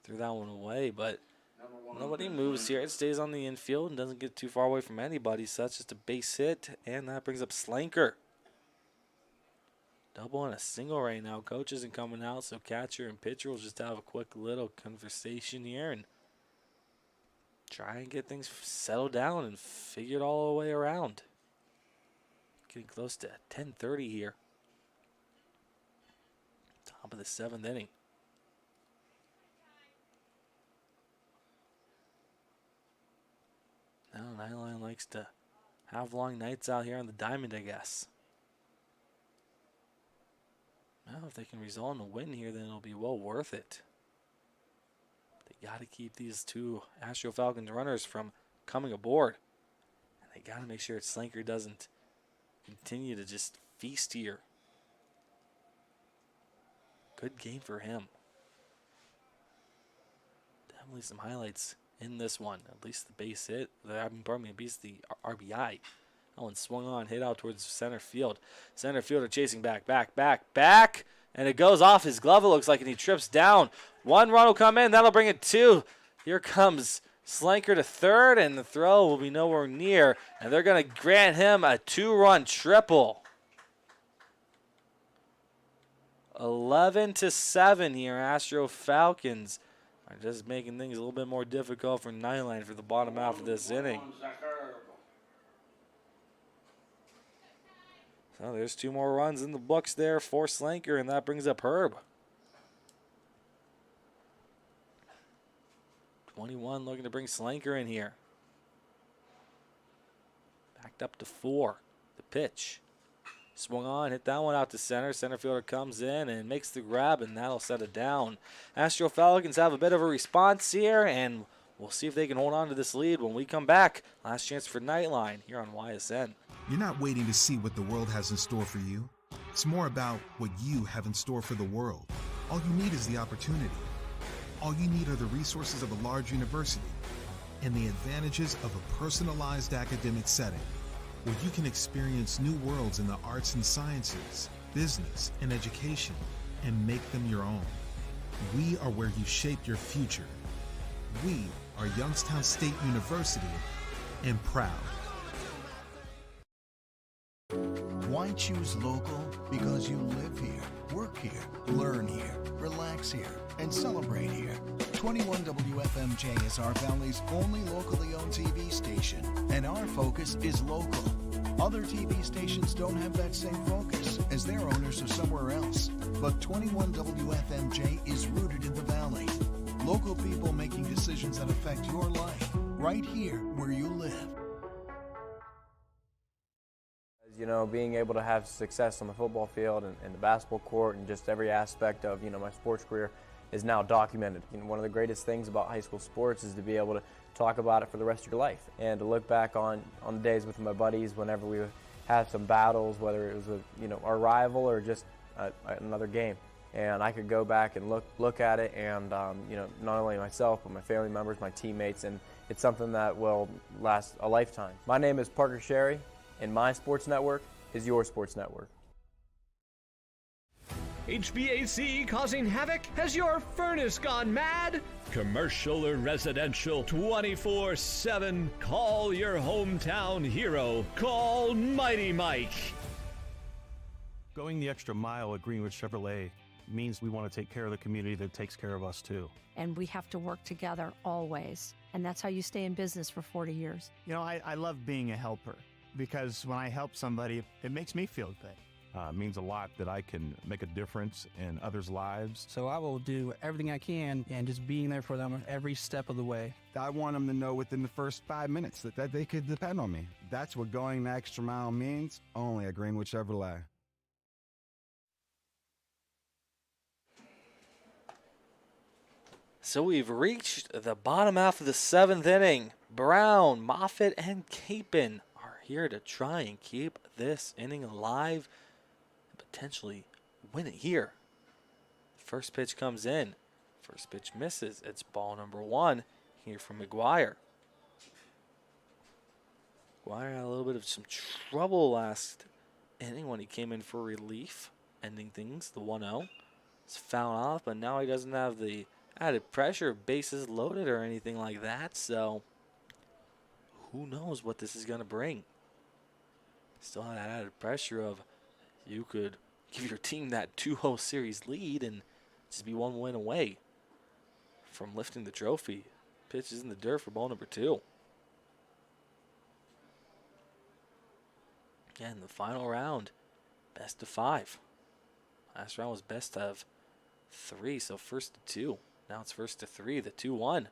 threw that one away, but nobody moves here. It stays on the infield and doesn't get too far away from anybody, so that's just a base hit, and that brings up Slanker. Double and a single right now. Coach isn't coming out, so catcher and pitcher will just have a quick little conversation here and try and get things settled down and figured all the way around. Getting close to 10:30 here. Top of the 7th inning. Now Nightline likes to have long nights out here on the diamond, I guess. Well, if they can result in a win here, then it'll be well worth it. They got to keep these 2 Astro Falcons runners from coming aboard. And they got to make sure Slanker doesn't continue to just feast here. Good game for him. Definitely some highlights in this one. At least the base hit. Pardon me, at least the RBI. That one swung on, hit out towards center field. Center fielder chasing back. And it goes off his glove, it looks like, and he trips down. 1 run will come in. That'll bring it 2. Here comes Slanker to 3rd, and the throw will be nowhere near. And they're going to grant him a 2-run triple. 11-7 here. Astro Falcons are just making things a little bit more difficult for Nightline for the bottom half of this inning. So there's 2 more runs in the books there for Slanker, and that brings up Herb. 21 looking to bring Slanker in here. Backed up to 4. The pitch. Swung on, hit that one out to center. Center fielder comes in and makes the grab, and that'll set it down. Astro Falcons have a bit of a response here, and we'll see if they can hold on to this lead when we come back. Last chance for Nightline here on YSN. You're not waiting to see what the world has in store for you. It's more about what you have in store for the world. All you need is the opportunity. All you need are the resources of a large university and the advantages of a personalized academic setting where you can experience new worlds in the arts and sciences, business, and education and make them your own. We are where you shape your future. We are Youngstown State University and proud. Why choose local? Because you live here, work here, learn here, relax here, and celebrate here. 21 WFMJ is our Valley's only locally owned TV station, and our focus is local. Other TV stations don't have that same focus, as their owners are somewhere else. But 21 WFMJ is rooted in the Valley. Local people making decisions that affect your life, right here where you live. You know, being able to have success on the football field and the basketball court and just every aspect of, you know, my sports career is now documented. You know, one of the greatest things about high school sports is to be able to talk about it for the rest of your life and to look back on the days with my buddies whenever we had some battles, whether it was with, you know, our rival or just another game. And I could go back and look at it and, you know, not only myself, but my family members, my teammates, and it's something that will last a lifetime. My name is Parker Sherry, and my sports network is your sports network. HVAC causing havoc? Has your furnace gone mad? Commercial or residential, 24/7. Call your hometown hero. Call Mighty Mike. Going the extra mile at Greenwood Chevrolet means we want to take care of the community that takes care of us too. And we have to work together always. And that's how you stay in business for 40 years. You know, I love being a helper because when I help somebody, it makes me feel good. It means a lot that I can make a difference in others' lives. So I will do everything I can and just being there for them every step of the way. I want them to know within the first 5 minutes that they could depend on me. That's what going the extra mile means, only at Greenwood Chevrolet. So we've reached the bottom half of the 7th inning. Brown, Moffitt, and Capon are here to try and keep this inning alive and potentially win it here. First pitch comes in. First pitch misses. It's ball number 1 here from McGuire. McGuire had a little bit of some trouble last inning when he came in for relief, ending things, the 1-0. It's fouled off, but now he doesn't have the added pressure, bases loaded or anything like that, so who knows what this is going to bring. Still have that added pressure of you could give your team that 2-0 series lead and just be one win away from lifting the trophy. Pitch is in the dirt for ball number 2. And the final round, best of 5. Last round was best of 3, so first to 2. Now it's first to 3. The 2-1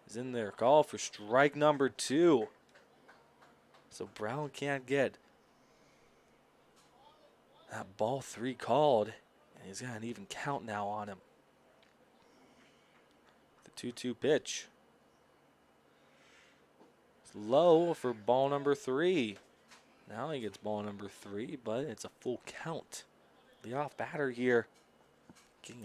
is in there. Call for strike number 2. So Brown can't get that ball 3 called. And he's got an even count now on him. The 2-2 pitch. It's low for ball number 3. Now he gets ball number 3, but it's a full count. Leadoff batter here